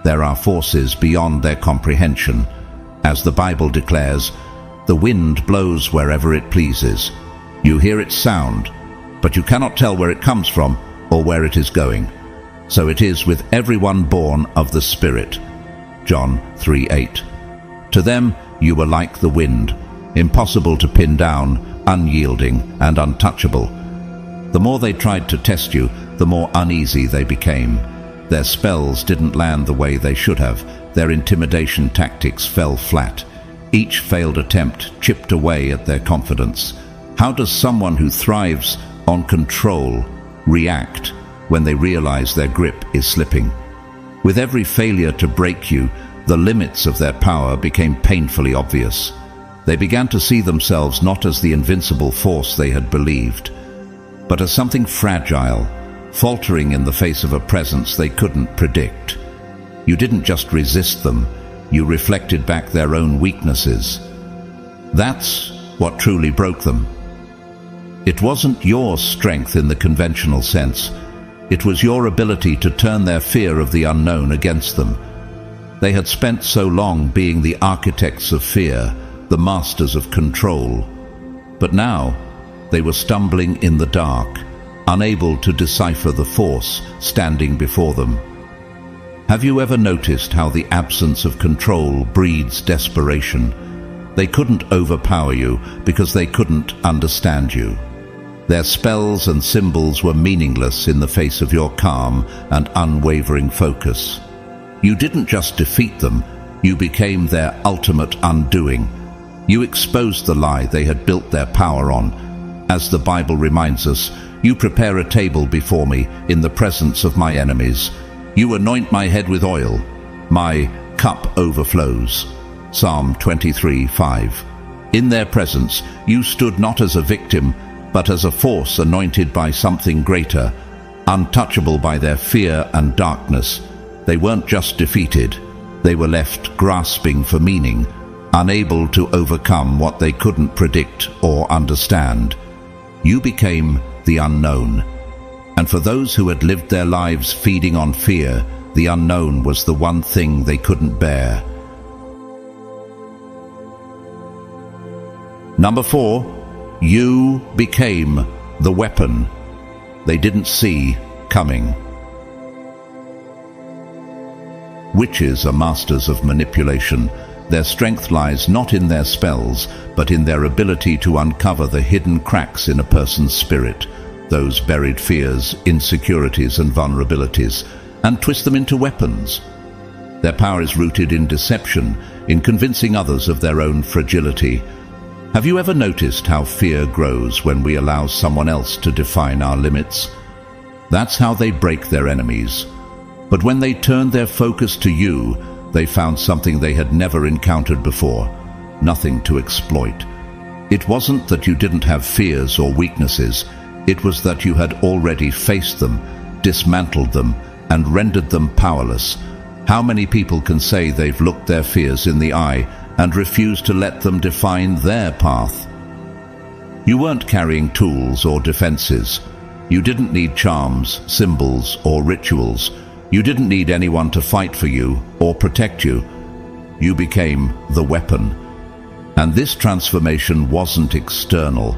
There are forces beyond their comprehension. As the Bible declares, the wind blows wherever it pleases. You hear its sound, but you cannot tell where it comes from or where it is going. So it is with everyone born of the Spirit. John 3:8. To them you were like the wind, impossible to pin down, unyielding and untouchable. The more they tried to test you, the more uneasy they became. Their spells didn't land the way they should have. Their intimidation tactics fell flat. Each failed attempt chipped away at their confidence. How does someone who thrives on control react when they realize their grip is slipping? With every failure to break you, the limits of their power became painfully obvious. They began to see themselves not as the invincible force they had believed, but as something fragile, faltering in the face of a presence they couldn't predict. You didn't just resist them, you reflected back their own weaknesses. That's what truly broke them. It wasn't your strength in the conventional sense. It was your ability to turn their fear of the unknown against them. They had spent so long being the architects of fear, the masters of control. But now, they were stumbling in the dark, unable to decipher the force standing before them. Have you ever noticed how the absence of control breeds desperation? They couldn't overpower you because they couldn't understand you. Their spells and symbols were meaningless in the face of your calm and unwavering focus. You didn't just defeat them, you became their ultimate undoing. You exposed the lie they had built their power on. As the Bible reminds us, you prepare a table before me in the presence of my enemies. You anoint my head with oil. My cup overflows. Psalm 23:5. In their presence, you stood not as a victim, but as a force anointed by something greater, untouchable by their fear and darkness. They weren't just defeated, they were left grasping for meaning, unable to overcome what they couldn't predict or understand. You became the unknown. And for those who had lived their lives feeding on fear, the unknown was the one thing they couldn't bear. Number 4, you became the weapon they didn't see coming. Witches are masters of manipulation. Their strength lies not in their spells, but in their ability to uncover the hidden cracks in a person's spirit, those buried fears, insecurities, and vulnerabilities, and twist them into weapons. Their power is rooted in deception, in convincing others of their own fragility. Have you ever noticed how fear grows when we allow someone else to define our limits? That's how they break their enemies. But when they turned their focus to you, they found something they had never encountered before, nothing to exploit. It wasn't that you didn't have fears or weaknesses, it was that you had already faced them, dismantled them, and rendered them powerless. How many people can say they've looked their fears in the eye and refused to let them define their path? You weren't carrying tools or defenses. You didn't need charms, symbols, or rituals. You didn't need anyone to fight for you or protect you. You became the weapon. And this transformation wasn't external.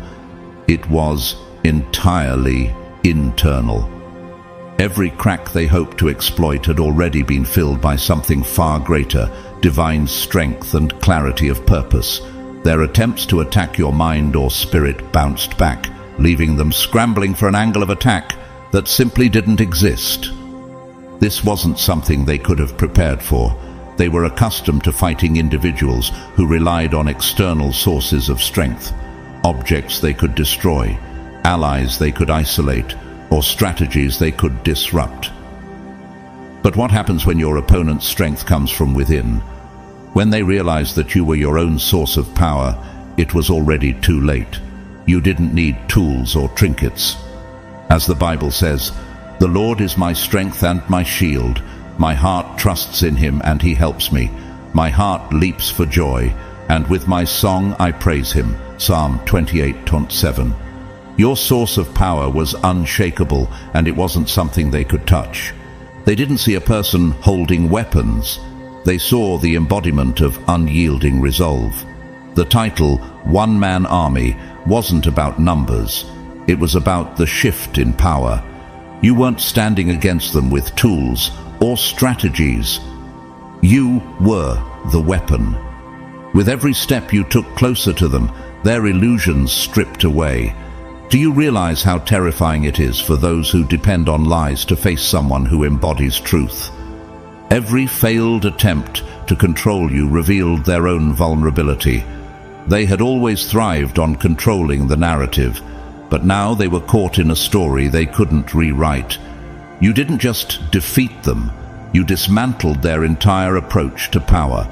It was entirely internal. Every crack they hoped to exploit had already been filled by something far greater, divine strength and clarity of purpose. Their attempts to attack your mind or spirit bounced back, leaving them scrambling for an angle of attack that simply didn't exist. This wasn't something they could have prepared for. They were accustomed to fighting individuals who relied on external sources of strength, objects they could destroy, allies they could isolate, or strategies they could disrupt. But what happens when your opponent's strength comes from within? When they realized that you were your own source of power, it was already too late. You didn't need tools or trinkets. As the Bible says, "The Lord is my strength and my shield. My heart trusts in him and he helps me. My heart leaps for joy, and with my song I praise him." Psalm 28:7. Your source of power was unshakable, and it wasn't something they could touch. They didn't see a person holding weapons. They saw the embodiment of unyielding resolve. The title, One-Man Army, wasn't about numbers. It was about the shift in power. You weren't standing against them with tools or strategies. You were the weapon. With every step you took closer to them, their illusions stripped away. Do you realize how terrifying it is for those who depend on lies to face someone who embodies truth? Every failed attempt to control you revealed their own vulnerability. They had always thrived on controlling the narrative, but now they were caught in a story they couldn't rewrite. You didn't just defeat them, you dismantled their entire approach to power.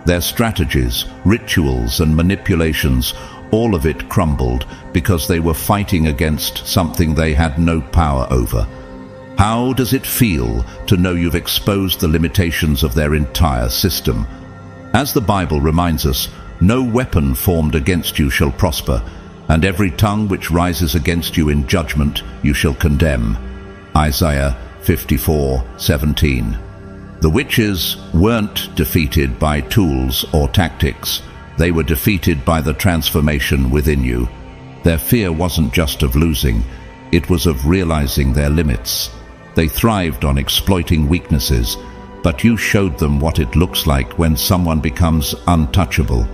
Their strategies, rituals, and manipulations, all of it crumbled because they were fighting against something they had no power over. How does it feel to know you've exposed the limitations of their entire system? As the Bible reminds us, no weapon formed against you shall prosper, and every tongue which rises against you in judgment you shall condemn. Isaiah 54:17. The witches weren't defeated by tools or tactics. They were defeated by the transformation within you. Their fear wasn't just of losing, it was of realizing their limits. They thrived on exploiting weaknesses, but you showed them what it looks like when someone becomes untouchable.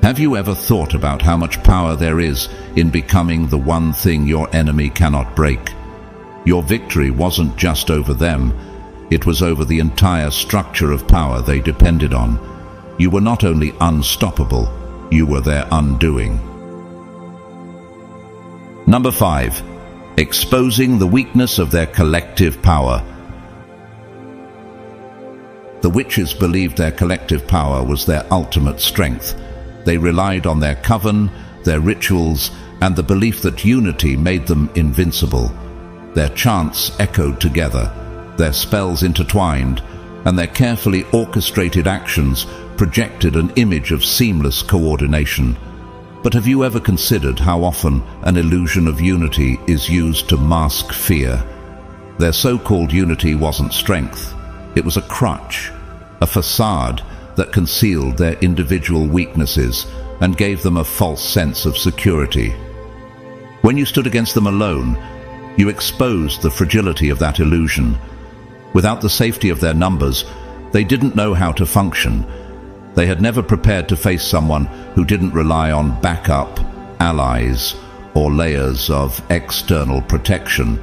Have you ever thought about how much power there is in becoming the one thing your enemy cannot break? Your victory wasn't just over them, it was over the entire structure of power they depended on. You were not only unstoppable, you were their undoing. Number 5. Exposing the weakness of their collective power. The witches believed their collective power was their ultimate strength. They relied on their coven, their rituals, and the belief that unity made them invincible. Their chants echoed together, their spells intertwined, and their carefully orchestrated actions projected an image of seamless coordination. But have you ever considered how often an illusion of unity is used to mask fear? Their so-called unity wasn't strength. It was a crutch, a facade that concealed their individual weaknesses and gave them a false sense of security. When you stood against them alone, you exposed the fragility of that illusion. Without the safety of their numbers, they didn't know how to function. They had never prepared to face someone who didn't rely on backup, allies, or layers of external protection.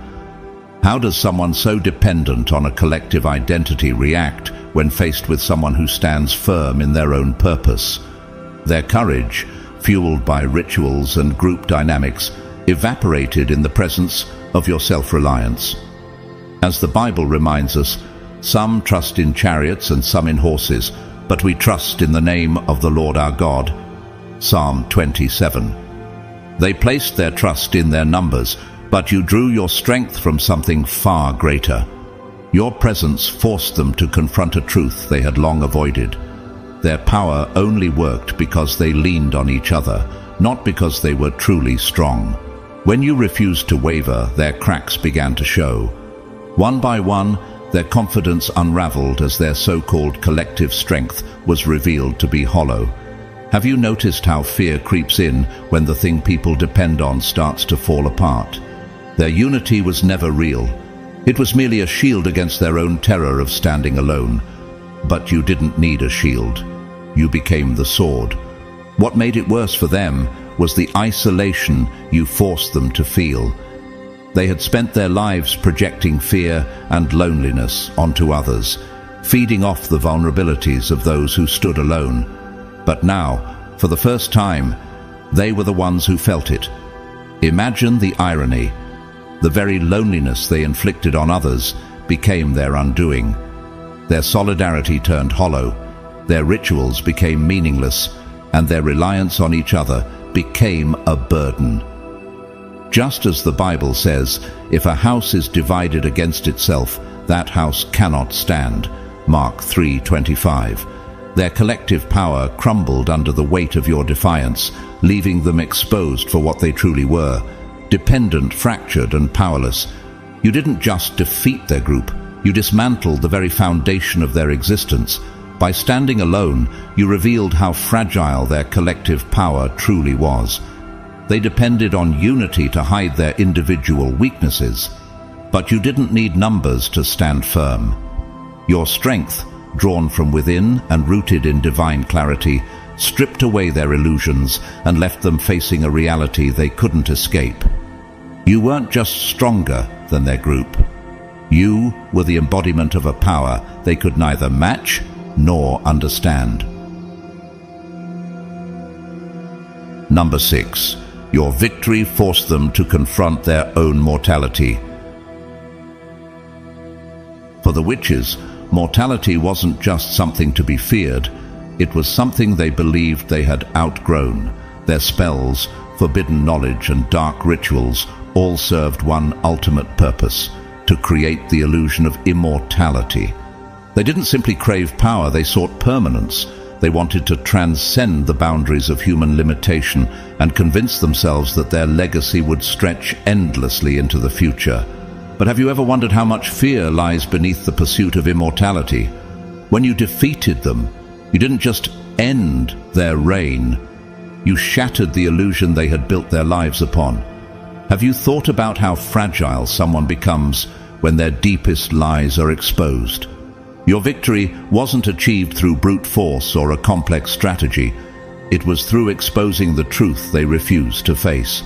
How does someone so dependent on a collective identity react when faced with someone who stands firm in their own purpose? Their courage, fueled by rituals and group dynamics, evaporated in the presence of your self-reliance. As the Bible reminds us, some trust in chariots and some in horses, but we trust in the name of the Lord our God. Psalm 27. They placed their trust in their numbers, but you drew your strength from something far greater. Your presence forced them to confront a truth they had long avoided. Their power only worked because they leaned on each other, not because they were truly strong. When you refused to waver, their cracks began to show. One by one, their confidence unraveled as their so-called collective strength was revealed to be hollow. Have you noticed how fear creeps in when the thing people depend on starts to fall apart? Their unity was never real. It was merely a shield against their own terror of standing alone. But you didn't need a shield. You became the sword. What made it worse for them was the isolation you forced them to feel. They had spent their lives projecting fear and loneliness onto others, feeding off the vulnerabilities of those who stood alone. But now, for the first time, they were the ones who felt it. Imagine the irony. The very loneliness they inflicted on others became their undoing. Their solidarity turned hollow, their rituals became meaningless, and their reliance on each other became a burden. Just as the Bible says, if a house is divided against itself, that house cannot stand. Mark 3:25. Their collective power crumbled under the weight of your defiance, leaving them exposed for what they truly were, dependent, fractured, and powerless. You didn't just defeat their group, you dismantled the very foundation of their existence. By standing alone, you revealed how fragile their collective power truly was. They depended on unity to hide their individual weaknesses. But you didn't need numbers to stand firm. Your strength, drawn from within and rooted in divine clarity, stripped away their illusions and left them facing a reality they couldn't escape. You weren't just stronger than their group. You were the embodiment of a power they could neither match nor understand. Number 6. Your victory forced them to confront their own mortality. For the witches, mortality wasn't just something to be feared, it was something they believed they had outgrown. Their spells, forbidden knowledge, and dark rituals all served one ultimate purpose: to create the illusion of immortality. They didn't simply crave power, they sought permanence. They wanted to transcend the boundaries of human limitation and convince themselves that their legacy would stretch endlessly into the future. But have you ever wondered how much fear lies beneath the pursuit of immortality? When you defeated them, you didn't just end their reign, you shattered the illusion they had built their lives upon. Have you thought about how fragile someone becomes when their deepest lies are exposed? Your victory wasn't achieved through brute force or a complex strategy. It was through exposing the truth they refused to face.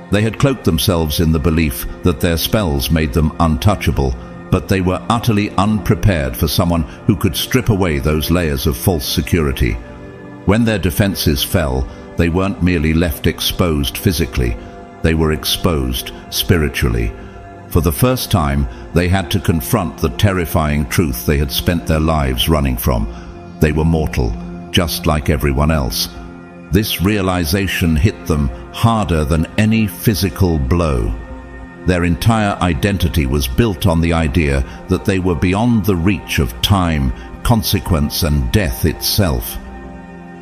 They had cloaked themselves in the belief that their spells made them untouchable, but they were utterly unprepared for someone who could strip away those layers of false security. When their defenses fell, they weren't merely left exposed physically, they were exposed spiritually. For the first time, they had to confront the terrifying truth they had spent their lives running from. They were mortal, just like everyone else. This realization hit them harder than any physical blow. Their entire identity was built on the idea that they were beyond the reach of time, consequence, and death itself.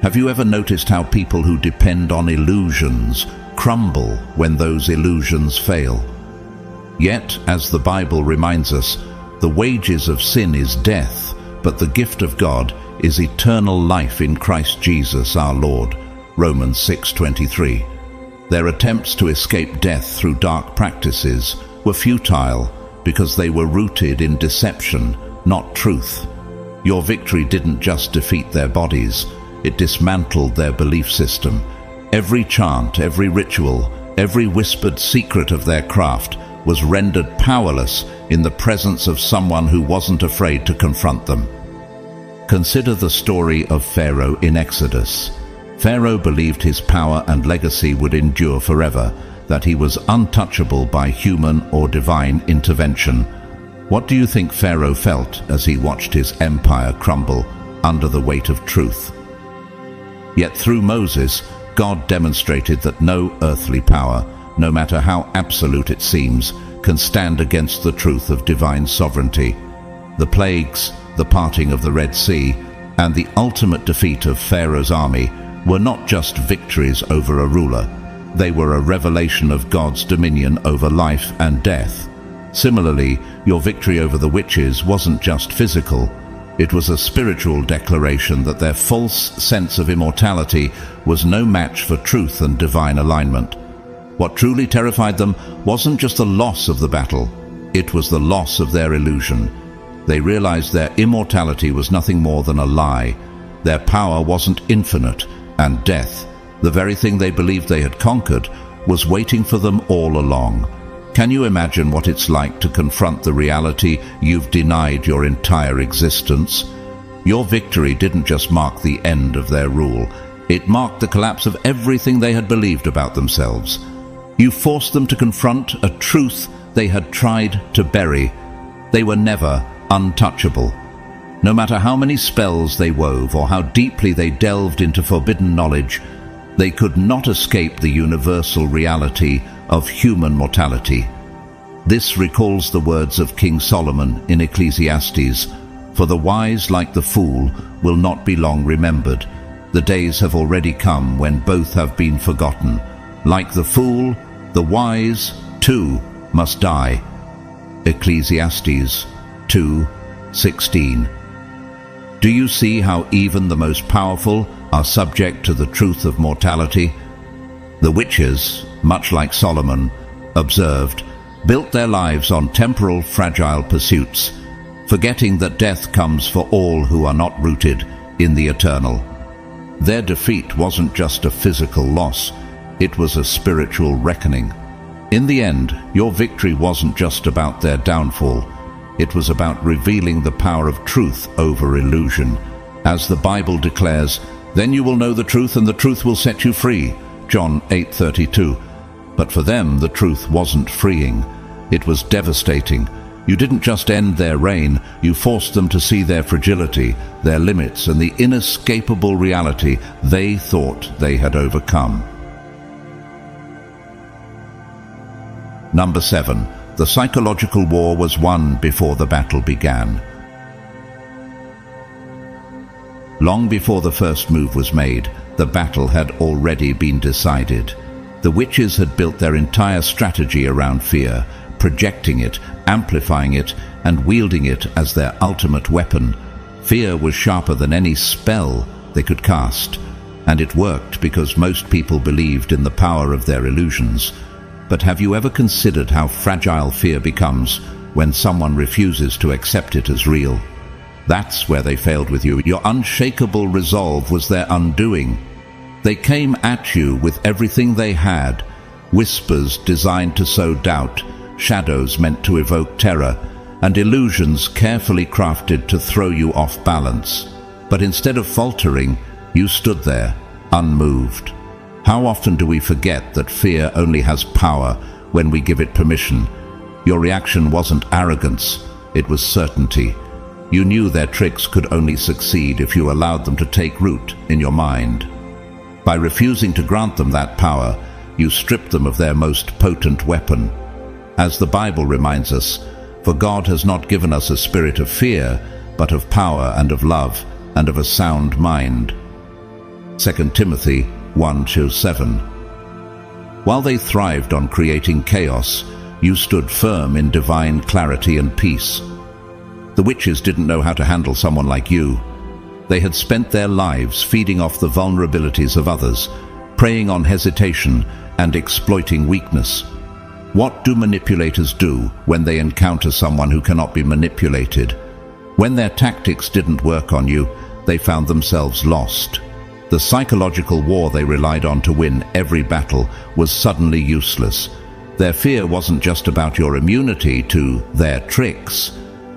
Have you ever noticed how people who depend on illusions crumble when those illusions fail? Yet, as the Bible reminds us, the wages of sin is death, but the gift of God is eternal life in Christ Jesus our Lord. Romans 6:23. Their attempts to escape death through dark practices were futile because they were rooted in deception, not truth. Your victory didn't just defeat their bodies, it dismantled their belief system. Every chant, every ritual, every whispered secret of their craft was rendered powerless in the presence of someone who wasn't afraid to confront them. Consider the story of Pharaoh in Exodus. Pharaoh believed his power and legacy would endure forever, that he was untouchable by human or divine intervention. What do you think Pharaoh felt as he watched his empire crumble under the weight of truth? Yet through Moses, God demonstrated that no earthly power, no matter how absolute it seems, can stand against the truth of divine sovereignty. The plagues, the parting of the Red Sea, and the ultimate defeat of Pharaoh's army were not just victories over a ruler. They were a revelation of God's dominion over life and death. Similarly, your victory over the witches wasn't just physical. It was a spiritual declaration that their false sense of immortality was no match for truth and divine alignment. What truly terrified them wasn't just the loss of the battle, It was the loss of their illusion. They realized their immortality was nothing more than a lie. Their power wasn't infinite, and death, the very thing they believed they had conquered, was waiting for them all along. Can you imagine what it's like to confront the reality you've denied your entire existence? Your victory didn't just mark the end of their rule. It marked the collapse of everything they had believed about themselves. You forced them to confront a truth they had tried to bury. They were never untouchable. No matter how many spells they wove or how deeply they delved into forbidden knowledge, they could not escape the universal reality of human mortality. This recalls the words of King Solomon in Ecclesiastes, "For the wise, like the fool, will not be long remembered. The days have already come when both have been forgotten. Like the fool, the wise, too, must die." Ecclesiastes 2:16. Do you see how even the most powerful are subject to the truth of mortality? The witches, much like Solomon observed, built their lives on temporal, fragile pursuits, forgetting that death comes for all who are not rooted in the eternal. Their defeat wasn't just a physical loss, it was a spiritual reckoning. In the end, your victory wasn't just about their downfall. It was about revealing the power of truth over illusion. As the Bible declares, "Then you will know the truth, and the truth will set you free." John 8:32. But for them, the truth wasn't freeing. It was devastating. You didn't just end their reign, you forced them to see their fragility, their limits, and the inescapable reality they thought they had overcome. Number 7. The psychological war was won before the battle began. Long before the first move was made, the battle had already been decided. The witches had built their entire strategy around fear, projecting it, amplifying it, and wielding it as their ultimate weapon. Fear was sharper than any spell they could cast, and it worked because most people believed in the power of their illusions. But have you ever considered how fragile fear becomes when someone refuses to accept it as real? That's where they failed with you. Your unshakable resolve was their undoing. They came at you with everything they had, whispers designed to sow doubt, shadows meant to evoke terror, and illusions carefully crafted to throw you off balance. But instead of faltering, you stood there, unmoved. How often do we forget that fear only has power when we give it permission? Your reaction wasn't arrogance, it was certainty. You knew their tricks could only succeed if you allowed them to take root in your mind. By refusing to grant them that power, you stripped them of their most potent weapon. As the Bible reminds us, "For God has not given us a spirit of fear, but of power and of love and of a sound mind." 2 Timothy 1:7. While they thrived on creating chaos, you stood firm in divine clarity and peace. The witches didn't know how to handle someone like you. They had spent their lives feeding off the vulnerabilities of others, preying on hesitation and exploiting weakness. What do manipulators do when they encounter someone who cannot be manipulated? When their tactics didn't work on you, they found themselves lost. The psychological war they relied on to win every battle was suddenly useless. Their fear wasn't just about your immunity to their tricks.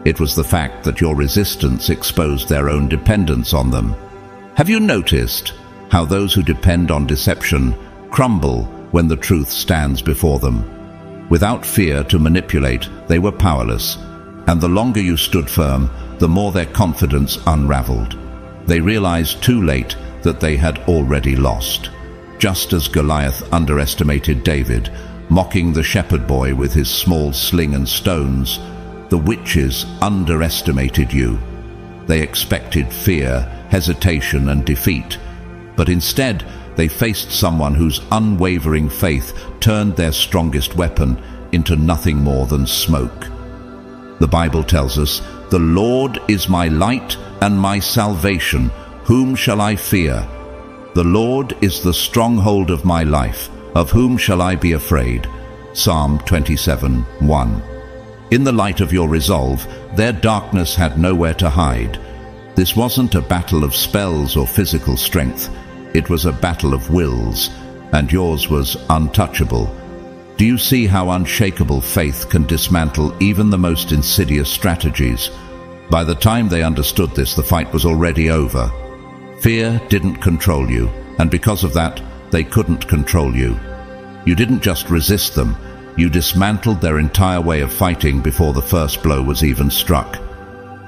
It was the fact that your resistance exposed their own dependence on them. Have you noticed how those who depend on deception crumble when the truth stands before them? Without fear to manipulate, they were powerless, and the longer you stood firm, the more their confidence unraveled. They realized too late that they had already lost. Just as Goliath underestimated David, mocking the shepherd boy with his small sling and stones, the witches underestimated you. They expected fear, hesitation, and defeat, but instead they faced someone whose unwavering faith turned their strongest weapon into nothing more than smoke. The Bible tells us, "The Lord is my light and my salvation. Whom shall I fear? The Lord is the stronghold of my life. Of whom shall I be afraid?" Psalm 27:1. In the light of your resolve, their darkness had nowhere to hide. This wasn't a battle of spells or physical strength. It was a battle of wills, and yours was untouchable. Do you see how unshakable faith can dismantle even the most insidious strategies? By the time they understood this, the fight was already over. Fear didn't control you, and because of that, they couldn't control you. You didn't just resist them, you dismantled their entire way of fighting before the first blow was even struck.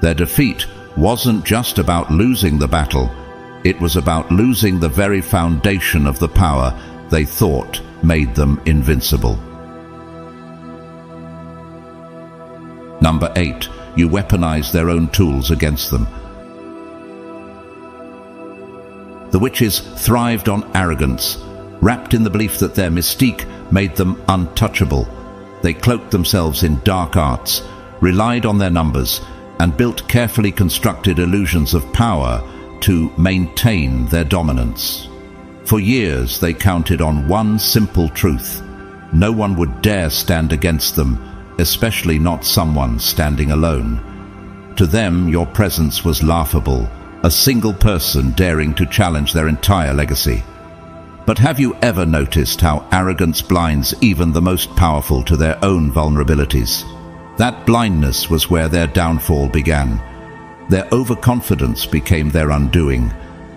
Their defeat wasn't just about losing the battle, it was about losing the very foundation of the power they thought made them invincible. Number 8. You weaponize their own tools against them. The witches thrived on arrogance, wrapped in the belief that their mystique made them untouchable. They cloaked themselves in dark arts, relied on their numbers, and built carefully constructed illusions of power to maintain their dominance. For years they counted on one simple truth: no one would dare stand against them, especially not someone standing alone. To them, your presence was laughable, a single person daring to challenge their entire legacy. But have you ever noticed how arrogance blinds even the most powerful to their own vulnerabilities? That blindness was where their downfall began. Their overconfidence became their undoing.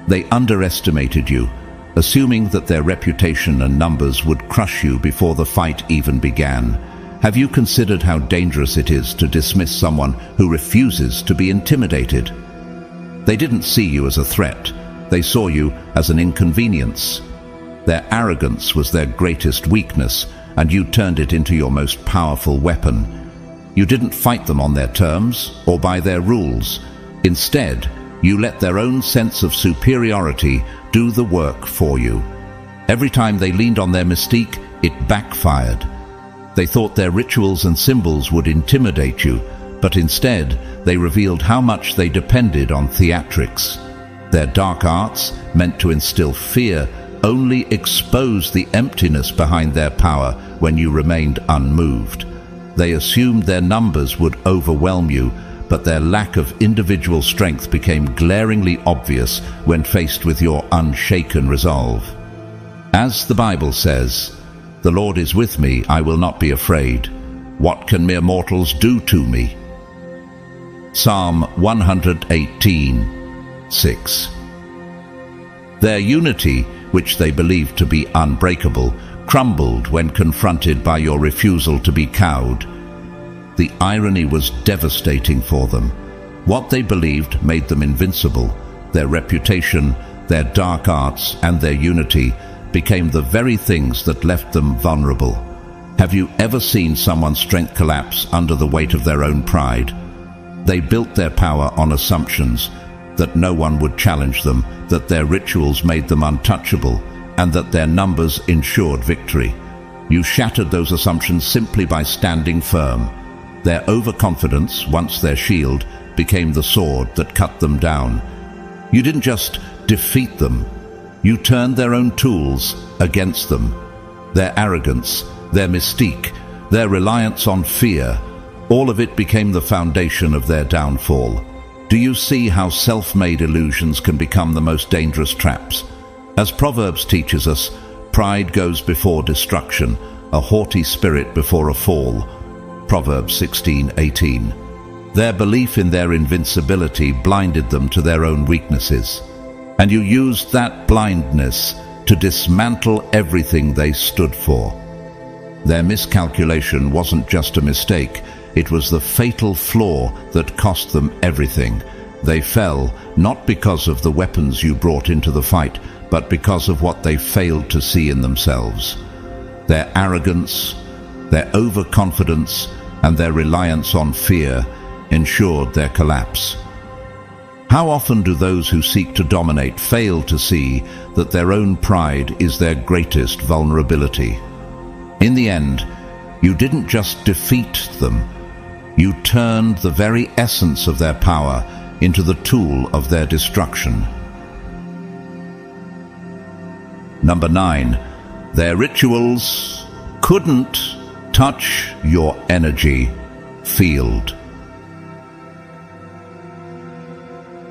They underestimated you, assuming that their reputation and numbers would crush you before the fight even began. Have you considered how dangerous it is to dismiss someone who refuses to be intimidated? They didn't see you as a threat. They saw you as an inconvenience. Their arrogance was their greatest weakness, and you turned it into your most powerful weapon. You didn't fight them on their terms or by their rules. Instead, you let their own sense of superiority do the work for you. Every time they leaned on their mystique, it backfired. They thought their rituals and symbols would intimidate you, but instead, they revealed how much they depended on theatrics. Their dark arts, meant to instill fear, only exposed the emptiness behind their power when you remained unmoved. They assumed their numbers would overwhelm you, but their lack of individual strength became glaringly obvious when faced with your unshaken resolve. As the Bible says, "The Lord is with me, I will not be afraid. What can mere mortals do to me?" Psalm 118:6. Their unity, which they believed to be unbreakable, crumbled when confronted by your refusal to be cowed. The irony was devastating for them. What they believed made them invincible. Their reputation, their dark arts, and their unity became the very things that left them vulnerable. Have you ever seen someone's strength collapse under the weight of their own pride? They built their power on assumptions that no one would challenge them, that their rituals made them untouchable, and that their numbers ensured victory. You shattered those assumptions simply by standing firm. Their overconfidence, once their shield, became the sword that cut them down. You didn't just defeat them, you turned their own tools against them. Their arrogance, their mystique, their reliance on fear, all of it became the foundation of their downfall. Do you see how self-made illusions can become the most dangerous traps? As Proverbs teaches us, pride goes before destruction, a haughty spirit before a fall. Proverbs 16:18. Their belief in their invincibility blinded them to their own weaknesses, and you used that blindness to dismantle everything they stood for. Their miscalculation wasn't just a mistake, it was the fatal flaw that cost them everything. They fell not because of the weapons you brought into the fight, but because of what they failed to see in themselves. Their arrogance, their overconfidence, and their reliance on fear ensured their collapse. How often do those who seek to dominate fail to see that their own pride is their greatest vulnerability? In the end, you didn't just defeat them, you turned the very essence of their power into the tool of their destruction. Number 9, their rituals couldn't touch your energy. field.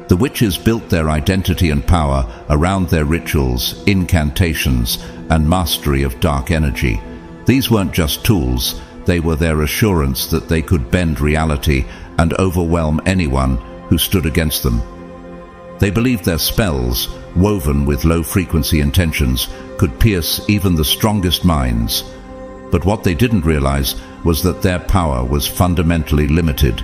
The witches built their identity and power around their rituals, incantations, and mastery of dark energy. These weren't just tools, they were their assurance that they could bend reality and overwhelm anyone who stood against them. They believed their spells, woven with low-frequency intentions, could pierce even the strongest minds. But what they didn't realize was that their power was fundamentally limited.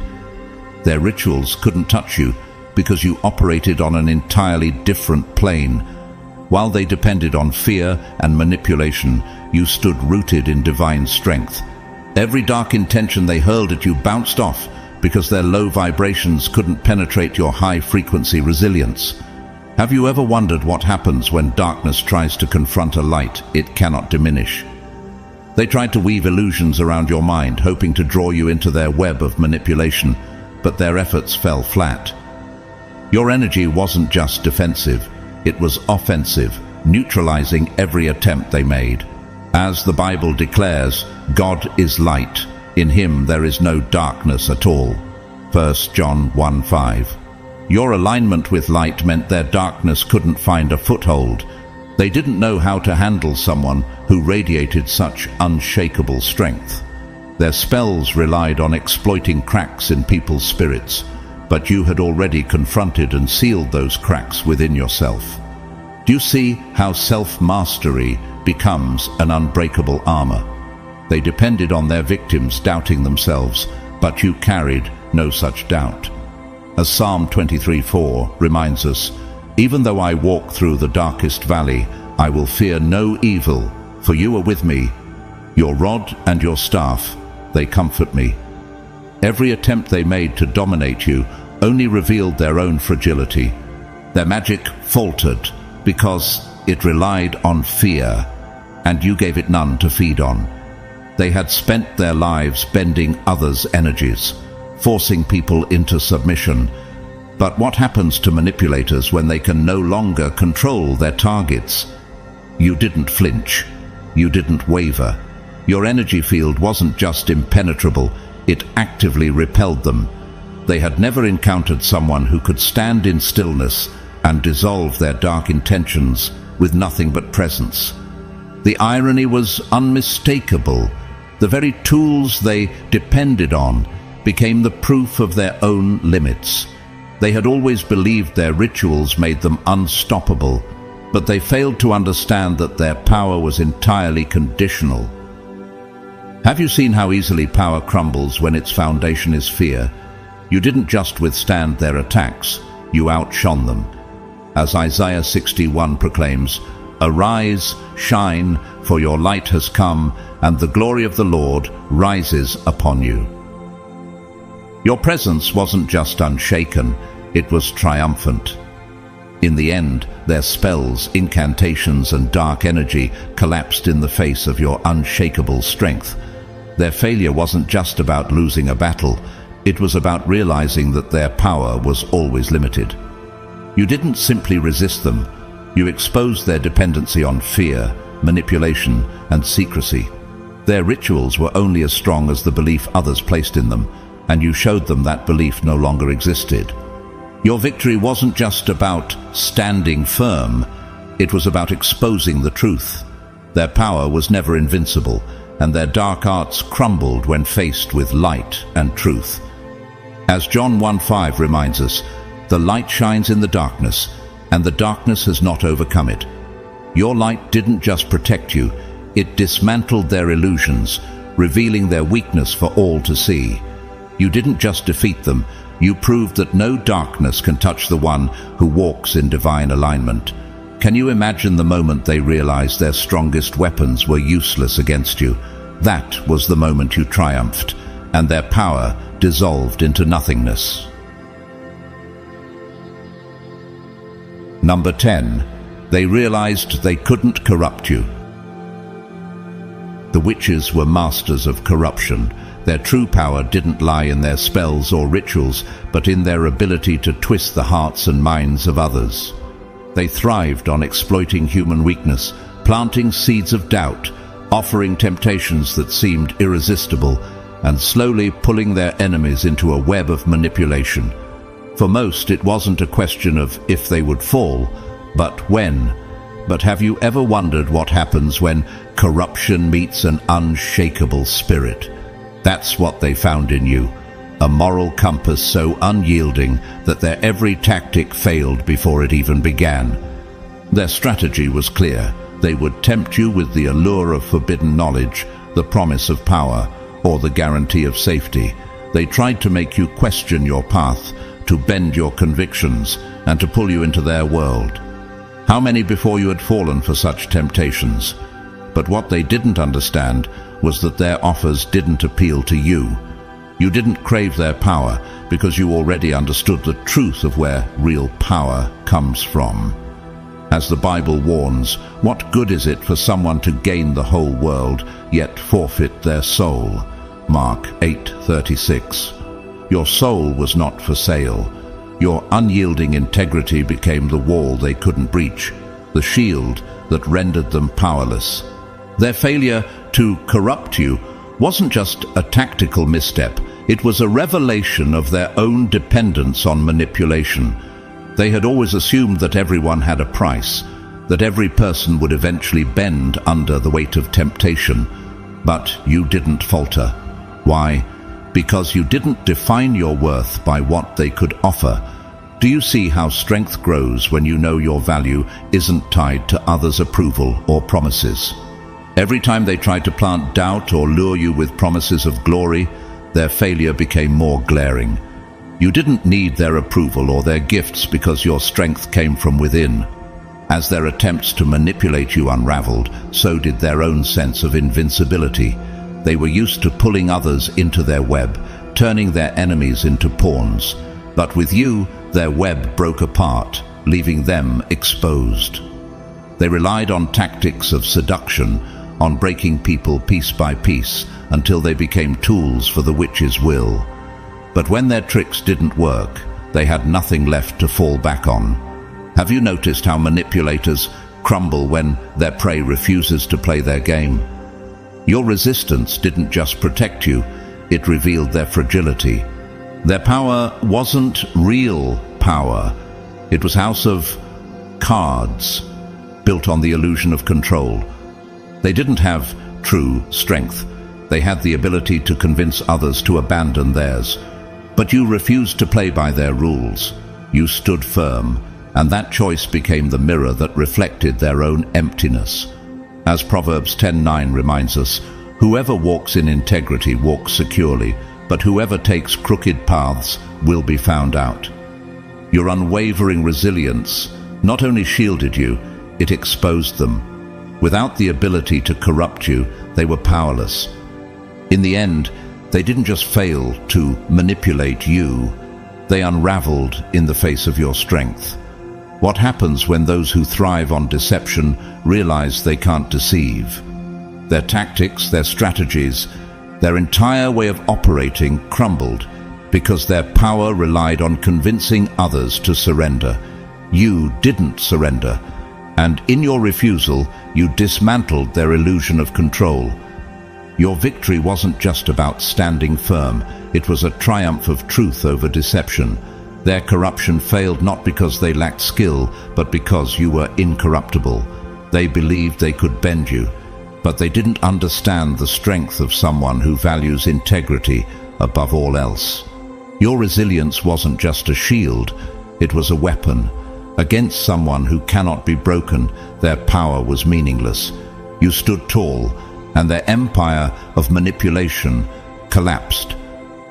Their rituals couldn't touch you because you operated on an entirely different plane. While they depended on fear and manipulation, you stood rooted in divine strength. Every dark intention they hurled at you bounced off because their low vibrations couldn't penetrate your high-frequency resilience. Have you ever wondered what happens when darkness tries to confront a light it cannot diminish? They tried to weave illusions around your mind, hoping to draw you into their web of manipulation, but their efforts fell flat. Your energy wasn't just defensive, it was offensive, neutralizing every attempt they made. As the Bible declares, God is light. In him there is no darkness at all. 1 John 1:5. Your alignment with light meant their darkness couldn't find a foothold. They didn't know how to handle someone who radiated such unshakable strength. Their spells relied on exploiting cracks in people's spirits, but you had already confronted and sealed those cracks within yourself. Do you see how self-mastery becomes an unbreakable armor? They depended on their victims doubting themselves, but you carried no such doubt. As Psalm 23:4 reminds us, "Even though I walk through the darkest valley, I will fear no evil, for you are with me. Your rod and your staff, they comfort me." Every attempt they made to dominate you only revealed their own fragility. Their magic faltered because it relied on fear, and you gave it none to feed on. They had spent their lives bending others' energies, forcing people into submission. But what happens to manipulators when they can no longer control their targets? You didn't flinch. You didn't waver. Your energy field wasn't just impenetrable, it actively repelled them. They had never encountered someone who could stand in stillness and dissolve their dark intentions with nothing but presence. The irony was unmistakable. The very tools they depended on became the proof of their own limits. They had always believed their rituals made them unstoppable, but they failed to understand that their power was entirely conditional. Have you seen how easily power crumbles when its foundation is fear? You didn't just withstand their attacks, you outshone them. As Isaiah 61 proclaims, "Arise, shine, for your light has come, and the glory of the Lord rises upon you." Your presence wasn't just unshaken, it was triumphant. In the end, their spells, incantations, and dark energy collapsed in the face of your unshakable strength. Their failure wasn't just about losing a battle, it was about realizing that their power was always limited. You didn't simply resist them, you exposed their dependency on fear, manipulation, and secrecy. Their rituals were only as strong as the belief others placed in them, and you showed them that belief no longer existed. Your victory wasn't just about standing firm, it was about exposing the truth. Their power was never invincible, and their dark arts crumbled when faced with light and truth. As John 1:5 reminds us, "The light shines in the darkness, and the darkness has not overcome it." Your light didn't just protect you, it dismantled their illusions, revealing their weakness for all to see. You didn't just defeat them, you proved that no darkness can touch the one who walks in divine alignment. Can you imagine the moment they realized their strongest weapons were useless against you? That was the moment you triumphed, and their power dissolved into nothingness. Number 10. They realized they couldn't corrupt you. The witches were masters of corruption. Their true power didn't lie in their spells or rituals, but in their ability to twist the hearts and minds of others. They thrived on exploiting human weakness, planting seeds of doubt, offering temptations that seemed irresistible, and slowly pulling their enemies into a web of manipulation. For most, it wasn't a question of if they would fall, but when. But have you ever wondered what happens when corruption meets an unshakable spirit? That's what they found in you, a moral compass so unyielding that their every tactic failed before it even began. Their strategy was clear. They would tempt you with the allure of forbidden knowledge, the promise of power, or the guarantee of safety. They tried to make you question your path, to bend your convictions, and to pull you into their world. How many before you had fallen for such temptations? But what they didn't understand was that their offers didn't appeal to you. You didn't crave their power because you already understood the truth of where real power comes from. As the Bible warns, what good is it for someone to gain the whole world, yet forfeit their soul? Mark 8:36. Your soul was not for sale. Your unyielding integrity became the wall they couldn't breach, the shield that rendered them powerless. Their failure to corrupt you wasn't just a tactical misstep, it was a revelation of their own dependence on manipulation. They had always assumed that everyone had a price, that every person would eventually bend under the weight of temptation. But you didn't falter. Why? Because you didn't define your worth by what they could offer. Do you see how strength grows when you know your value isn't tied to others' approval or promises? Every time they tried to plant doubt or lure you with promises of glory, their failure became more glaring. You didn't need their approval or their gifts because your strength came from within. As their attempts to manipulate you unraveled, so did their own sense of invincibility. They were used to pulling others into their web, turning their enemies into pawns. But with you, their web broke apart, leaving them exposed. They relied on tactics of seduction, on breaking people piece by piece, until they became tools for the witch's will. But when their tricks didn't work, they had nothing left to fall back on. Have you noticed how manipulators crumble when their prey refuses to play their game? Your resistance didn't just protect you, it revealed their fragility. Their power wasn't real power. It was house of cards, built on the illusion of control. They didn't have true strength. They had the ability to convince others to abandon theirs. But you refused to play by their rules. You stood firm, and that choice became the mirror that reflected their own emptiness. As Proverbs 10:9 reminds us, whoever walks in integrity walks securely, but whoever takes crooked paths will be found out. Your unwavering resilience not only shielded you, it exposed them. Without the ability to corrupt you, they were powerless. In the end, they didn't just fail to manipulate you, they unraveled in the face of your strength. What happens when those who thrive on deception realize they can't deceive? Their tactics, their strategies, their entire way of operating crumbled because their power relied on convincing others to surrender. You didn't surrender, and in your refusal, you dismantled their illusion of control. Your victory wasn't just about standing firm, it was a triumph of truth over deception. Their corruption failed not because they lacked skill, but because you were incorruptible. They believed they could bend you, but they didn't understand the strength of someone who values integrity above all else. Your resilience wasn't just a shield, it was a weapon. Against someone who cannot be broken, their power was meaningless. You stood tall, and their empire of manipulation collapsed.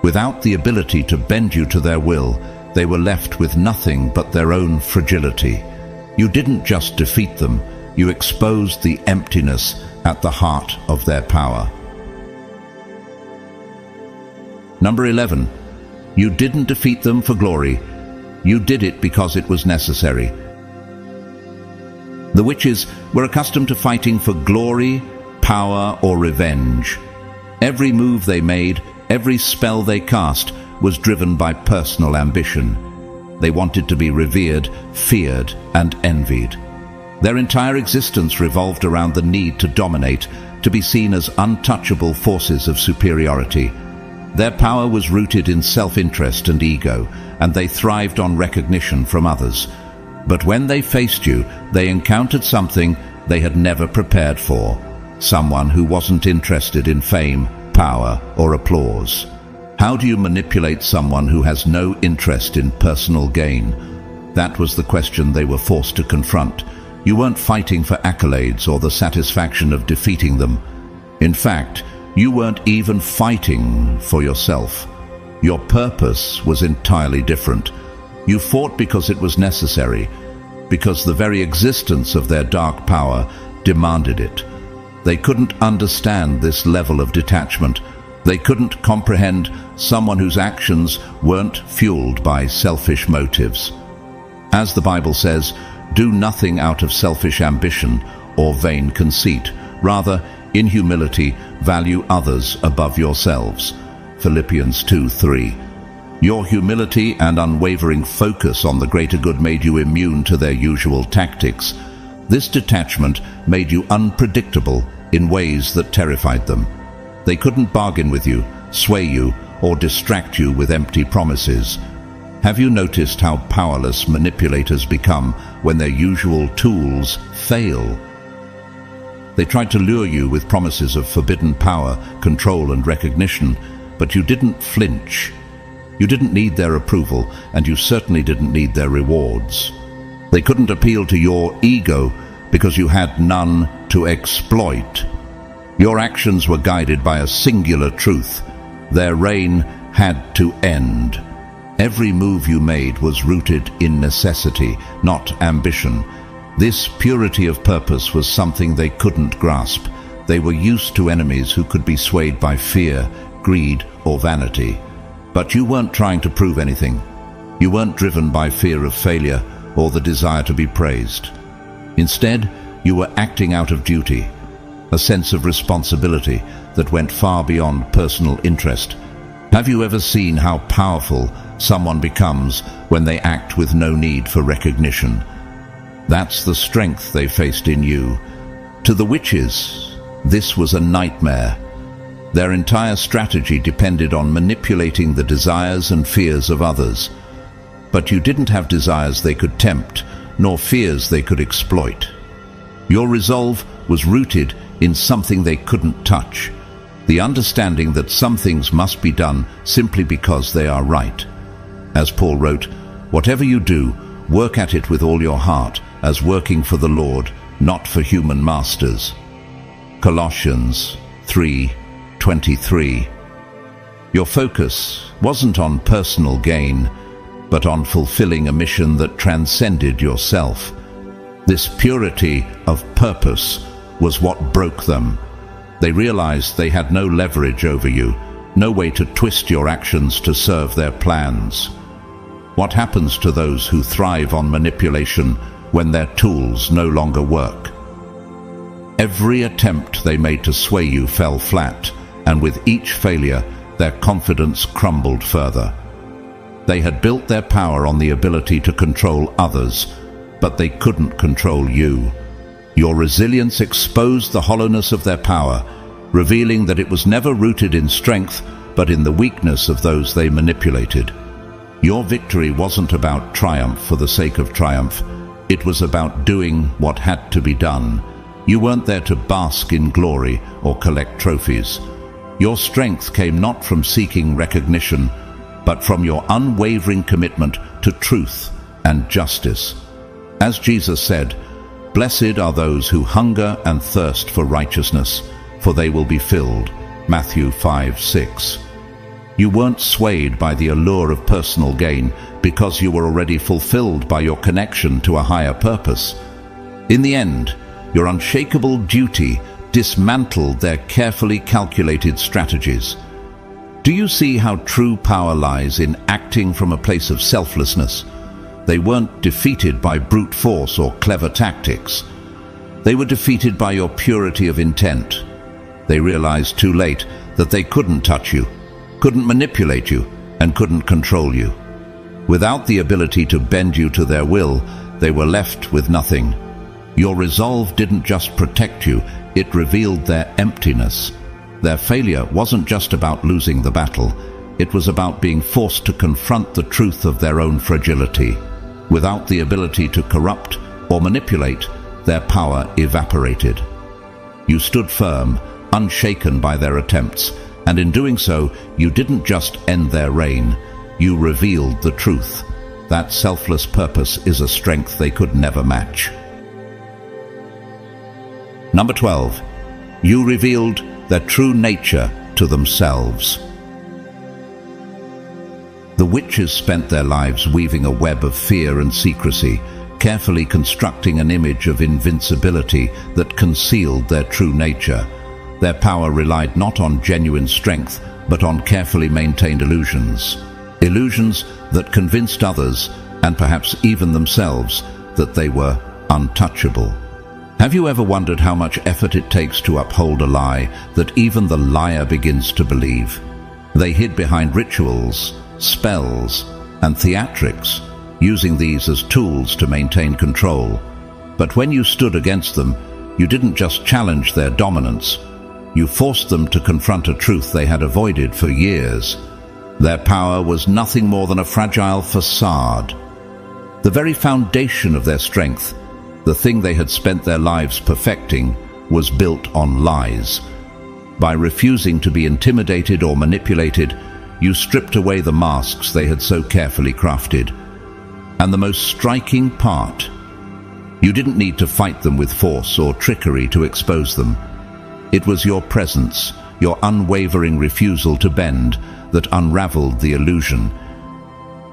Without the ability to bend you to their will, they were left with nothing but their own fragility. You didn't just defeat them, you exposed the emptiness at the heart of their power. Number 11. You didn't defeat them for glory, you did it because it was necessary. The witches were accustomed to fighting for glory, power, or revenge. Every move they made, every spell they cast, was driven by personal ambition. They wanted to be revered, feared, and envied. Their entire existence revolved around the need to dominate, to be seen as untouchable forces of superiority. Their power was rooted in self-interest and ego, and they thrived on recognition from others. But when they faced you, they encountered something they had never prepared for. Someone who wasn't interested in fame, power, or applause. How do you manipulate someone who has no interest in personal gain? That was the question they were forced to confront. You weren't fighting for accolades or the satisfaction of defeating them. In fact, you weren't even fighting for yourself. Your purpose was entirely different. You fought because it was necessary, because the very existence of their dark power demanded it. They couldn't understand this level of detachment. They couldn't comprehend someone whose actions weren't fueled by selfish motives. As the Bible says, do nothing out of selfish ambition or vain conceit. Rather, in humility, value others above yourselves. Philippians 2:3. Your humility and unwavering focus on the greater good made you immune to their usual tactics. This detachment made you unpredictable in ways that terrified them. They couldn't bargain with you, sway you, or distract you with empty promises. Have you noticed how powerless manipulators become when their usual tools fail? They tried to lure you with promises of forbidden power, control, and recognition, but you didn't flinch. You didn't need their approval, and you certainly didn't need their rewards. They couldn't appeal to your ego because you had none to exploit. Your actions were guided by a singular truth. Their reign had to end. Every move you made was rooted in necessity, not ambition. This purity of purpose was something they couldn't grasp. They were used to enemies who could be swayed by fear, greed, or vanity. But you weren't trying to prove anything. You weren't driven by fear of failure or the desire to be praised. Instead, you were acting out of duty, a sense of responsibility that went far beyond personal interest. Have you ever seen how powerful someone becomes when they act with no need for recognition? That's the strength they faced in you. To the witches, this was a nightmare. Their entire strategy depended on manipulating the desires and fears of others. But you didn't have desires they could tempt, nor fears they could exploit. Your resolve was rooted in something they couldn't touch, the understanding that some things must be done simply because they are right. As Paul wrote, "Whatever you do, work at it with all your heart, as working for the Lord, not for human masters." Colossians 3:23. Your focus wasn't on personal gain, but on fulfilling a mission that transcended yourself. This purity of purpose was what broke them. They realized they had no leverage over you, no way to twist your actions to serve their plans. What happens to those who thrive on manipulation when their tools no longer work? Every attempt they made to sway you fell flat, and with each failure, their confidence crumbled further. They had built their power on the ability to control others, but they couldn't control you. Your resilience exposed the hollowness of their power, revealing that it was never rooted in strength, but in the weakness of those they manipulated. Your victory wasn't about triumph for the sake of triumph. It was about doing what had to be done. You weren't there to bask in glory or collect trophies. Your strength came not from seeking recognition, but from your unwavering commitment to truth and justice. As Jesus said, "Blessed are those who hunger and thirst for righteousness, for they will be filled." Matthew 5:6. You weren't swayed by the allure of personal gain because you were already fulfilled by your connection to a higher purpose. In the end, your unshakable duty dismantled their carefully calculated strategies. Do you see how true power lies in acting from a place of selflessness? They weren't defeated by brute force or clever tactics. They were defeated by your purity of intent. They realized too late that they couldn't touch you, couldn't manipulate you, and couldn't control you. Without the ability to bend you to their will, they were left with nothing. Your resolve didn't just protect you, it revealed their emptiness. Their failure wasn't just about losing the battle, it was about being forced to confront the truth of their own fragility. Without the ability to corrupt or manipulate, their power evaporated. You stood firm, unshaken by their attempts, and in doing so, you didn't just end their reign, you revealed the truth. That selfless purpose is a strength they could never match. Number 12. You revealed their true nature to themselves. The witches spent their lives weaving a web of fear and secrecy, carefully constructing an image of invincibility that concealed their true nature. Their power relied not on genuine strength, but on carefully maintained illusions. Illusions that convinced others, and perhaps even themselves, that they were untouchable. Have you ever wondered how much effort it takes to uphold a lie that even the liar begins to believe? They hid behind rituals, spells, and theatrics, using these as tools to maintain control. But when you stood against them, you didn't just challenge their dominance. You forced them to confront a truth they had avoided for years. Their power was nothing more than a fragile facade. The very foundation of their strength, the thing they had spent their lives perfecting, was built on lies. By refusing to be intimidated or manipulated, you stripped away the masks they had so carefully crafted. And the most striking part, you didn't need to fight them with force or trickery to expose them. It was your presence, your unwavering refusal to bend, that unraveled the illusion.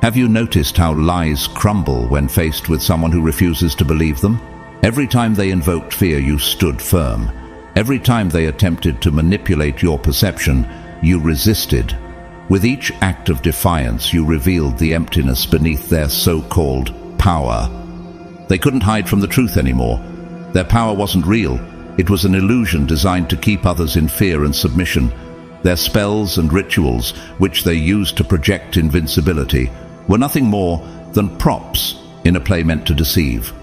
Have you noticed how lies crumble when faced with someone who refuses to believe them? Every time they invoked fear, you stood firm. Every time they attempted to manipulate your perception, you resisted. With each act of defiance, you revealed the emptiness beneath their so-called power. They couldn't hide from the truth anymore. Their power wasn't real. It was an illusion designed to keep others in fear and submission. Their spells and rituals, which they used to project invincibility, were nothing more than props in a play meant to deceive.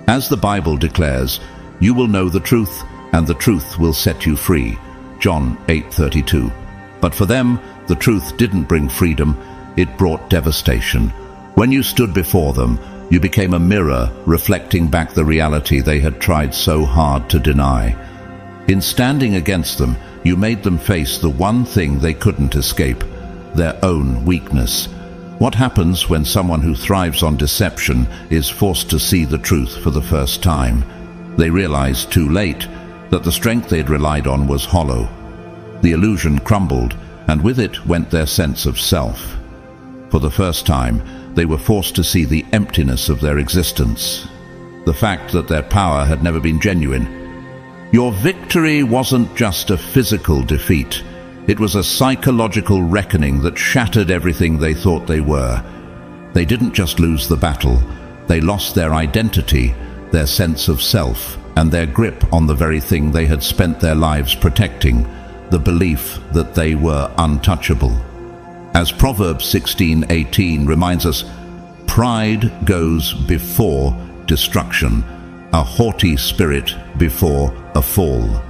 As the Bible declares, you will know the truth, and the truth will set you free. John 8:32. But for them, the truth didn't bring freedom, it brought devastation. When you stood before them, you became a mirror reflecting back the reality they had tried so hard to deny. In standing against them, you made them face the one thing they couldn't escape, their own weakness. What happens when someone who thrives on deception is forced to see the truth for the first time? They realize too late that the strength they'd relied on was hollow. The illusion crumbled, and with it went their sense of self. For the first time, they were forced to see the emptiness of their existence, the fact that their power had never been genuine. Your victory wasn't just a physical defeat. It was a psychological reckoning that shattered everything they thought they were. They didn't just lose the battle. They lost their identity, their sense of self, and their grip on the very thing they had spent their lives protecting, the belief that they were untouchable. As Proverbs 16:18 reminds us, pride goes before destruction, a haughty spirit before a fall.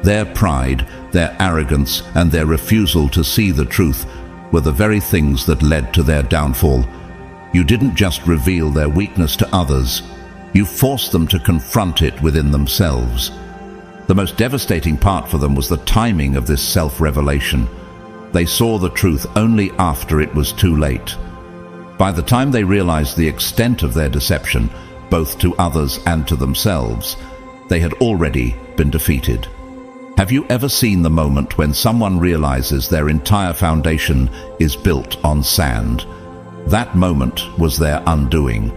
Their pride, their arrogance, and their refusal to see the truth were the very things that led to their downfall. You didn't just reveal their weakness to others, you forced them to confront it within themselves. The most devastating part for them was the timing of this self-revelation. They saw the truth only after it was too late. By the time they realized the extent of their deception, both to others and to themselves, they had already been defeated. Have you ever seen the moment when someone realizes their entire foundation is built on sand? That moment was their undoing.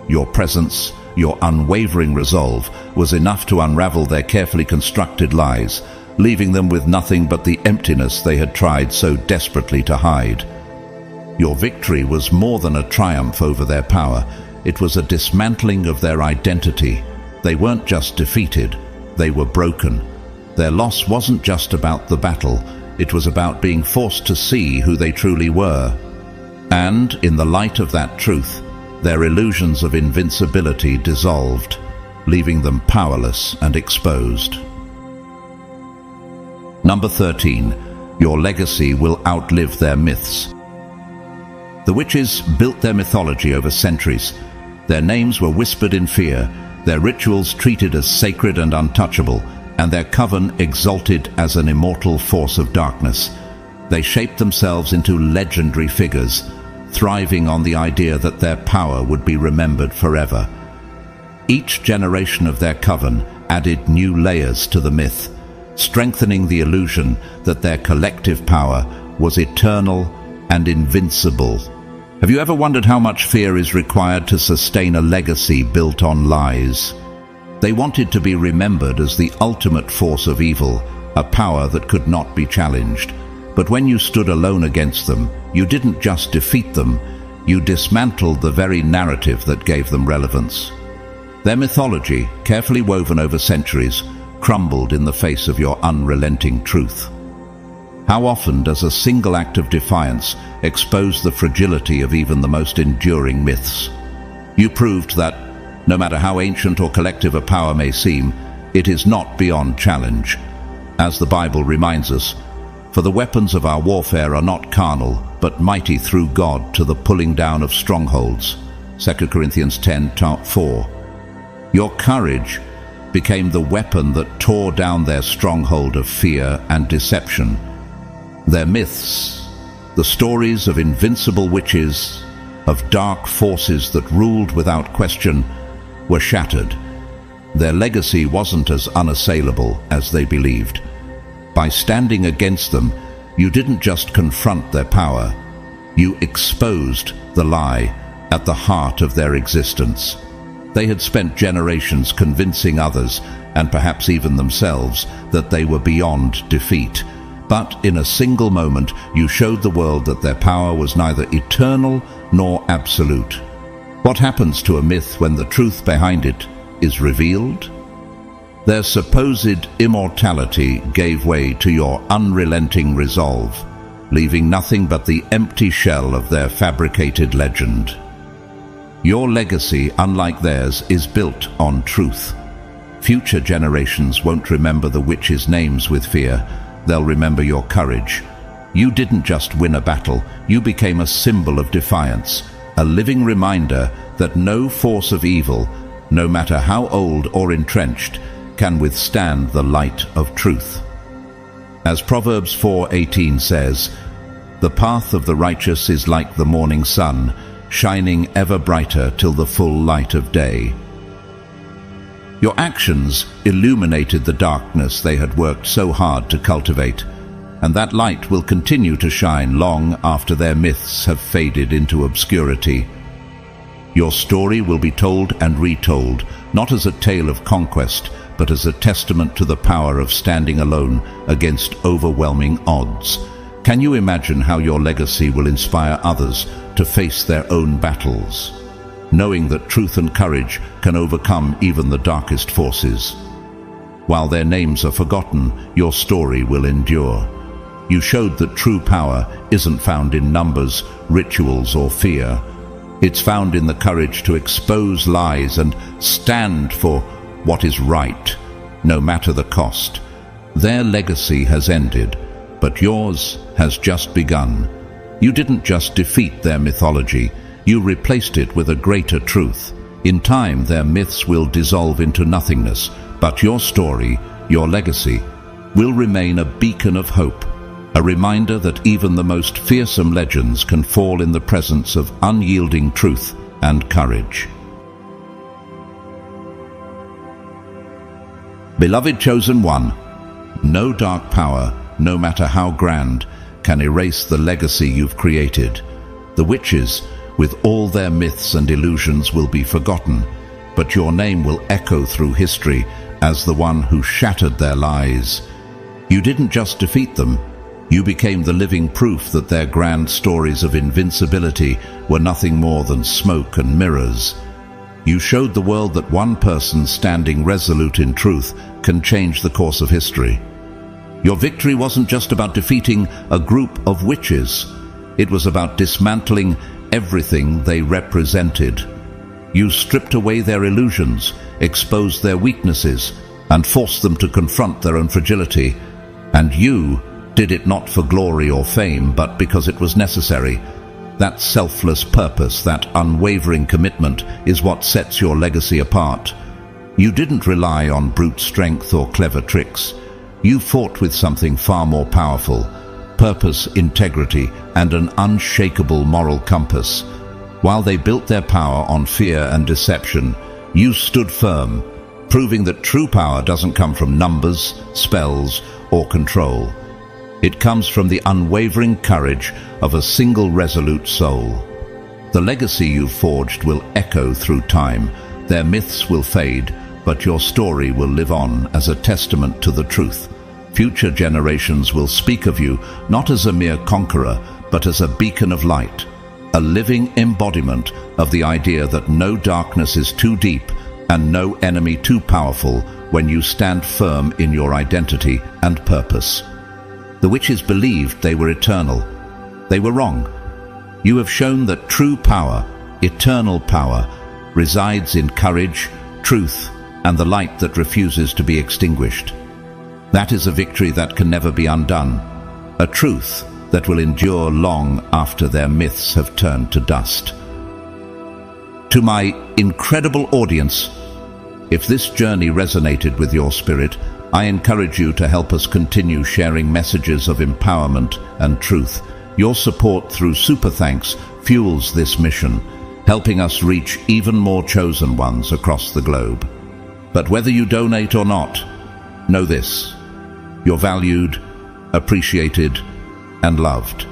Your presence, your unwavering resolve, was enough to unravel their carefully constructed lies, leaving them with nothing but the emptiness they had tried so desperately to hide. Your victory was more than a triumph over their power. It was a dismantling of their identity. They weren't just defeated, they were broken. Their loss wasn't just about the battle, it was about being forced to see who they truly were. And, in the light of that truth, their illusions of invincibility dissolved, leaving them powerless and exposed. Number 13. Your legacy will outlive their myths. The witches built their mythology over centuries. Their names were whispered in fear, their rituals treated as sacred and untouchable, and their coven exalted as an immortal force of darkness. They shaped themselves into legendary figures, thriving on the idea that their power would be remembered forever. Each generation of their coven added new layers to the myth, strengthening the illusion that their collective power was eternal and invincible. Have you ever wondered how much fear is required to sustain a legacy built on lies? They wanted to be remembered as the ultimate force of evil, a power that could not be challenged. But when you stood alone against them, you didn't just defeat them, you dismantled the very narrative that gave them relevance. Their mythology, carefully woven over centuries, crumbled in the face of your unrelenting truth. How often does a single act of defiance expose the fragility of even the most enduring myths? You proved that, no matter how ancient or collective a power may seem, it is not beyond challenge. As the Bible reminds us, for the weapons of our warfare are not carnal, but mighty through God to the pulling down of strongholds. 2 Corinthians 10:4. Your courage became the weapon that tore down their stronghold of fear and deception. Their myths, the stories of invincible witches, of dark forces that ruled without question, were shattered. Their legacy wasn't as unassailable as they believed. By standing against them, you didn't just confront their power, you exposed the lie at the heart of their existence. They had spent generations convincing others, and perhaps even themselves, that they were beyond defeat. But in a single moment, you showed the world that their power was neither eternal nor absolute. What happens to a myth when the truth behind it is revealed? Their supposed immortality gave way to your unrelenting resolve, leaving nothing but the empty shell of their fabricated legend. Your legacy, unlike theirs, is built on truth. Future generations won't remember the witches' names with fear. They'll remember your courage. You didn't just win a battle, you became a symbol of defiance, a living reminder that no force of evil, no matter how old or entrenched, can withstand the light of truth. As Proverbs 4:18 says, "The path of the righteous is like the morning sun, shining ever brighter till the full light of day." Your actions illuminated the darkness they had worked so hard to cultivate, and that light will continue to shine long after their myths have faded into obscurity. Your story will be told and retold, not as a tale of conquest, but as a testament to the power of standing alone against overwhelming odds. Can you imagine how your legacy will inspire others to face their own battles, knowing that truth and courage can overcome even the darkest forces? While their names are forgotten, your story will endure. You showed that true power isn't found in numbers, rituals, or fear. It's found in the courage to expose lies and stand for what is right, no matter the cost. Their legacy has ended, but yours has just begun. You didn't just defeat their mythology, you replaced it with a greater truth. In time, their myths will dissolve into nothingness, but your story, your legacy, will remain a beacon of hope, a reminder that even the most fearsome legends can fall in the presence of unyielding truth and courage. Beloved chosen one, no dark power, no matter how grand, can erase the legacy you've created. The witches, with all their myths and illusions, will be forgotten, but your name will echo through history as the one who shattered their lies. You didn't just defeat them, you became the living proof that their grand stories of invincibility were nothing more than smoke and mirrors. You showed the world that one person standing resolute in truth can change the course of history. Your victory wasn't just about defeating a group of witches. It was about dismantling everything they represented. You stripped away their illusions, exposed their weaknesses, and forced them to confront their own fragility. And you did it not for glory or fame, but because it was necessary. That selfless purpose, that unwavering commitment, is what sets your legacy apart. You didn't rely on brute strength or clever tricks. You fought with something far more powerful: purpose, integrity, and an unshakable moral compass. While they built their power on fear and deception, you stood firm, proving that true power doesn't come from numbers, spells, or control. It comes from the unwavering courage of a single resolute soul. The legacy you've forged will echo through time. Their myths will fade, but your story will live on as a testament to the truth. Future generations will speak of you not as a mere conqueror, but as a beacon of light, a living embodiment of the idea that no darkness is too deep and no enemy too powerful when you stand firm in your identity and purpose. The witches believed they were eternal. They were wrong. You have shown that true power, eternal power, resides in courage, truth, and the light that refuses to be extinguished. That is a victory that can never be undone, a truth that will endure long after their myths have turned to dust. To my incredible audience, if this journey resonated with your spirit, I encourage you to help us continue sharing messages of empowerment and truth. Your support through Super Thanks fuels this mission, helping us reach even more chosen ones across the globe. But whether you donate or not, know this: you're valued, appreciated, and loved.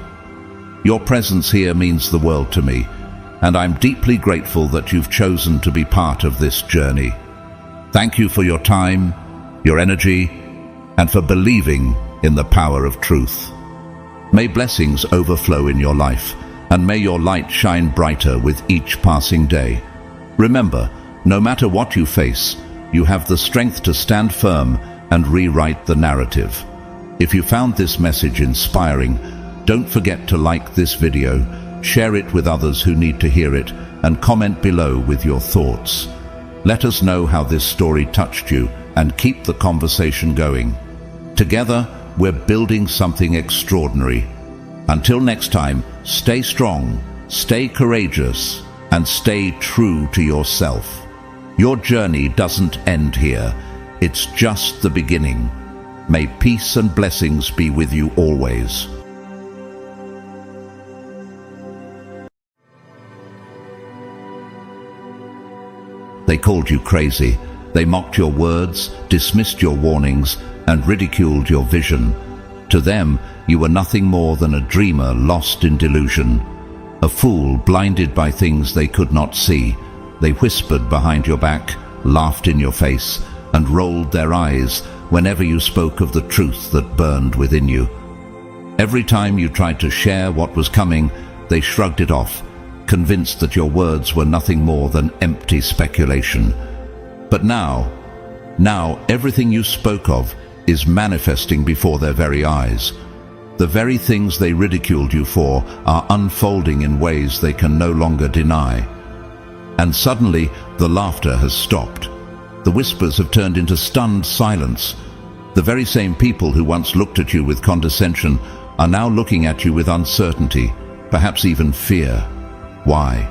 Your presence here means the world to me, and I'm deeply grateful that you've chosen to be part of this journey. Thank you for your time, your energy, and for believing in the power of truth. May blessings overflow in your life, and may your light shine brighter with each passing day. Remember, no matter what you face, you have the strength to stand firm and rewrite the narrative. If you found this message inspiring, don't forget to like this video, share it with others who need to hear it, and comment below with your thoughts. Let us know how this story touched you, and keep the conversation going. Together, we're building something extraordinary. Until next time, stay strong, stay courageous, and stay true to yourself. Your journey doesn't end here. It's just the beginning. May peace and blessings be with you always. They called you crazy. They mocked your words, dismissed your warnings, and ridiculed your vision. To them, you were nothing more than a dreamer lost in delusion, a fool blinded by things they could not see. They whispered behind your back, laughed in your face, and rolled their eyes whenever you spoke of the truth that burned within you. Every time you tried to share what was coming, they shrugged it off, convinced that your words were nothing more than empty speculation. But now everything you spoke of is manifesting before their very eyes. The very things they ridiculed you for are unfolding in ways they can no longer deny. And suddenly, the laughter has stopped. The whispers have turned into stunned silence. The very same people who once looked at you with condescension are now looking at you with uncertainty, perhaps even fear. Why?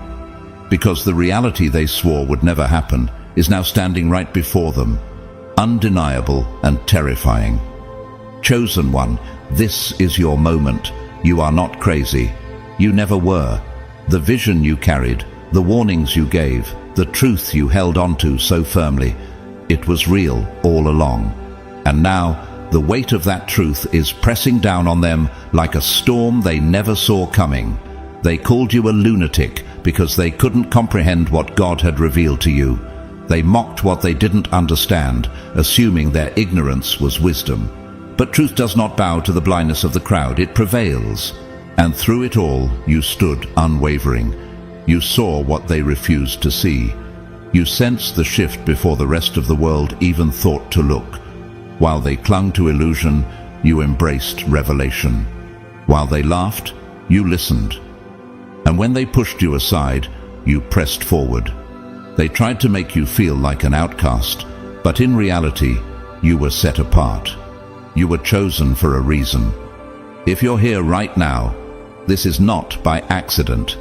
Because the reality they swore would never happen is now standing right before them, undeniable and terrifying. Chosen one, this is your moment. You are not crazy. You never were. The vision you carried, the warnings you gave, the truth you held onto so firmly, it was real all along. And now, the weight of that truth is pressing down on them like a storm they never saw coming. They called you a lunatic because they couldn't comprehend what God had revealed to you. They mocked what they didn't understand, assuming their ignorance was wisdom. But truth does not bow to the blindness of the crowd, it prevails. And through it all, you stood unwavering. You saw what they refused to see. You sensed the shift before the rest of the world even thought to look. While they clung to illusion, you embraced revelation. While they laughed, you listened. And when they pushed you aside, you pressed forward. They tried to make you feel like an outcast, but in reality, you were set apart. You were chosen for a reason. If you're here right now, this is not by accident.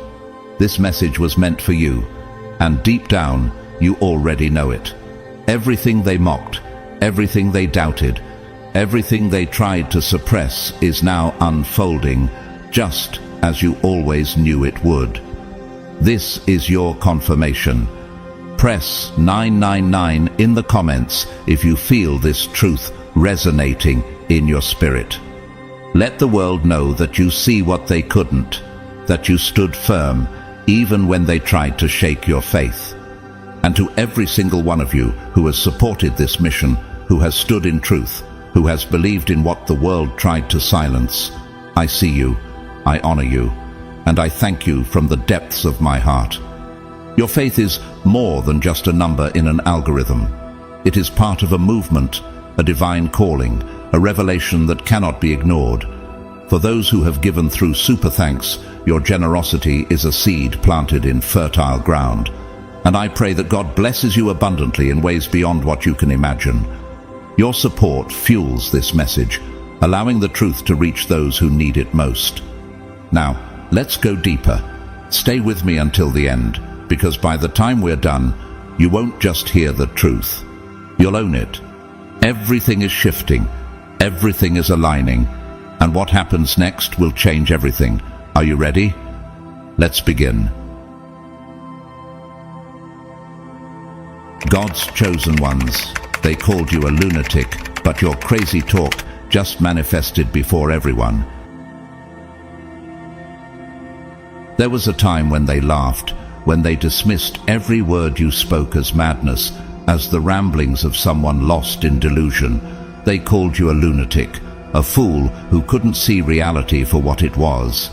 This message was meant for you, and deep down, you already know it. Everything they mocked, everything they doubted, everything they tried to suppress is now unfolding, just as you always knew it would. This is your confirmation. Press 999 in the comments if you feel this truth resonating in your spirit. Let the world know that you see what they couldn't, that you stood firm even when they tried to shake your faith. And to every single one of you who has supported this mission, who has stood in truth, who has believed in what the world tried to silence, I see you, I honor you, and I thank you from the depths of my heart. Your faith is more than just a number in an algorithm. It is part of a movement, a divine calling, a revelation that cannot be ignored. For those who have given through super thanks, your generosity is a seed planted in fertile ground. And I pray that God blesses you abundantly in ways beyond what you can imagine. Your support fuels this message, allowing the truth to reach those who need it most. Now, let's go deeper. Stay with me until the end, because by the time we're done, you won't just hear the truth. You'll own it. Everything is shifting. Everything is aligning. And what happens next will change everything. Are you ready? Let's begin. God's chosen ones. They called you a lunatic, but your crazy talk just manifested before everyone. There was a time when they laughed, when they dismissed every word you spoke as madness, as the ramblings of someone lost in delusion. They called you a lunatic, a fool who couldn't see reality for what it was.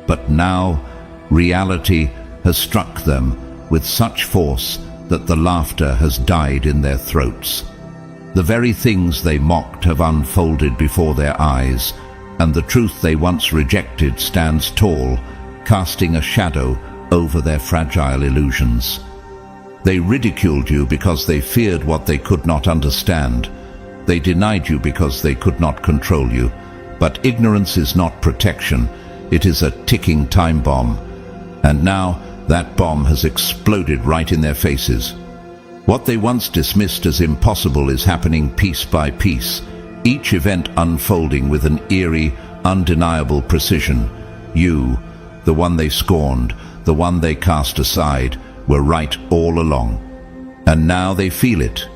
But now, reality has struck them with such force that the laughter has died in their throats. The very things they mocked have unfolded before their eyes, and the truth they once rejected stands tall, casting a shadow over their fragile illusions. They ridiculed you because they feared what they could not understand. They denied you because they could not control you. But ignorance is not protection. It is a ticking time bomb. And now that bomb has exploded right in their faces. What they once dismissed as impossible is happening piece by piece, each event unfolding with an eerie, undeniable precision. You, the one they scorned, the one they cast aside, were right all along. And now they feel it.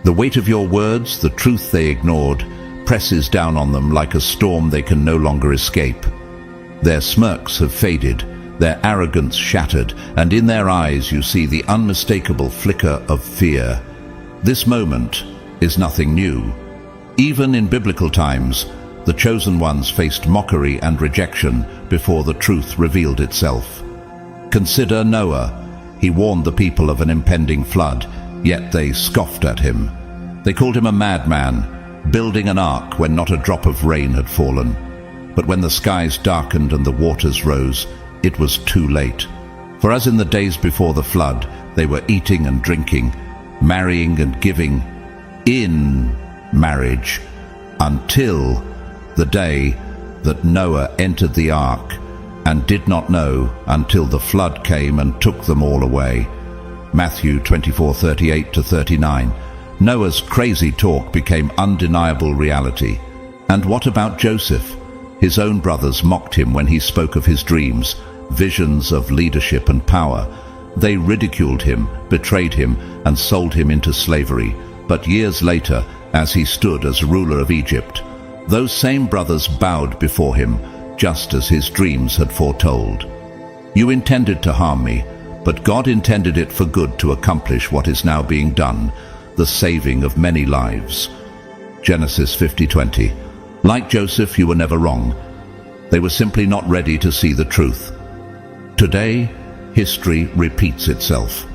The weight of your words, the truth they ignored, presses down on them like a storm they can no longer escape. Their smirks have faded, their arrogance shattered, and in their eyes you see the unmistakable flicker of fear. This moment is nothing new. Even in biblical times, the chosen ones faced mockery and rejection before the truth revealed itself. Consider Noah. He warned the people of an impending flood, yet they scoffed at him. They called him a madman, building an ark when not a drop of rain had fallen. But when the skies darkened and the waters rose, it was too late. For as in the days before the flood, they were eating and drinking, marrying and giving in marriage, until the day that Noah entered the ark, and did not know until the flood came and took them all away. Matthew 24:38-39. Noah's crazy talk became undeniable reality. And what about Joseph? His own brothers mocked him when he spoke of his dreams, visions of leadership and power. They ridiculed him, betrayed him, and sold him into slavery. But years later, as he stood as ruler of Egypt, those same brothers bowed before him, just as his dreams had foretold. You intended to harm me, but God intended it for good to accomplish what is now being done, the saving of many lives. Genesis 50:20. Like Joseph, you were never wrong. They were simply not ready to see the truth. Today, history repeats itself.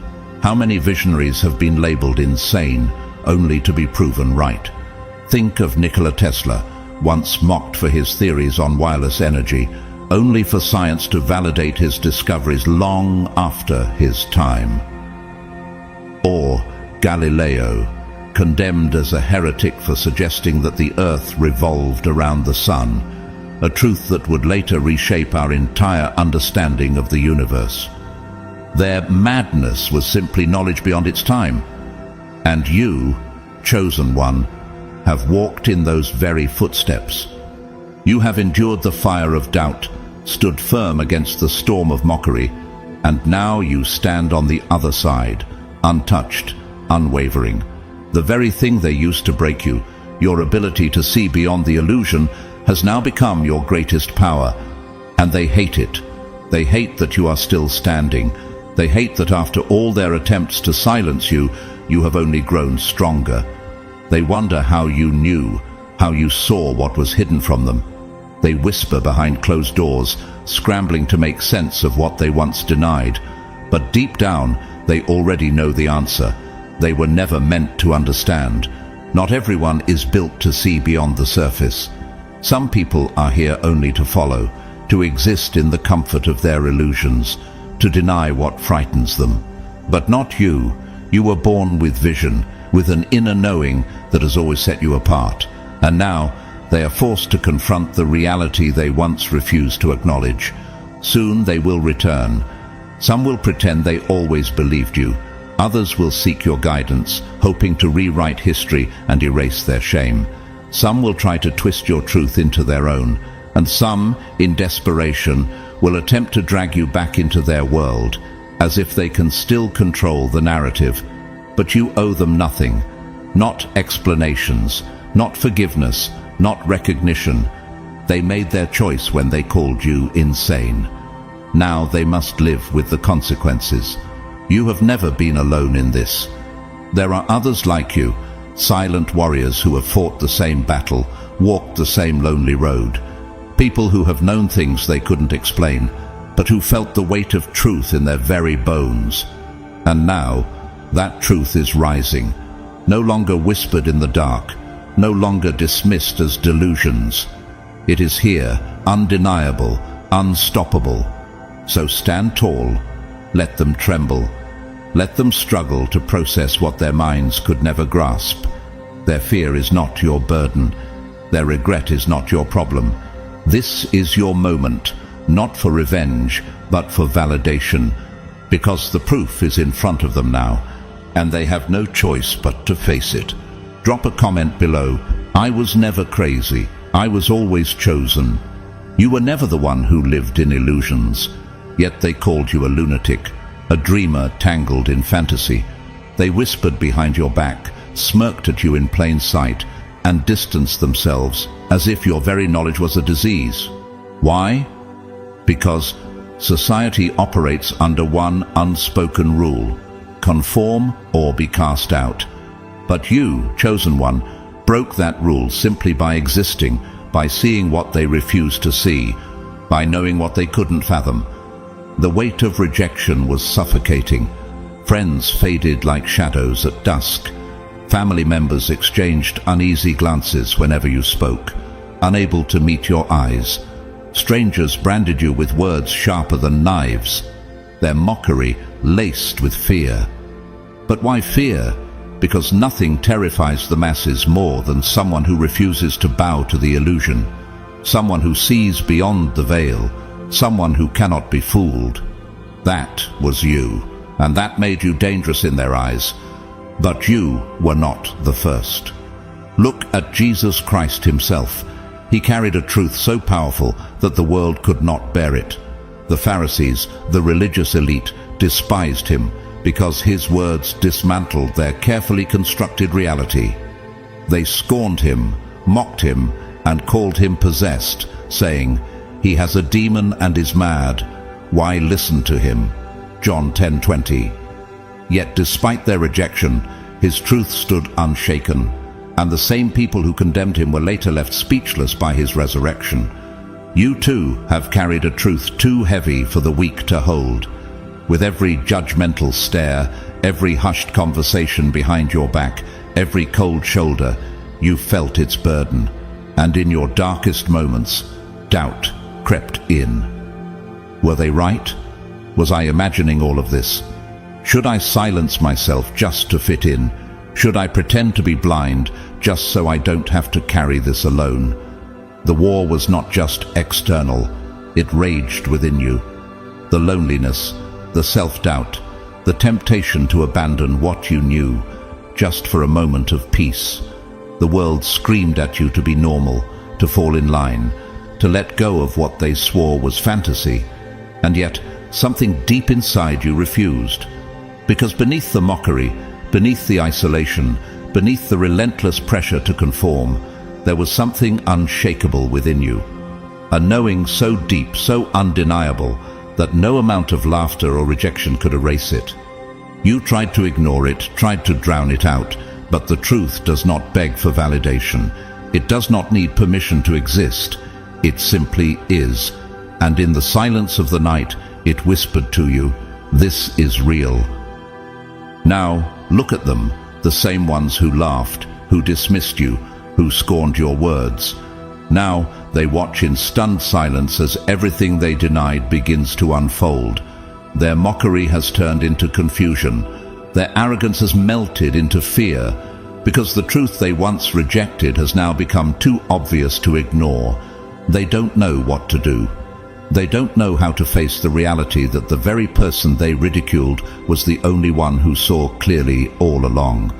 How many visionaries have been labeled insane, only to be proven right? Think of Nikola Tesla, once mocked for his theories on wireless energy, only for science to validate his discoveries long after his time. Or Galileo. condemned as a heretic for suggesting that the earth revolved around the sun, a truth that would later reshape our entire understanding of the universe. Their madness was simply knowledge beyond its time. And you, chosen one, have walked in those very footsteps. You have endured the fire of doubt, stood firm against the storm of mockery, and now you stand on the other side, untouched, unwavering. The very thing they used to break you, your ability to see beyond the illusion, has now become your greatest power, and they hate it. They hate that you are still standing. They hate that after all their attempts to silence you, you have only grown stronger. They wonder how you knew, how you saw what was hidden from them. They whisper behind closed doors, scrambling to make sense of what they once denied. But deep down, they already know the answer. They were never meant to understand. Not everyone is built to see beyond the surface. Some people are here only to follow, to exist in the comfort of their illusions, to deny what frightens them. But not you. You were born with vision, with an inner knowing that has always set you apart. And now, they are forced to confront the reality they once refused to acknowledge. Soon they will return. Some will pretend they always believed you. Others will seek your guidance, hoping to rewrite history and erase their shame. Some will try to twist your truth into their own, and some, in desperation, will attempt to drag you back into their world, as if they can still control the narrative. But you owe them nothing. Not explanations, not forgiveness, not recognition. They made their choice when they called you insane. Now they must live with the consequences. You have never been alone in this. There are others like you, silent warriors who have fought the same battle, walked the same lonely road. People who have known things they couldn't explain, but who felt the weight of truth in their very bones. And now, that truth is rising, no longer whispered in the dark, no longer dismissed as delusions. It is here, undeniable, unstoppable. So stand tall, let them tremble. Let them struggle to process what their minds could never grasp. Their fear is not your burden. Their regret is not your problem. This is your moment, not for revenge, but for validation, because the proof is in front of them now, and they have no choice but to face it. Drop a comment below. I was never crazy. I was always chosen. You were never the one who lived in illusions, yet they called you a lunatic, a dreamer tangled in fantasy. They whispered behind your back, smirked at you in plain sight, and distanced themselves as if your very knowledge was a disease. Why? Because society operates under one unspoken rule: conform or be cast out. But you, chosen one, broke that rule simply by existing, by seeing what they refused to see, by knowing what they couldn't fathom. The weight of rejection was suffocating. Friends faded like shadows at dusk. Family members exchanged uneasy glances whenever you spoke, unable to meet your eyes. Strangers branded you with words sharper than knives, their mockery laced with fear. But why fear? Because nothing terrifies the masses more than someone who refuses to bow to the illusion, someone who sees beyond the veil, someone who cannot be fooled. That was you, and that made you dangerous in their eyes. But you were not the first. Look at Jesus Christ himself. He carried a truth so powerful that the world could not bear it. The Pharisees, the religious elite, despised him because his words dismantled their carefully constructed reality. They scorned him, mocked him, and called him possessed, saying, "He has a demon and is mad. Why listen to him?" John 10:20. Yet despite their rejection, his truth stood unshaken, and the same people who condemned him were later left speechless by his resurrection. You too have carried a truth too heavy for the weak to hold. With every judgmental stare, every hushed conversation behind your back, every cold shoulder, you felt its burden, and in your darkest moments, doubt crept in. Were they right? Was I imagining all of this? Should I silence myself just to fit in? Should I pretend to be blind just so I don't have to carry this alone? The war was not just external, it raged within you. The loneliness, the self-doubt, the temptation to abandon what you knew, just for a moment of peace. The world screamed at you to be normal, to fall in line, to let go of what they swore was fantasy. And yet, something deep inside you refused. Because beneath the mockery, beneath the isolation, beneath the relentless pressure to conform, there was something unshakable within you. A knowing so deep, so undeniable, that no amount of laughter or rejection could erase it. You tried to ignore it, tried to drown it out, but the truth does not beg for validation. It does not need permission to exist. It simply is. And in the silence of the night, it whispered to you, "This is real." Now, look at them, the same ones who laughed, who dismissed you, who scorned your words. Now, they watch in stunned silence as everything they denied begins to unfold. Their mockery has turned into confusion. Their arrogance has melted into fear, because the truth they once rejected has now become too obvious to ignore. They don't know what to do. They don't know how to face the reality that the very person they ridiculed was the only one who saw clearly all along.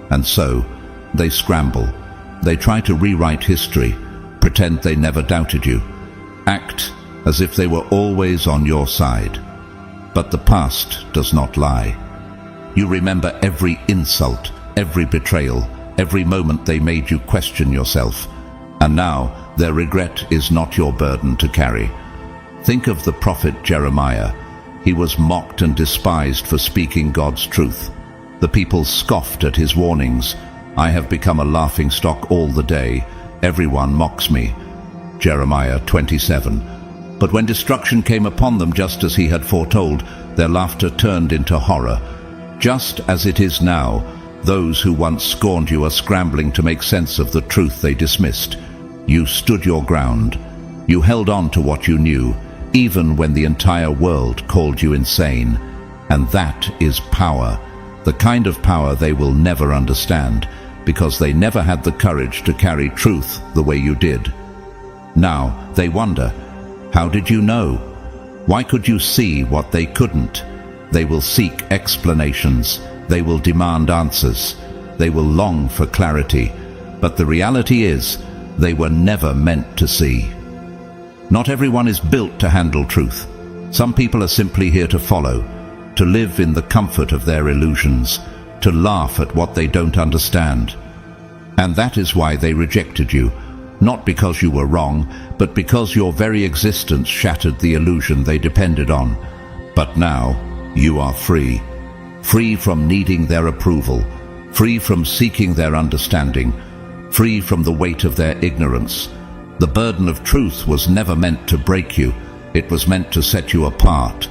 And so, they scramble. They try to rewrite history, pretend they never doubted you, act as if they were always on your side. But the past does not lie. You remember every insult, every betrayal, every moment they made you question yourself. And now, their regret is not your burden to carry. Think of the prophet Jeremiah. He was mocked and despised for speaking God's truth. The people scoffed at his warnings. "I have become a laughingstock all the day. Everyone mocks me." Jeremiah 27. But when destruction came upon them just as he had foretold, their laughter turned into horror. Just as it is now, those who once scorned you are scrambling to make sense of the truth they dismissed. You stood your ground. You held on to what you knew, even when the entire world called you insane. And that is power, the kind of power they will never understand, because they never had the courage to carry truth the way you did. Now they wonder, how did you know? Why could you see what they couldn't? They will seek explanations. They will demand answers. They will long for clarity. But the reality is, they were never meant to see. Not everyone is built to handle truth. Some people are simply here to follow, to live in the comfort of their illusions, to laugh at what they don't understand. And that is why they rejected you, not because you were wrong, but because your very existence shattered the illusion they depended on. But now, you are free. Free from needing their approval, free from seeking their understanding, free from the weight of their ignorance. The burden of truth was never meant to break you. It was meant to set you apart.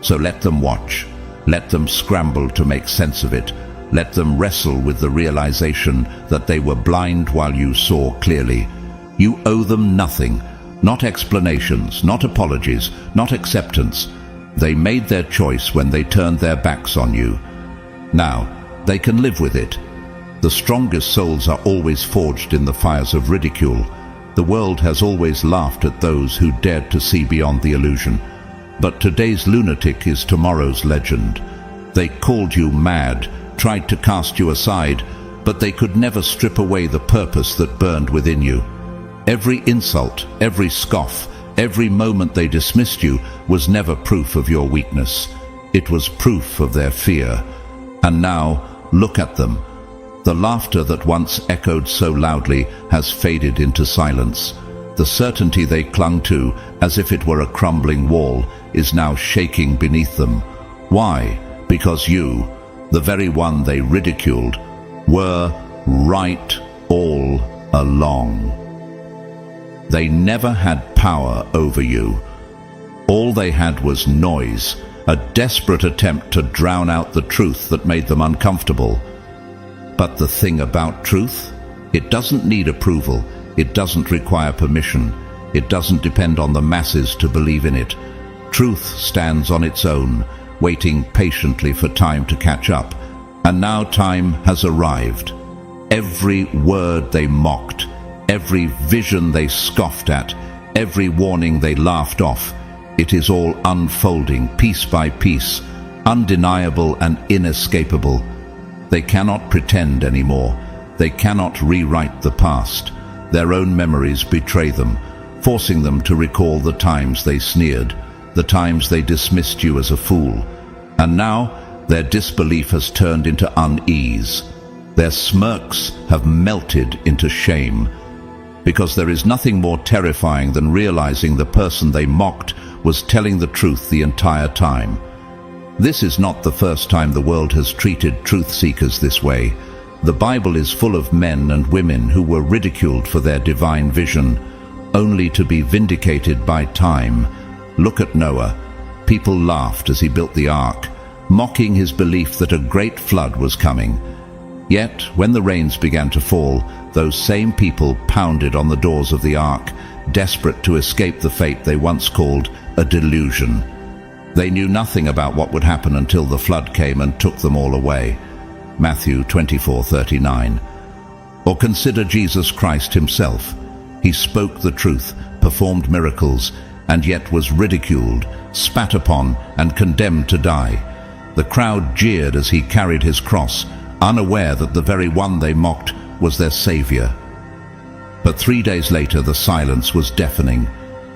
So let them watch. Let them scramble to make sense of it. Let them wrestle with the realization that they were blind while you saw clearly. You owe them nothing. Not explanations, not apologies, not acceptance. They made their choice when they turned their backs on you. Now, they can live with it. The strongest souls are always forged in the fires of ridicule. The world has always laughed at those who dared to see beyond the illusion. But today's lunatic is tomorrow's legend. They called you mad, tried to cast you aside, but they could never strip away the purpose that burned within you. Every insult, every scoff, every moment they dismissed you was never proof of your weakness. It was proof of their fear. And now, look at them. The laughter that once echoed so loudly has faded into silence. The certainty they clung to, as if it were a crumbling wall, is now shaking beneath them. Why? Because you, the very one they ridiculed, were right all along. They never had power over you. All they had was noise, a desperate attempt to drown out the truth that made them uncomfortable. But the thing about truth, it doesn't need approval, it doesn't require permission, it doesn't depend on the masses to believe in it. Truth stands on its own, waiting patiently for time to catch up. And now time has arrived. Every word they mocked, every vision they scoffed at, every warning they laughed off, it is all unfolding piece by piece, undeniable and inescapable. They cannot pretend anymore. They cannot rewrite the past. Their own memories betray them, forcing them to recall the times they sneered, the times they dismissed you as a fool. And now their disbelief has turned into unease. Their smirks have melted into shame, because there is nothing more terrifying than realizing the person they mocked was telling the truth the entire time. This is not the first time the world has treated truth seekers this way. The Bible is full of men and women who were ridiculed for their divine vision, only to be vindicated by time. Look at Noah. People laughed as he built the ark, mocking his belief that a great flood was coming. Yet, when the rains began to fall, those same people pounded on the doors of the ark, desperate to escape the fate they once called a delusion. They knew nothing about what would happen until the flood came and took them all away. Matthew 24:39. Or consider Jesus Christ himself. He spoke the truth, performed miracles, and yet was ridiculed, spat upon, and condemned to die. The crowd jeered as he carried his cross, unaware that the very one they mocked was their Savior. But 3 days later the silence was deafening.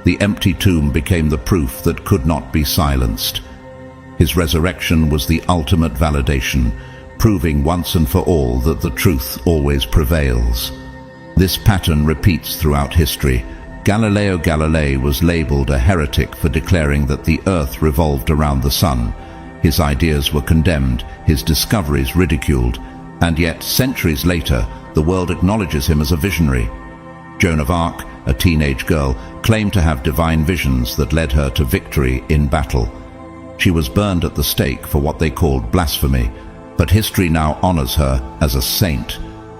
The empty tomb became the proof that could not be silenced. His resurrection was the ultimate validation, proving once and for all that the truth always prevails. This pattern repeats throughout history. Galileo Galilei was labeled a heretic for declaring that the earth revolved around the sun. His ideas were condemned, his discoveries ridiculed, and yet centuries later the world acknowledges him as a visionary. Joan of Arc, a teenage girl, claimed to have divine visions that led her to victory in battle. She was burned at the stake for what they called blasphemy, but history now honors her as a saint.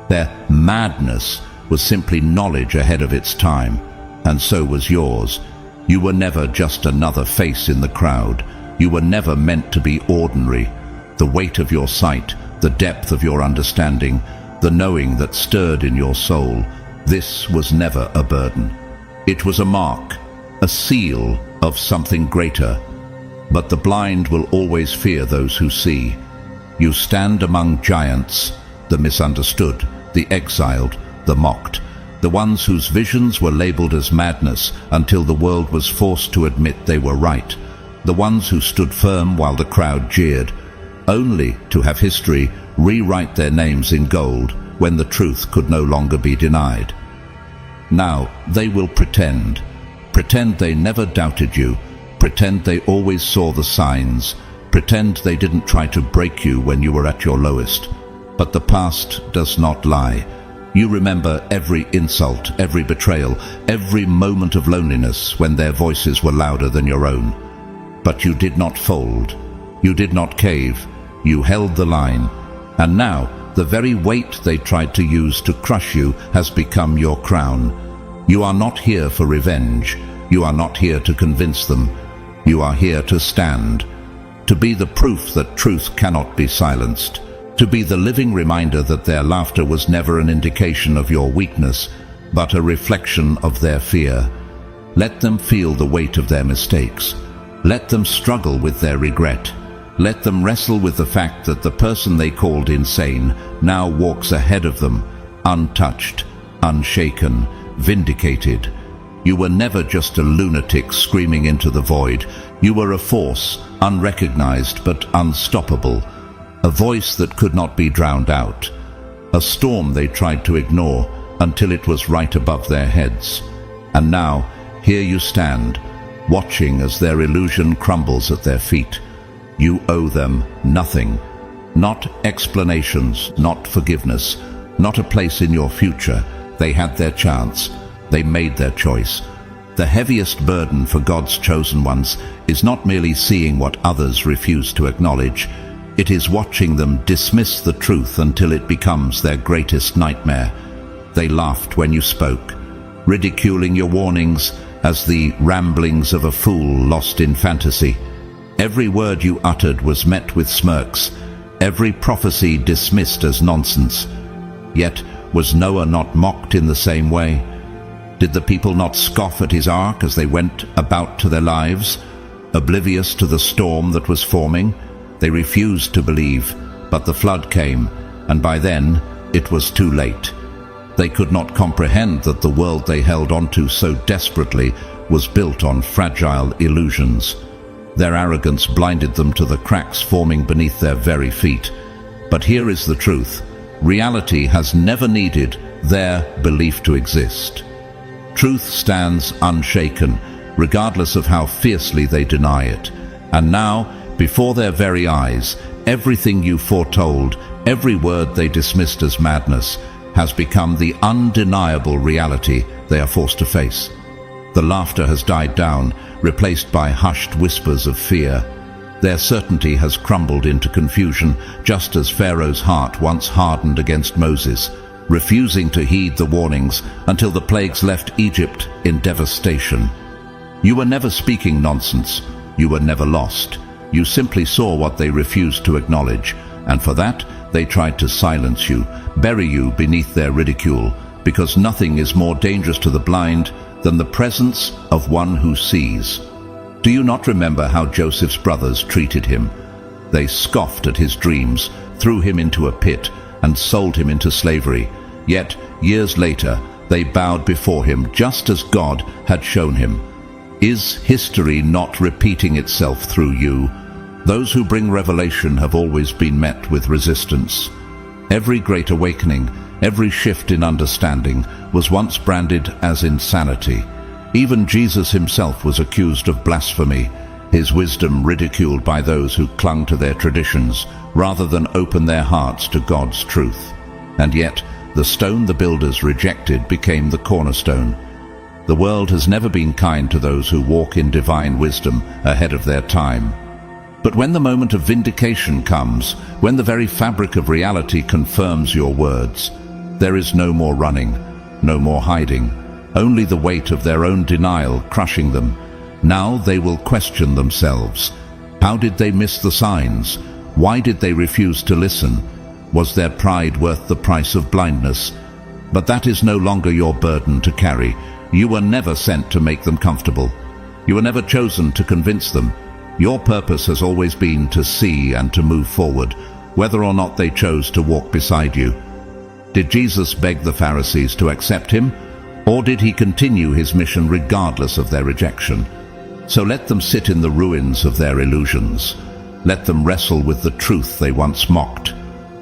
Their madness was simply knowledge ahead of its time, and so was yours. You were never just another face in the crowd. You were never meant to be ordinary. The weight of your sight, the depth of your understanding, the knowing that stirred in your soul, this was never a burden. It was a mark, a seal of something greater. But the blind will always fear those who see. You stand among giants, the misunderstood, the exiled, the mocked, the ones whose visions were labeled as madness until the world was forced to admit they were right, the ones who stood firm while the crowd jeered, only to have history rewrite their names in gold when the truth could no longer be denied. Now they will pretend they never doubted you, pretend they always saw the signs, pretend they didn't try to break you when you were at your lowest. But the past does not lie. You remember every insult, every betrayal, every moment of loneliness when their voices were louder than your own. But you did not fold. You did not cave. You held the line. And now, the very weight they tried to use to crush you has become your crown. You are not here for revenge. You are not here to convince them. You are here to stand, to be the proof that truth cannot be silenced, to be the living reminder that their laughter was never an indication of your weakness, but a reflection of their fear. Let them feel the weight of their mistakes. Let them struggle with their regret. Let them wrestle with the fact that the person they called insane now walks ahead of them, untouched, unshaken, vindicated. You were never just a lunatic screaming into the void. You were a force, unrecognized but unstoppable, a voice that could not be drowned out, a storm they tried to ignore until it was right above their heads. And now, here you stand, watching as their illusion crumbles at their feet. You owe them nothing, not explanations, not forgiveness, not a place in your future. They had their chance. They made their choice. The heaviest burden for God's chosen ones is not merely seeing what others refuse to acknowledge. It is watching them dismiss the truth until it becomes their greatest nightmare. They laughed when you spoke, ridiculing your warnings as the ramblings of a fool lost in fantasy. Every word you uttered was met with smirks, every prophecy dismissed as nonsense. Yet was Noah not mocked in the same way? Did the people not scoff at his ark as they went about to their lives, oblivious to the storm that was forming? They refused to believe, but the flood came, and by then it was too late. They could not comprehend that the world they held onto so desperately was built on fragile illusions. Their arrogance blinded them to the cracks forming beneath their very feet. But here is the truth. Reality has never needed their belief to exist. Truth stands unshaken, regardless of how fiercely they deny it. And now, before their very eyes, everything you foretold, every word they dismissed as madness, has become the undeniable reality they are forced to face. The laughter has died down, replaced by hushed whispers of fear. Their certainty has crumbled into confusion, just as Pharaoh's heart once hardened against Moses, refusing to heed the warnings until the plagues left Egypt in devastation. You were never speaking nonsense. You were never lost. You simply saw what they refused to acknowledge, and for that they tried to silence you, bury you beneath their ridicule, because nothing is more dangerous to the blind than the presence of one who sees. Do you not remember how Joseph's brothers treated him? They scoffed at his dreams, threw him into a pit, and sold him into slavery. Yet, years later, they bowed before him just as God had shown him. Is history not repeating itself through you? Those who bring revelation have always been met with resistance. Every great awakening, every shift in understanding was once branded as insanity. Even Jesus himself was accused of blasphemy, his wisdom ridiculed by those who clung to their traditions rather than open their hearts to God's truth. And yet, the stone the builders rejected became the cornerstone. The world has never been kind to those who walk in divine wisdom ahead of their time. But when the moment of vindication comes, when the very fabric of reality confirms your words, there is no more running, no more hiding, only the weight of their own denial crushing them. Now they will question themselves. How did they miss the signs? Why did they refuse to listen? Was their pride worth the price of blindness? But that is no longer your burden to carry. You were never sent to make them comfortable. You were never chosen to convince them. Your purpose has always been to see and to move forward, whether or not they chose to walk beside you. Did Jesus beg the Pharisees to accept him, or did he continue his mission regardless of their rejection? So let them sit in the ruins of their illusions. Let them wrestle with the truth they once mocked.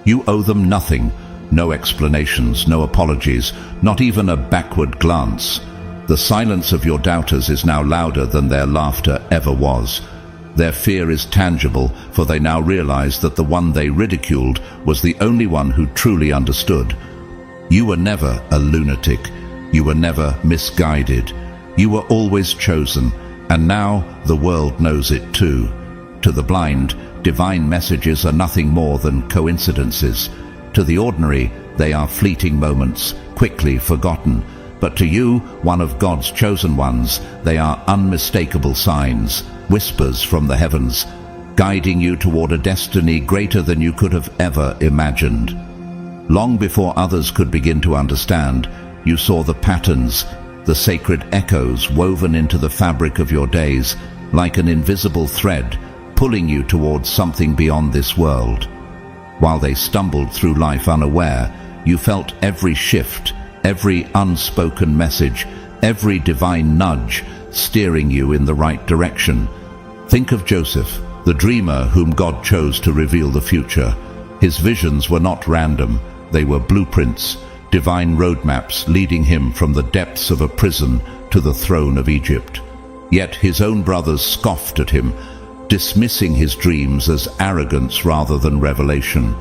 You owe them nothing, no explanations, no apologies, not even a backward glance. The silence of your doubters is now louder than their laughter ever was. Their fear is tangible, for they now realize that the one they ridiculed was the only one who truly understood. You were never a lunatic. You were never misguided. You were always chosen, and now the world knows it too. To the blind, divine messages are nothing more than coincidences. To the ordinary, they are fleeting moments, quickly forgotten. But to you, one of God's chosen ones, they are unmistakable signs, whispers from the heavens, guiding you toward a destiny greater than you could have ever imagined. Long before others could begin to understand, you saw the patterns, the sacred echoes woven into the fabric of your days, like an invisible thread, pulling you towards something beyond this world. While they stumbled through life unaware, you felt every shift, every unspoken message, every divine nudge steering you in the right direction. Think of Joseph, the dreamer whom God chose to reveal the future. His visions were not random, they were blueprints, divine roadmaps leading him from the depths of a prison to the throne of Egypt. Yet his own brothers scoffed at him, dismissing his dreams as arrogance rather than revelation.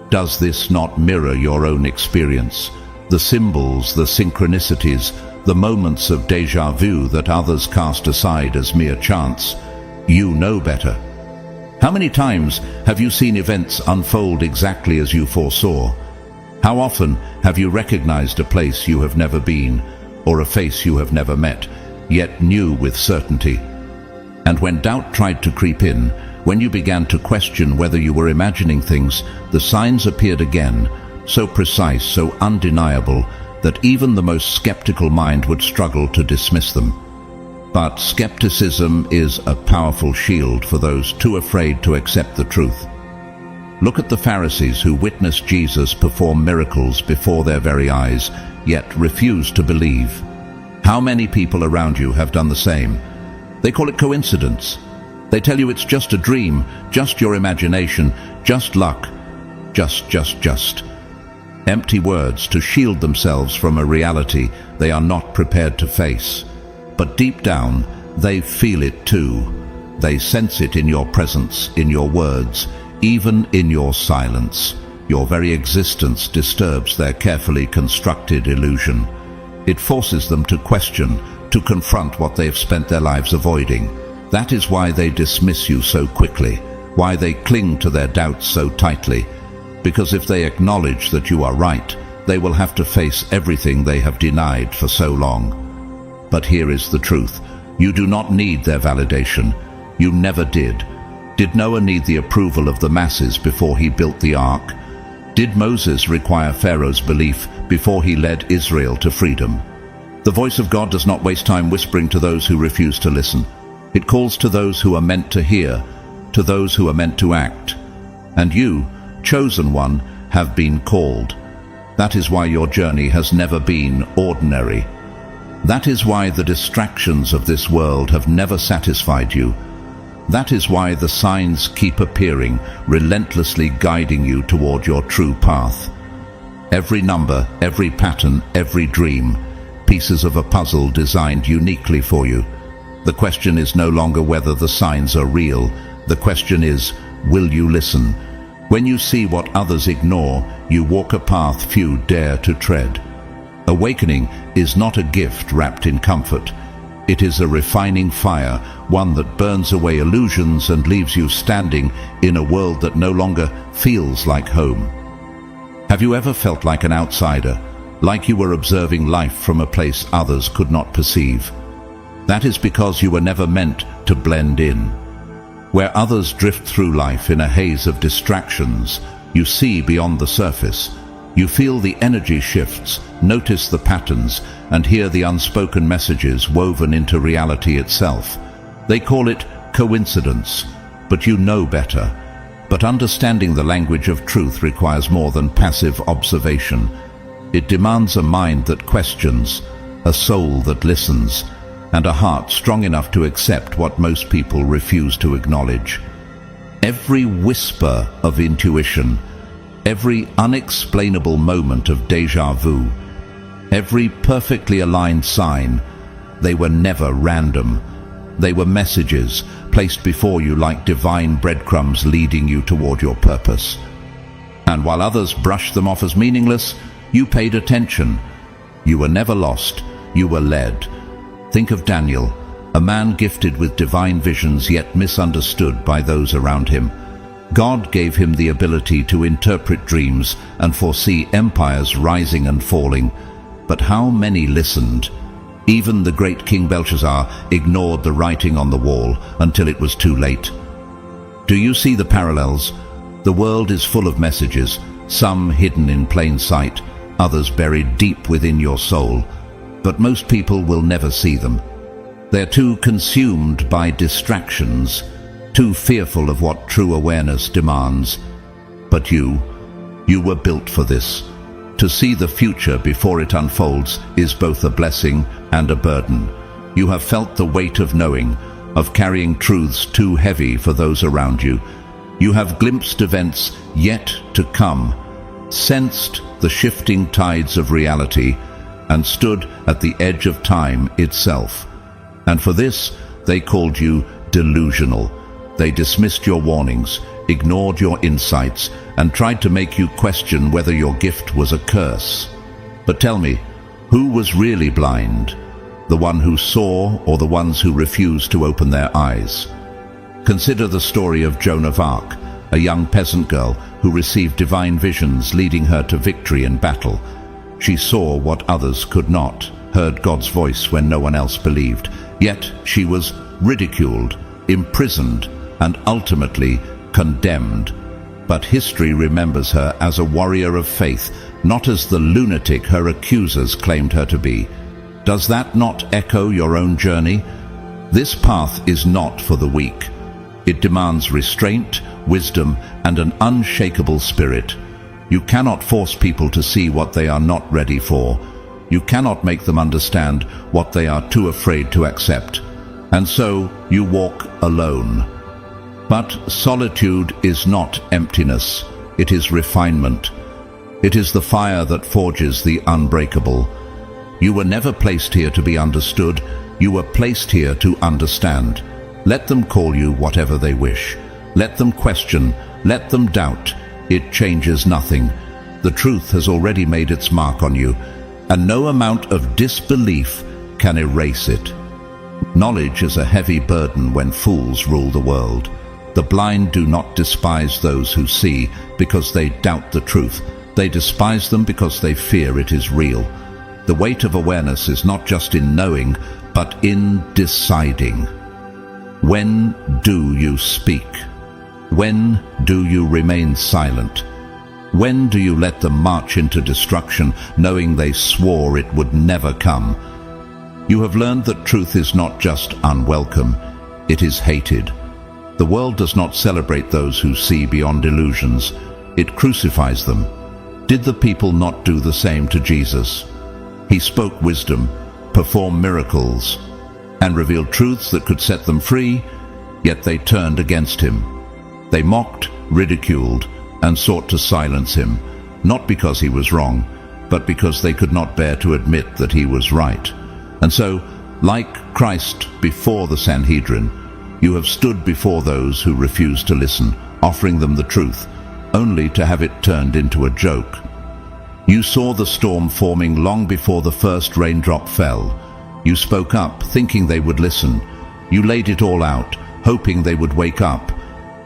Does this not mirror your own experience? The symbols, the synchronicities, the moments of déjà vu that others cast aside as mere chance. You know better. How many times have you seen events unfold exactly as you foresaw? How often have you recognized a place you have never been, or a face you have never met, yet knew with certainty? And when doubt tried to creep in, When you began to question whether you were imagining things, the signs appeared again, so precise, so undeniable, that even the most skeptical mind would struggle to dismiss them. But skepticism is a powerful shield for those too afraid to accept the truth. Look at the Pharisees who witnessed Jesus perform miracles before their very eyes, yet refused to believe. How many people around you have done the same? They call it coincidence. They tell you it's just a dream, just your imagination, just luck, just. Empty words to shield themselves from a reality they are not prepared to face. But deep down, they feel it too. They sense it in your presence, in your words, even in your silence. Your very existence disturbs their carefully constructed illusion. It forces them to question, to confront what they have spent their lives avoiding. That is why they dismiss you so quickly, why they cling to their doubts so tightly. Because if they acknowledge that you are right, they will have to face everything they have denied for so long. But here is the truth. You do not need their validation. You never did. Did Noah need the approval of the masses before he built the ark? Did Moses require Pharaoh's belief before he led Israel to freedom? The voice of God does not waste time whispering to those who refuse to listen. It calls to those who are meant to hear, to those who are meant to act. And you, chosen one, have been called. That is why your journey has never been ordinary. That is why the distractions of this world have never satisfied you. That is why the signs keep appearing, relentlessly guiding you toward your true path. Every number, every pattern, every dream, pieces of a puzzle designed uniquely for you. The question is no longer whether the signs are real. The question is, will you listen? When you see what others ignore, you walk a path few dare to tread. Awakening is not a gift wrapped in comfort. It is a refining fire, one that burns away illusions and leaves you standing in a world that no longer feels like home. Have you ever felt like an outsider, like you were observing life from a place others could not perceive? That is because you were never meant to blend in. Where others drift through life in a haze of distractions, you see beyond the surface. You feel the energy shifts, notice the patterns, and hear the unspoken messages woven into reality itself. They call it coincidence, but you know better. But understanding the language of truth requires more than passive observation. It demands a mind that questions, a soul that listens, and a heart strong enough to accept what most people refuse to acknowledge. Every whisper of intuition, every unexplainable moment of déjà vu, every perfectly aligned sign, they were never random. They were messages placed before you like divine breadcrumbs leading you toward your purpose. And while others brushed them off as meaningless, you paid attention. You were never lost, you were led. Think of Daniel, a man gifted with divine visions yet misunderstood by those around him. God gave him the ability to interpret dreams and foresee empires rising and falling. But how many listened? Even the great King Belshazzar ignored the writing on the wall until it was too late. Do you see the parallels? The world is full of messages, some hidden in plain sight, others buried deep within your soul. But most people will never see them. They're too consumed by distractions, too fearful of what true awareness demands. But you were built for this. To see the future before it unfolds is both a blessing and a burden. You have felt the weight of knowing, of carrying truths too heavy for those around you. You have glimpsed events yet to come, sensed the shifting tides of reality, and stood at the edge of time itself. And for this, they called you delusional. They dismissed your warnings, ignored your insights, and tried to make you question whether your gift was a curse. But tell me, who was really blind? The one who saw or the ones who refused to open their eyes? Consider the story of Joan of Arc, a young peasant girl who received divine visions leading her to victory in battle. She saw what others could not, heard God's voice when no one else believed. Yet she was ridiculed, imprisoned, and ultimately condemned. But history remembers her as a warrior of faith, not as the lunatic her accusers claimed her to be. Does that not echo your own journey? This path is not for the weak. It demands restraint, wisdom, and an unshakable spirit. You cannot force people to see what they are not ready for. You cannot make them understand what they are too afraid to accept. And so you walk alone. But solitude is not emptiness. It is refinement. It is the fire that forges the unbreakable. You were never placed here to be understood. You were placed here to understand. Let them call you whatever they wish. Let them question. Let them doubt. It changes nothing. The truth has already made its mark on you, and no amount of disbelief can erase it. Knowledge is a heavy burden when fools rule the world. The blind do not despise those who see because they doubt the truth. They despise them because they fear it is real. The weight of awareness is not just in knowing, but in deciding. When do you speak? When do you remain silent? When do you let them march into destruction, knowing they swore it would never come? You have learned that truth is not just unwelcome, it is hated. The world does not celebrate those who see beyond illusions. It crucifies them. Did the people not do the same to Jesus? He spoke wisdom, performed miracles, and revealed truths that could set them free, yet they turned against him. They mocked, ridiculed, and sought to silence him, not because he was wrong, but because they could not bear to admit that he was right. And so, like Christ before the Sanhedrin, you have stood before those who refused to listen, offering them the truth, only to have it turned into a joke. You saw the storm forming long before the first raindrop fell. You spoke up, thinking they would listen. You laid it all out, hoping they would wake up.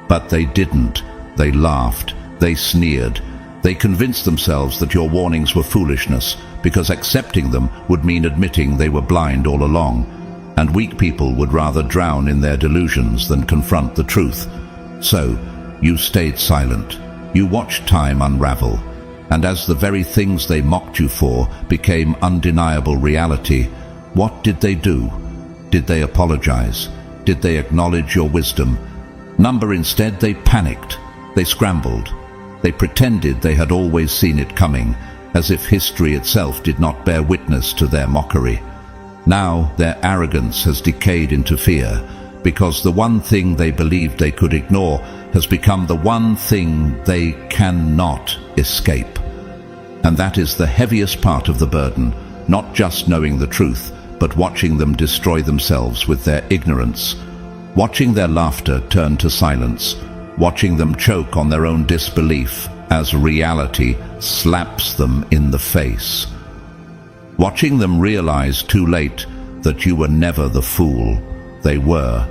But they didn't. They laughed. They sneered. They convinced themselves that your warnings were foolishness, because accepting them would mean admitting they were blind all along, and weak people would rather drown in their delusions than confront the truth. So, you stayed silent. You watched time unravel, and as the very things they mocked you for became undeniable reality, what did they do? Did they apologize? Did they acknowledge your wisdom? Instead, they panicked. They scrambled. They pretended they had always seen it coming, as if history itself did not bear witness to their mockery. Now their arrogance has decayed into fear, because the one thing they believed they could ignore has become the one thing they cannot escape. And that is the heaviest part of the burden, not just knowing the truth, but watching them destroy themselves with their ignorance, watching their laughter turn to silence, watching them choke on their own disbelief as reality slaps them in the face, watching them realize too late that you were never the fool they were.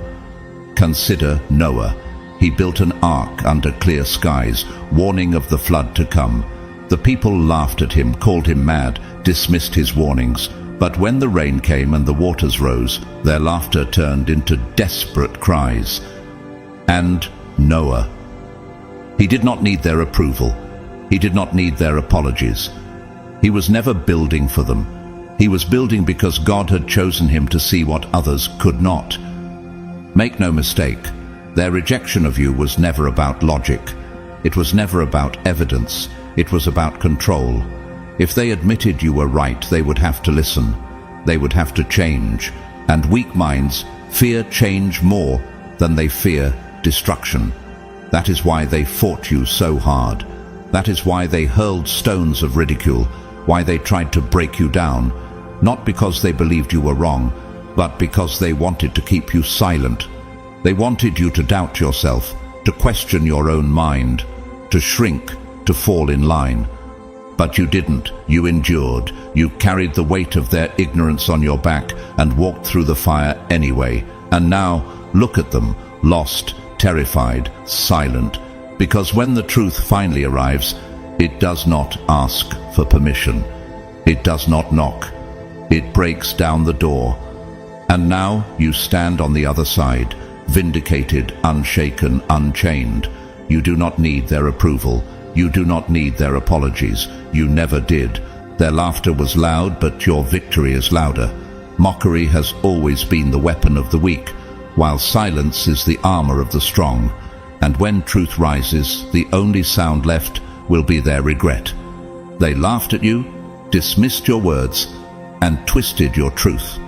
Consider Noah. He built an ark under clear skies, warning of the flood to come. The people laughed at him, called him mad, dismissed his warnings. But when the rain came and the waters rose, their laughter turned into desperate cries. And Noah. He did not need their approval. He did not need their apologies. He was never building for them. He was building because God had chosen him to see what others could not. Make no mistake, their rejection of you was never about logic. It was never about evidence. It was about control. If they admitted you were right, they would have to listen. They would have to change. And weak minds fear change more than they fear destruction. That is why they fought you so hard. That is why they hurled stones of ridicule, why they tried to break you down, not because they believed you were wrong, but because they wanted to keep you silent. They wanted you to doubt yourself, to question your own mind, to shrink, to fall in line. But you didn't. You endured. You carried the weight of their ignorance on your back and walked through the fire anyway. And now, look at them, lost, terrified, silent, because when the truth finally arrives, it does not ask for permission. It does not knock. It breaks down the door. And now you stand on the other side, vindicated, unshaken, unchained. You do not need their approval. You do not need their apologies. You never did. Their laughter was loud, but your victory is louder. Mockery has always been the weapon of the weak, while silence is the armor of the strong. And when truth rises, the only sound left will be their regret. They laughed at you, dismissed your words, and twisted your truth,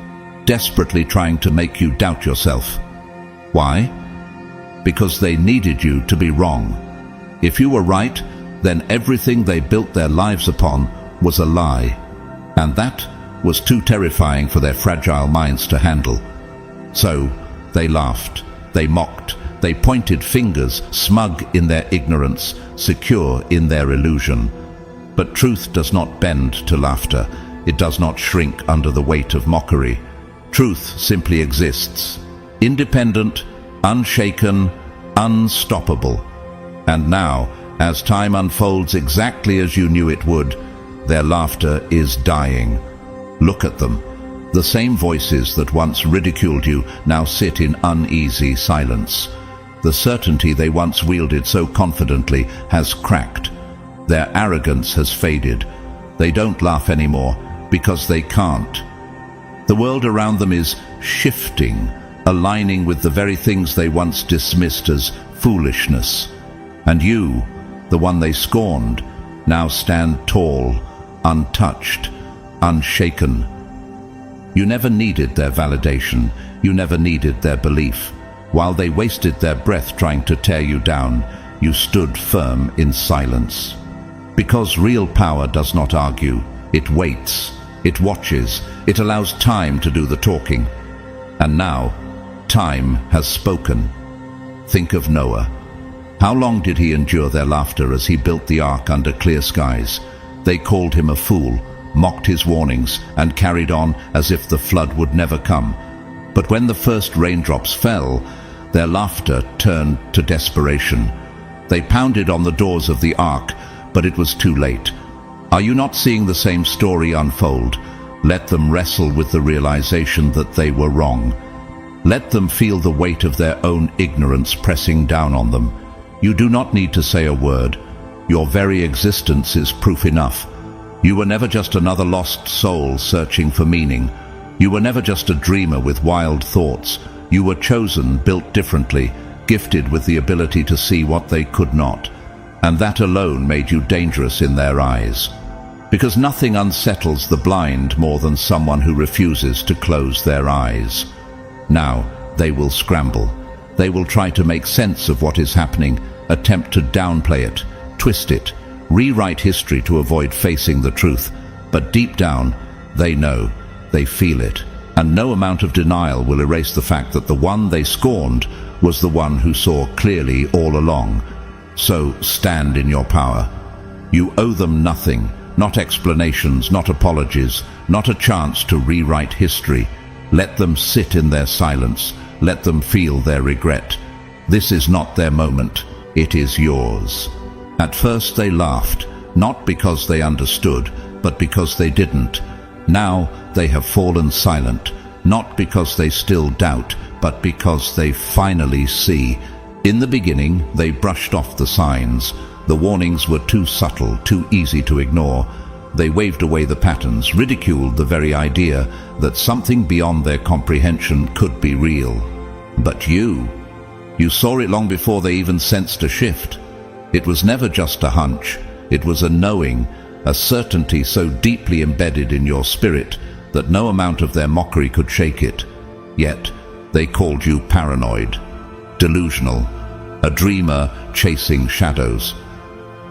desperately trying to make you doubt yourself. Why? Because they needed you to be wrong. If you were right, then everything they built their lives upon was a lie, and that was too terrifying for their fragile minds to handle. So they laughed, they mocked, they pointed fingers, smug in their ignorance, secure in their illusion. But truth does not bend to laughter. It does not shrink under the weight of mockery. Truth simply exists, independent, unshaken, unstoppable. And now, as time unfolds exactly as you knew it would, their laughter is dying. Look at them. The same voices that once ridiculed you now sit in uneasy silence. The certainty they once wielded so confidently has cracked. Their arrogance has faded. They don't laugh anymore because they can't. The world around them is shifting, aligning with the very things they once dismissed as foolishness. And you, the one they scorned, now stand tall, untouched, unshaken. You never needed their validation. You never needed their belief. While they wasted their breath trying to tear you down, you stood firm in silence. Because real power does not argue. It waits. It watches. It allows time to do the talking. And now, time has spoken. Think of Noah. How long did he endure their laughter as he built the ark under clear skies? They called him a fool, mocked his warnings, and carried on as if the flood would never come. But when the first raindrops fell, their laughter turned to desperation. They pounded on the doors of the ark, but it was too late. Are you not seeing the same story unfold? Let them wrestle with the realization that they were wrong. Let them feel the weight of their own ignorance pressing down on them. You do not need to say a word. Your very existence is proof enough. You were never just another lost soul searching for meaning. You were never just a dreamer with wild thoughts. You were chosen, built differently, gifted with the ability to see what they could not. And that alone made you dangerous in their eyes. Because nothing unsettles the blind more than someone who refuses to close their eyes. Now, they will scramble. They will try to make sense of what is happening, attempt to downplay it, twist it, rewrite history to avoid facing the truth. But deep down, they know, they feel it, and no amount of denial will erase the fact that the one they scorned was the one who saw clearly all along. So stand in your power. You owe them nothing, not explanations, not apologies, not a chance to rewrite history. Let them sit in their silence. Let them feel their regret. This is not their moment. It is yours. At first they laughed, not because they understood, but because they didn't. Now they have fallen silent, not because they still doubt, but because they finally see. In the beginning, they brushed off the signs. The warnings were too subtle, too easy to ignore. They waved away the patterns, ridiculed the very idea that something beyond their comprehension could be real. But you saw it long before they even sensed a shift. It was never just a hunch. It was a knowing, a certainty so deeply embedded in your spirit that no amount of their mockery could shake it. Yet, they called you paranoid, delusional, a dreamer chasing shadows.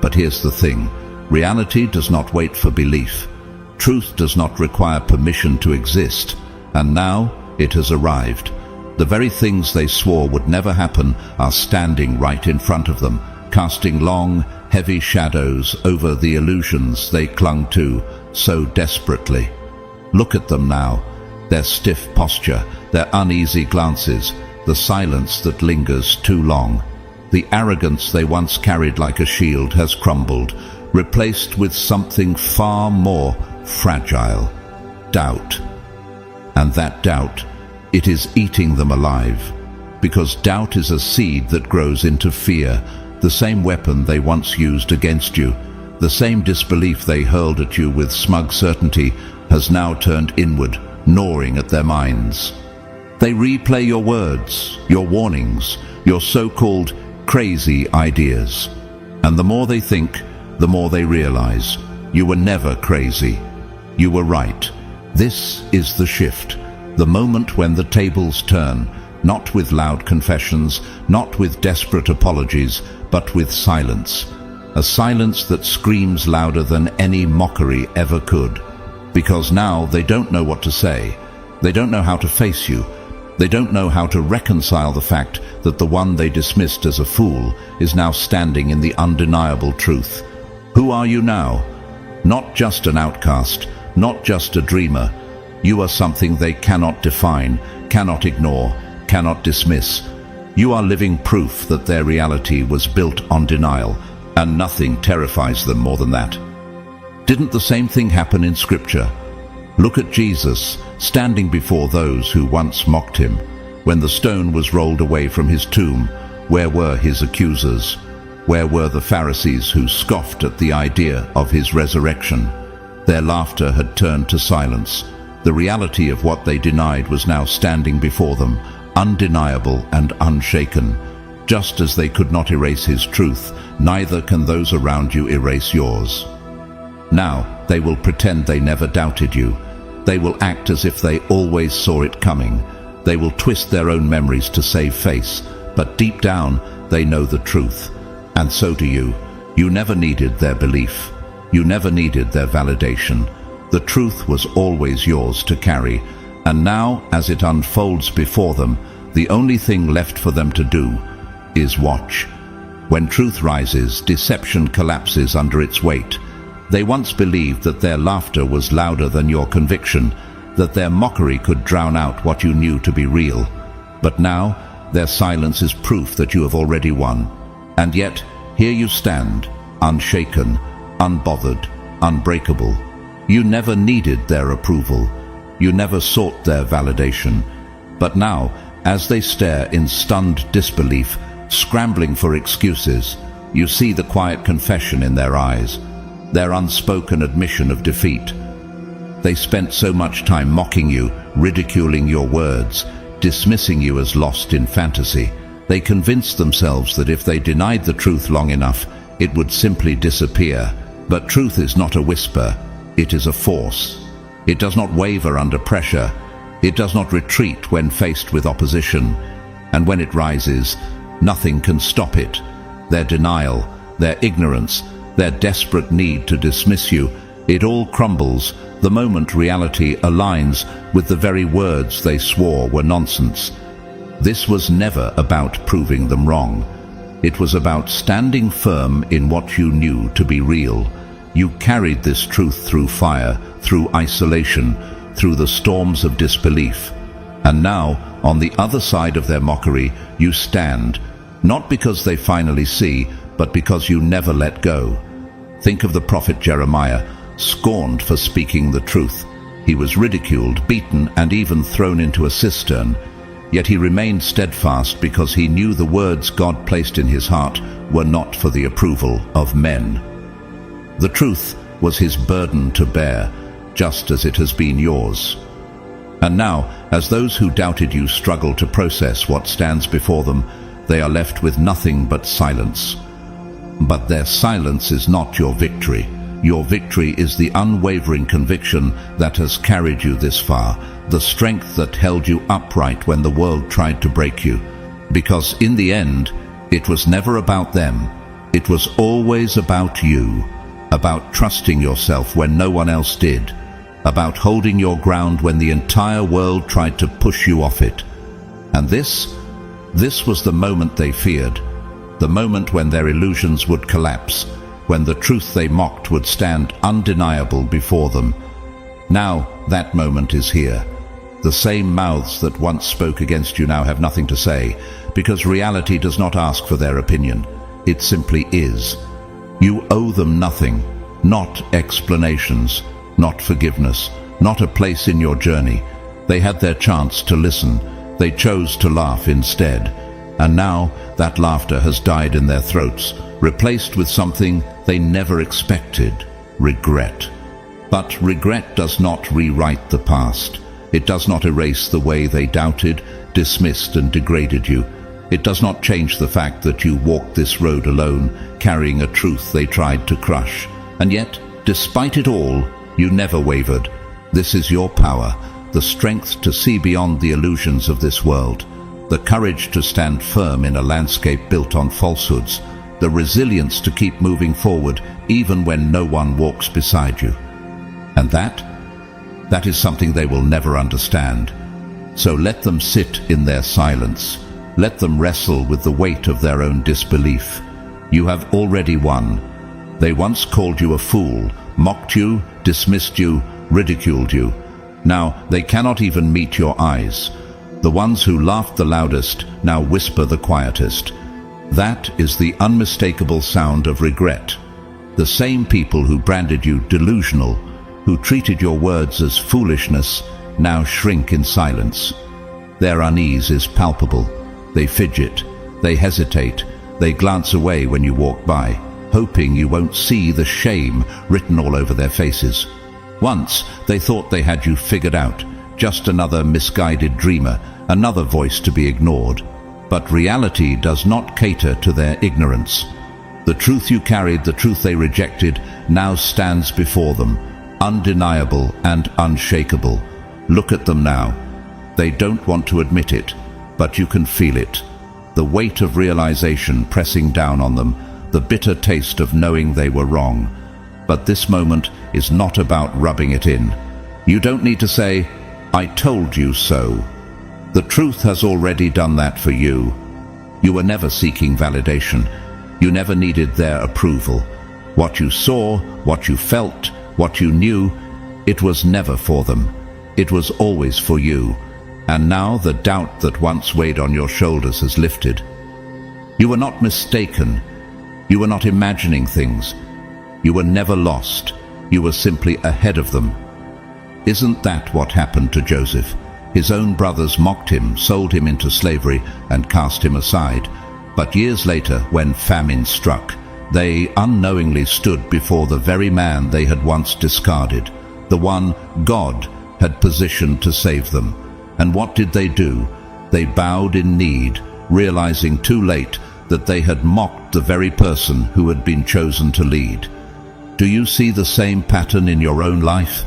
But here's the thing. Reality does not wait for belief. Truth does not require permission to exist. And now it has arrived. The very things they swore would never happen are standing right in front of them, casting long, heavy shadows over the illusions they clung to so desperately. Look at them now, their stiff posture, their uneasy glances, the silence that lingers too long. The arrogance they once carried like a shield has crumbled, replaced with something far more fragile: doubt. And that doubt, it is eating them alive. because doubt is a seed that grows into fear, the same weapon they once used against you. The same disbelief they hurled at you with smug certainty has now turned inward, gnawing at their minds. They replay your words, your warnings, your so-called crazy ideas. And the more they think, the more they realize you were never crazy. You were right. This is the shift, the moment when the tables turn, not with loud confessions, not with desperate apologies, but with silence. A silence that screams louder than any mockery ever could. Because now they don't know what to say. They don't know how to face you. They don't know how to reconcile the fact that the one they dismissed as a fool is now standing in the undeniable truth. Who are you now? Not just an outcast, not just a dreamer. You are something they cannot define, cannot ignore, cannot dismiss. You are living proof that their reality was built on denial, and nothing terrifies them more than that. Didn't the same thing happen in Scripture? Look at Jesus standing before those who once mocked him. When the stone was rolled away from his tomb, where were his accusers? Where were the Pharisees who scoffed at the idea of his resurrection? Their laughter had turned to silence. The reality of what they denied was now standing before them, undeniable and unshaken. Just as they could not erase his truth, neither can those around you erase yours. Now they will pretend they never doubted you. They will act as if they always saw it coming. They will twist their own memories to save face, but deep down they know the truth. And so do you. You never needed their belief. You never needed their validation. The truth was always yours to carry, and now, as it unfolds before them, the only thing left for them to do is watch. When truth rises, deception collapses under its weight. They once believed that their laughter was louder than your conviction, that their mockery could drown out what you knew to be real. But now, their silence is proof that you have already won. And yet, here you stand, unshaken, unbothered, unbreakable. You never needed their approval. You never sought their validation. But now, as they stare in stunned disbelief, scrambling for excuses, you see the quiet confession in their eyes, their unspoken admission of defeat. They spent so much time mocking you, ridiculing your words, dismissing you as lost in fantasy. They convinced themselves that if they denied the truth long enough, it would simply disappear. But truth is not a whisper, it is a force. It does not waver under pressure. It does not retreat when faced with opposition. And when it rises, nothing can stop it. Their denial, their ignorance, their desperate need to dismiss you, it all crumbles the moment reality aligns with the very words they swore were nonsense. This was never about proving them wrong. It was about standing firm in what you knew to be real. You carried this truth through fire, through isolation, through the storms of disbelief. And now, on the other side of their mockery, you stand, not because they finally see, but because you never let go. Think of the prophet Jeremiah, scorned for speaking the truth. He was ridiculed, beaten, and even thrown into a cistern. Yet he remained steadfast because he knew the words God placed in his heart were not for the approval of men. The truth was his burden to bear, just as it has been yours. And now, as those who doubted you struggle to process what stands before them, they are left with nothing but silence. But their silence is not your victory. Your victory is the unwavering conviction that has carried you this far, the strength that held you upright when the world tried to break you. Because in the end, it was never about them. It was always about you, about trusting yourself when no one else did, about holding your ground when the entire world tried to push you off it. And this was the moment they feared, the moment when their illusions would collapse, when the truth they mocked would stand undeniable before them. Now that moment is here. The same mouths that once spoke against you now have nothing to say, because reality does not ask for their opinion. It simply is. You owe them nothing, not explanations, not forgiveness, not a place in your journey. They had their chance to listen. They chose to laugh instead, and now that laughter has died in their throats, replaced with something they never expected: regret. But regret does not rewrite the past. It does not erase the way they doubted, dismissed and degraded you. It does not change the fact that you walked this road alone, carrying a truth they tried to crush. And yet, despite it all, you never wavered. This is your power, the strength to see beyond the illusions of this world, the courage to stand firm in a landscape built on falsehoods, the resilience to keep moving forward even when no one walks beside you. And that is something they will never understand. So let them sit in their silence. Let them wrestle with the weight of their own disbelief. You have already won. They once called you a fool, mocked you, dismissed you, ridiculed you. Now they cannot even meet your eyes. The ones who laughed the loudest now whisper the quietest. That is the unmistakable sound of regret. The same people who branded you delusional, who treated your words as foolishness, now shrink in silence. Their unease is palpable. They fidget, they hesitate, they glance away when you walk by, hoping you won't see the shame written all over their faces. Once they thought they had you figured out, just another misguided dreamer, another voice to be ignored. But reality does not cater to their ignorance. The truth you carried, the truth they rejected, now stands before them, undeniable and unshakable. Look at them now. They don't want to admit it, but you can feel it. The weight of realization pressing down on them, the bitter taste of knowing they were wrong. But this moment is not about rubbing it in. You don't need to say, "I told you so." The truth has already done that for you. You were never seeking validation. You never needed their approval. What you saw, what you felt, what you knew, it was never for them. It was always for you. And now the doubt that once weighed on your shoulders has lifted. You were not mistaken. You were not imagining things. You were never lost. You were simply ahead of them. Isn't that what happened to Joseph? His own brothers mocked him, sold him into slavery, and cast him aside. But years later, when famine struck, they unknowingly stood before the very man they had once discarded, the one God had positioned to save them. And what did they do? They bowed in need, realizing too late that they had mocked the very person who had been chosen to lead. Do you see the same pattern in your own life?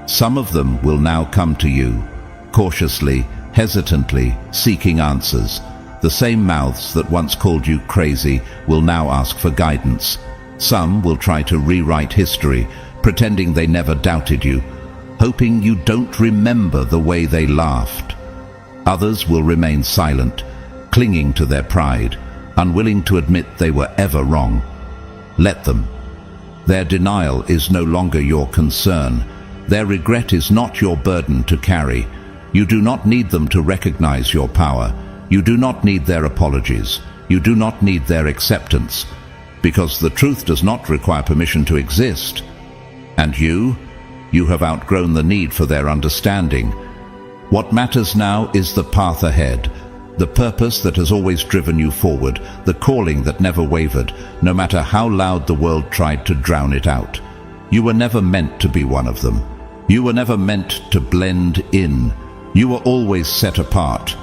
Some of them will now come to you, cautiously, hesitantly, seeking answers. The same mouths that once called you crazy will now ask for guidance. Some will try to rewrite history, pretending they never doubted you, hoping you don't remember the way they laughed. Others will remain silent, clinging to their pride, unwilling to admit they were ever wrong. Let them. Their denial is no longer your concern. Their regret is not your burden to carry. You do not need them to recognize your power. You do not need their apologies. You do not need their acceptance, because the truth does not require permission to exist. And you have outgrown the need for their understanding. What matters now is the path ahead, the purpose that has always driven you forward, the calling that never wavered, no matter how loud the world tried to drown it out. You were never meant to be one of them. You were never meant to blend in. You were always set apart.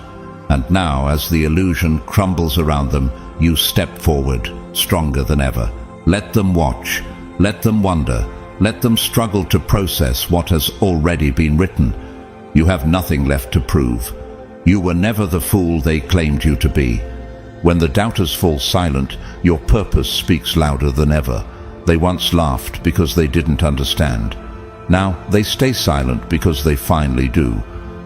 And now, as the illusion crumbles around them, you step forward, stronger than ever. Let them watch. Let them wonder. Let them struggle to process what has already been written. You have nothing left to prove. You were never the fool they claimed you to be. When the doubters fall silent, your purpose speaks louder than ever. They once laughed because they didn't understand. Now they stay silent because they finally do.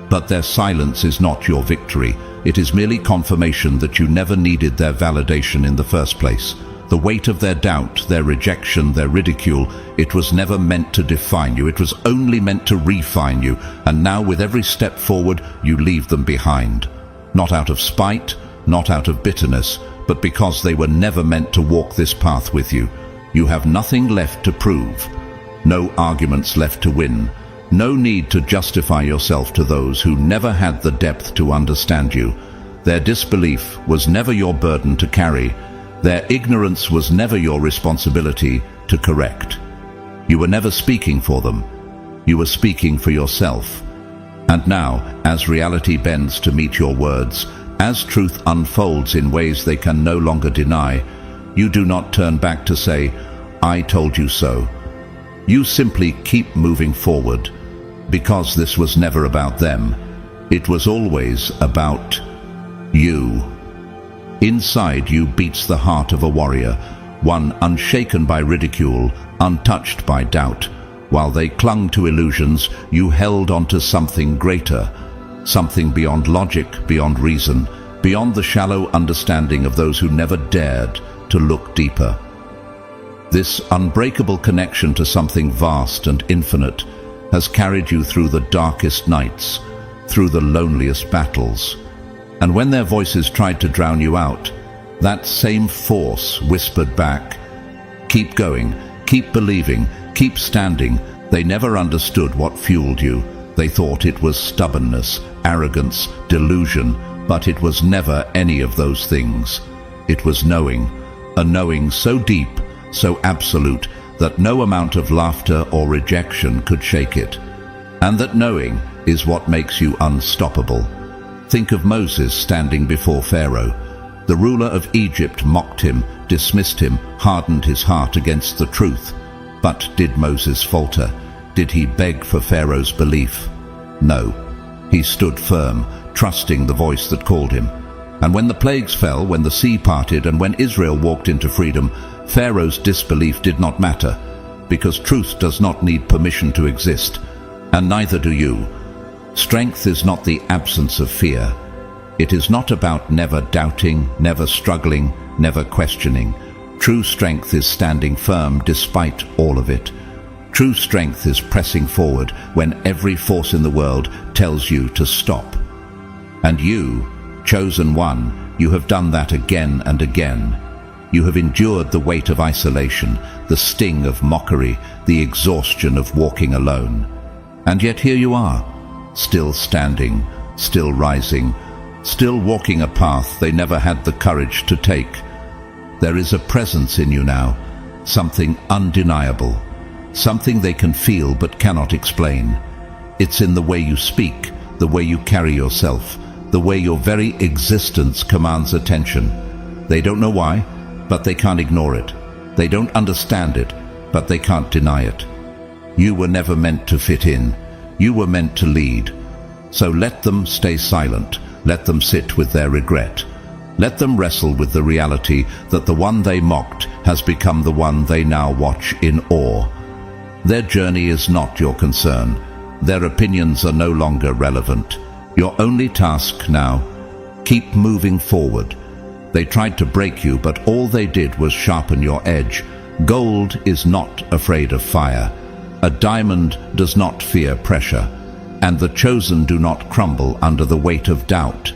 But their silence is not your victory. It is merely confirmation that you never needed their validation in the first place. The weight of their doubt, their rejection, their ridicule, it was never meant to define you. It was only meant to refine you. And now with every step forward, you leave them behind. Not out of spite, not out of bitterness, but because they were never meant to walk this path with you. You have nothing left to prove. No arguments left to win. No need to justify yourself to those who never had the depth to understand you. Their disbelief was never your burden to carry. Their ignorance was never your responsibility to correct. You were never speaking for them. You were speaking for yourself. And now, as reality bends to meet your words, as truth unfolds in ways they can no longer deny, you do not turn back to say, "I told you so." You simply keep moving forward, because this was never about them. It was always about you. Inside you beats the heart of a warrior, one unshaken by ridicule, untouched by doubt. While they clung to illusions, you held on to something greater, something beyond logic, beyond reason, beyond the shallow understanding of those who never dared to look deeper. This unbreakable connection to something vast and infinite has carried you through the darkest nights, through the loneliest battles. And when their voices tried to drown you out, that same force whispered back, "Keep going, keep believing, keep standing." They never understood what fueled you. They thought it was stubbornness, arrogance, delusion, but it was never any of those things. It was knowing, a knowing so deep, so absolute, that no amount of laughter or rejection could shake it. And that knowing is what makes you unstoppable. Think of Moses standing before Pharaoh. The ruler of Egypt mocked him, dismissed him, hardened his heart against the truth. But did Moses falter? Did he beg for Pharaoh's belief? No. He stood firm, trusting the voice that called him. And when the plagues fell, when the sea parted, and when Israel walked into freedom, Pharaoh's disbelief did not matter, because truth does not need permission to exist, and neither do you. Strength is not the absence of fear. It is not about never doubting, never struggling, never questioning. True strength is standing firm despite all of it. True strength is pressing forward when every force in the world tells you to stop. And you, chosen one, you have done that again and again. You have endured the weight of isolation, the sting of mockery, the exhaustion of walking alone. And yet here you are, still standing, still rising, still walking a path they never had the courage to take. There is a presence in you now, something undeniable, something they can feel but cannot explain. It's in the way you speak, the way you carry yourself, the way your very existence commands attention. They don't know why, but they can't ignore it. They don't understand it, but they can't deny it. You were never meant to fit in. You were meant to lead. So let them stay silent. Let them sit with their regret. Let them wrestle with the reality that the one they mocked has become the one they now watch in awe. Their journey is not your concern. Their opinions are no longer relevant. Your only task now, keep moving forward. They tried to break you, but all they did was sharpen your edge. Gold is not afraid of fire. A diamond does not fear pressure. And the chosen do not crumble under the weight of doubt.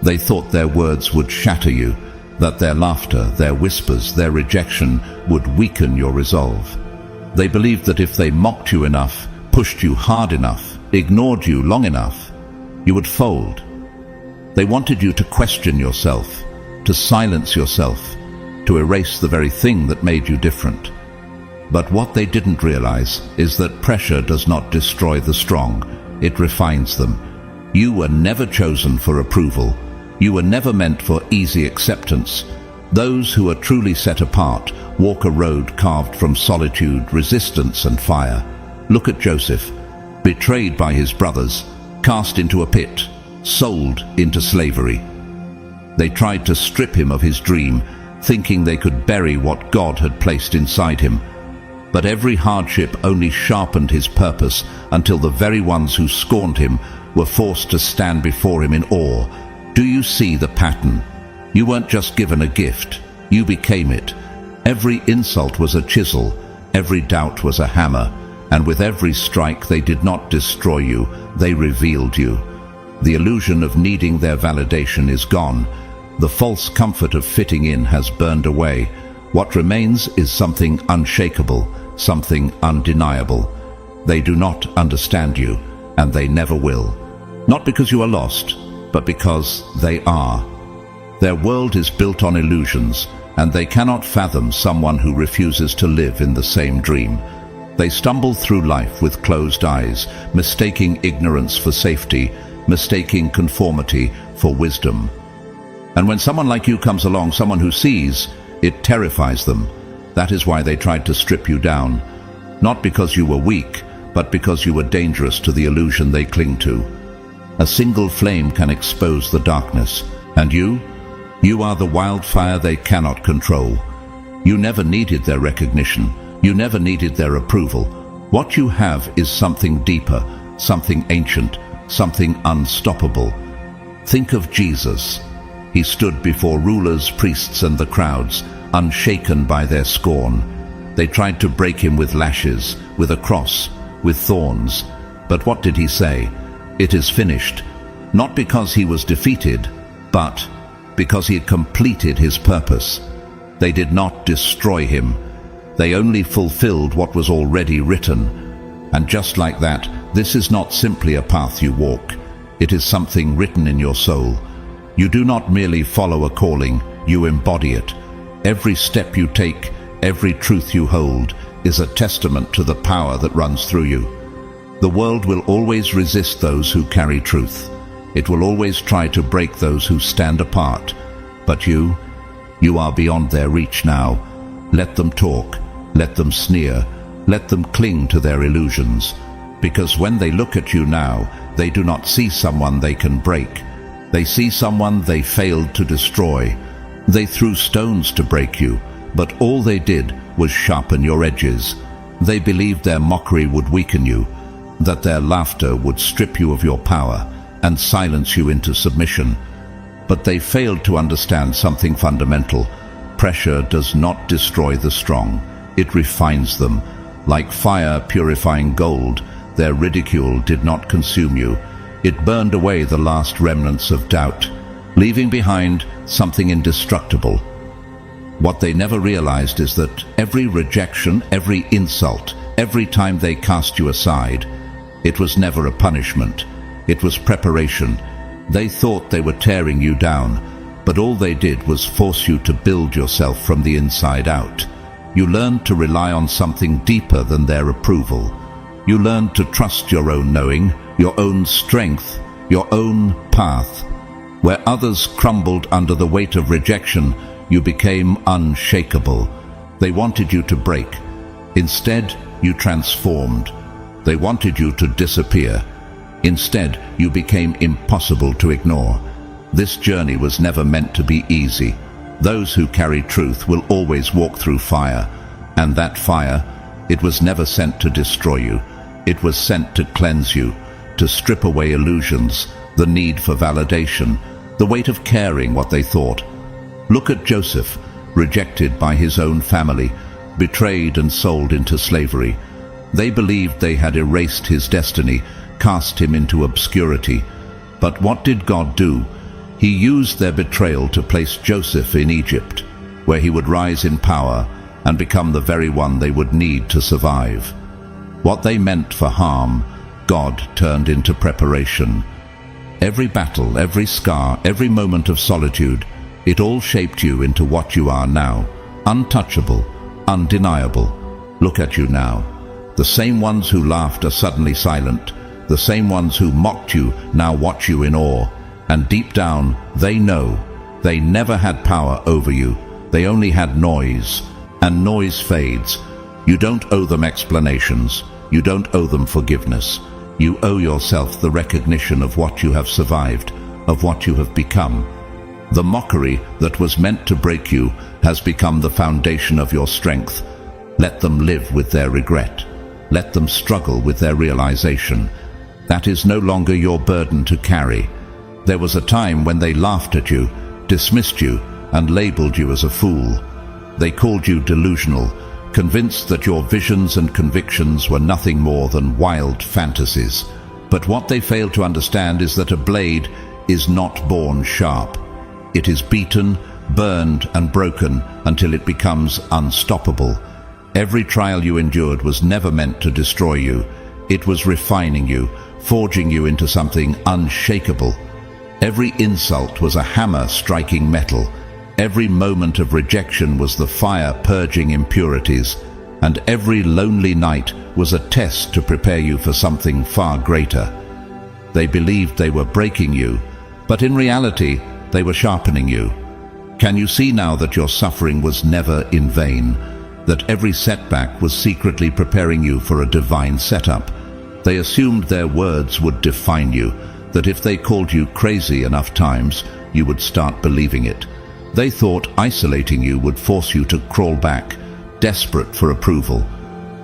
They thought their words would shatter you, that their laughter, their whispers, their rejection would weaken your resolve. They believed that if they mocked you enough, pushed you hard enough, ignored you long enough, you would fold. They wanted you to question yourself, to silence yourself, to erase the very thing that made you different. But what they didn't realize is that pressure does not destroy the strong, it refines them. You were never chosen for approval. You were never meant for easy acceptance. Those who are truly set apart walk a road carved from solitude, resistance, and fire. Look at Joseph, betrayed by his brothers, cast into a pit, sold into slavery. They tried to strip him of his dream, thinking they could bury what God had placed inside him. But every hardship only sharpened his purpose until the very ones who scorned him were forced to stand before him in awe. Do you see the pattern? You weren't just given a gift, you became it. Every insult was a chisel, every doubt was a hammer, and with every strike they did not destroy you, they revealed you. The illusion of needing their validation is gone. The false comfort of fitting in has burned away. What remains is something unshakable, something undeniable. They do not understand you, and they never will. Not because you are lost, but because they are. Their world is built on illusions, and they cannot fathom someone who refuses to live in the same dream. They stumble through life with closed eyes, mistaking ignorance for safety, mistaking conformity for wisdom. And when someone like you comes along, someone who sees, it terrifies them. That is why they tried to strip you down. Not because you were weak, but because you were dangerous to the illusion they cling to. A single flame can expose the darkness. And you are the wildfire they cannot control. You never needed their recognition. You never needed their approval. What you have is something deeper, something ancient, something unstoppable. Think of Jesus. He stood before rulers, priests, and the crowds, unshaken by their scorn. They tried to break him with lashes, with a cross, with thorns. But what did he say? It is finished. Not because he was defeated, but because he had completed his purpose. They did not destroy him. They only fulfilled what was already written. And just like that, this is not simply a path you walk. It is something written in your soul. You do not merely follow a calling, you embody it. Every step you take, every truth you hold, is a testament to the power that runs through you. The world will always resist those who carry truth. It will always try to break those who stand apart. But you are beyond their reach now. Let them talk, let them sneer, let them cling to their illusions. Because when they look at you now, they do not see someone they can break. They see someone they failed to destroy. They threw stones to break you, but all they did was sharpen your edges. They believed their mockery would weaken you, that their laughter would strip you of your power and silence you into submission. But they failed to understand something fundamental. Pressure does not destroy the strong. It refines them. Like fire purifying gold, their ridicule did not consume you. It burned away the last remnants of doubt, leaving behind something indestructible. What they never realized is that every rejection, every insult, every time they cast you aside, it was never a punishment. It was preparation. They thought they were tearing you down, but all they did was force you to build yourself from the inside out. You learned to rely on something deeper than their approval. You learned to trust your own knowing, your own strength, your own path. Where others crumbled under the weight of rejection, you became unshakable. They wanted you to break. Instead, you transformed. They wanted you to disappear. Instead, you became impossible to ignore. This journey was never meant to be easy. Those who carry truth will always walk through fire, and that fire, it was never sent to destroy you. It was sent to cleanse you, to strip away illusions, the need for validation, the weight of caring what they thought. Look at Joseph, rejected by his own family, betrayed and sold into slavery. They believed they had erased his destiny, cast him into obscurity. But what did God do? He used their betrayal to place Joseph in Egypt, where he would rise in power and become the very one they would need to survive. What they meant for harm, God turned into preparation. Every battle, every scar, every moment of solitude, it all shaped you into what you are now. Untouchable, undeniable. Look at you now. The same ones who laughed are suddenly silent. The same ones who mocked you now watch you in awe. And deep down, they know they never had power over you. They only had noise. And noise fades. You don't owe them explanations. You don't owe them forgiveness. You owe yourself the recognition of what you have survived, of what you have become. The mockery that was meant to break you has become the foundation of your strength. Let them live with their regret. Let them struggle with their realization. That is no longer your burden to carry. There was a time when they laughed at you, dismissed you, and labeled you as a fool. They called you delusional, convinced that your visions and convictions were nothing more than wild fantasies. But what they failed to understand is that a blade is not born sharp. It is beaten, burned, and broken until it becomes unstoppable. Every trial you endured was never meant to destroy you. It was refining you, forging you into something unshakable. Every insult was a hammer striking metal. Every moment of rejection was the fire purging impurities. And every lonely night was a test to prepare you for something far greater. They believed they were breaking you, but in reality, they were sharpening you. Can you see now that your suffering was never in vain? That every setback was secretly preparing you for a divine setup? They assumed their words would define you, that if they called you crazy enough times, you would start believing it. They thought isolating you would force you to crawl back, desperate for approval.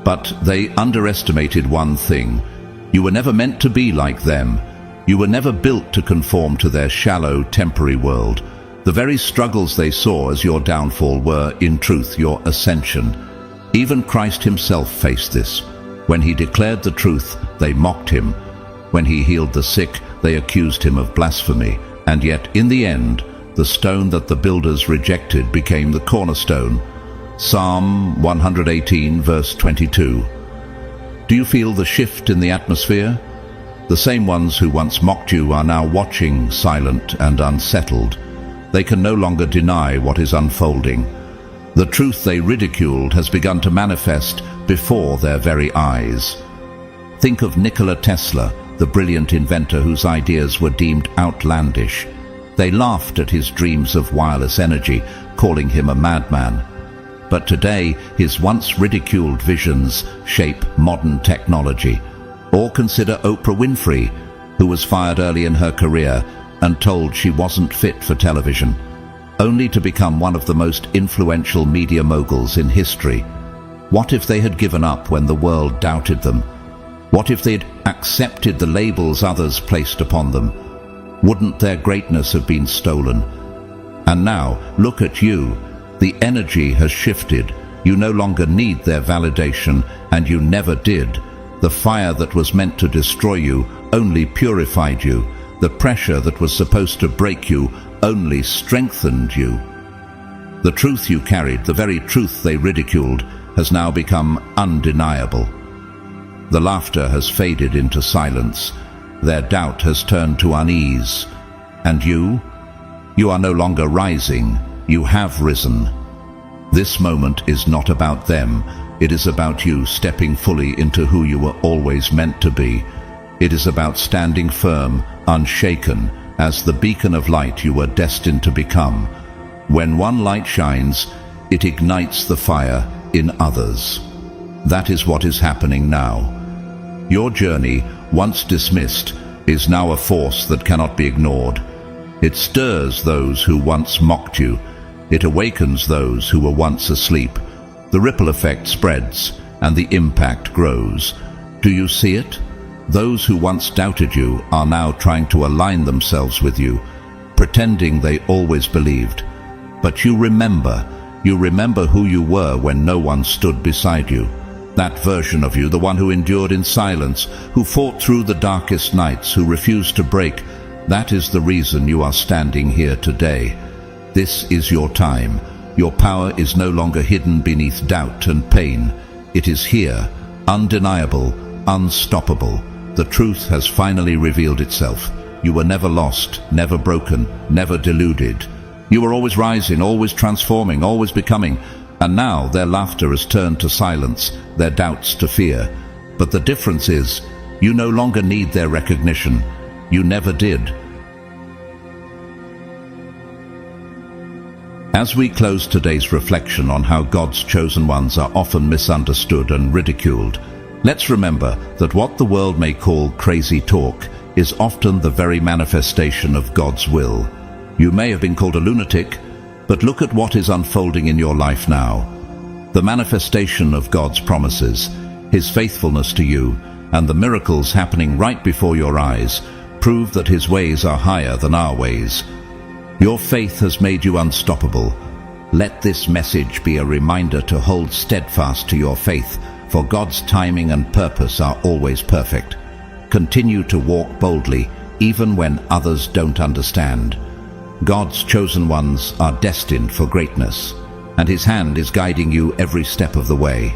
But they underestimated one thing. You were never meant to be like them. You were never built to conform to their shallow, temporary world. The very struggles they saw as your downfall were, in truth, your ascension. Even Christ himself faced this. When he declared the truth, they mocked him. When he healed the sick, they accused him of blasphemy. And yet, in the end, the stone that the builders rejected became the cornerstone. Psalm 118, verse 22. Do you feel the shift in the atmosphere? The same ones who once mocked you are now watching, silent and unsettled. They can no longer deny what is unfolding. The truth they ridiculed has begun to manifest before their very eyes. Think of Nikola Tesla, the brilliant inventor whose ideas were deemed outlandish. They laughed at his dreams of wireless energy, calling him a madman. But today, his once ridiculed visions shape modern technology. Or consider Oprah Winfrey, who was fired early in her career and told she wasn't fit for television, only to become one of the most influential media moguls in history. What if they had given up when the world doubted them? What if they'd accepted the labels others placed upon them? Wouldn't their greatness have been stolen? And now, look at you. The energy has shifted. You no longer need their validation, and you never did. The fire that was meant to destroy you only purified you. The pressure that was supposed to break you only strengthened you. The truth you carried, the very truth they ridiculed, has now become undeniable. The laughter has faded into silence. Their doubt has turned to unease. And you? You are no longer rising. You have risen. This moment is not about them. It is about you stepping fully into who you were always meant to be. It is about standing firm, unshaken, as the beacon of light you were destined to become. When one light shines, it ignites the fire in others. That is what is happening now. Your journey, once dismissed, is now a force that cannot be ignored. It stirs those who once mocked you. It awakens those who were once asleep. The ripple effect spreads, and the impact grows. Do you see it? Those who once doubted you are now trying to align themselves with you, pretending they always believed. But you remember who you were when no one stood beside you. That version of you, the one who endured in silence, who fought through the darkest nights, who refused to break, that is the reason you are standing here today. This is your time. Your power is no longer hidden beneath doubt and pain. It is here, undeniable, unstoppable. The truth has finally revealed itself. You were never lost, never broken, never deluded. You were always rising, always transforming, always becoming. And now their laughter has turned to silence, their doubts to fear. But the difference is, you no longer need their recognition. You never did. As we close today's reflection on how God's chosen ones are often misunderstood and ridiculed, let's remember that what the world may call crazy talk is often the very manifestation of God's will. You may have been called a lunatic, but look at what is unfolding in your life now. The manifestation of God's promises, His faithfulness to you, and the miracles happening right before your eyes prove that His ways are higher than our ways. Your faith has made you unstoppable. Let this message be a reminder to hold steadfast to your faith, for God's timing and purpose are always perfect. Continue to walk boldly, even when others don't understand. God's chosen ones are destined for greatness, and His hand is guiding you every step of the way.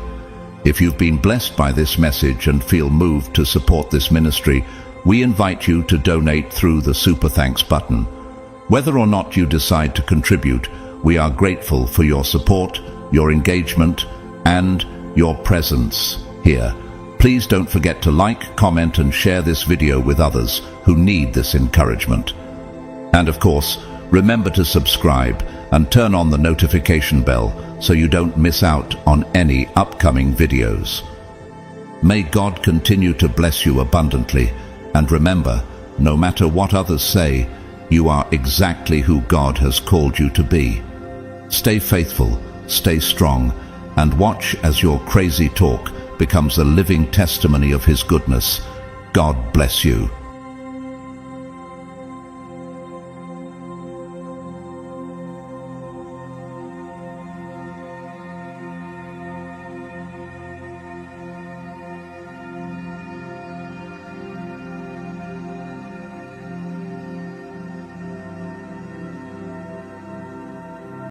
If you've been blessed by this message and feel moved to support this ministry, we invite you to donate through the Super Thanks button. Whether or not you decide to contribute, we are grateful for your support, your engagement, and your presence here. Please don't forget to like, comment, and share this video with others who need this encouragement. And of course, remember to subscribe and turn on the notification bell so you don't miss out on any upcoming videos. May God continue to bless you abundantly, and remember, no matter what others say, you are exactly who God has called you to be. Stay faithful, stay strong, and watch as your crazy talk becomes a living testimony of His goodness. God bless you.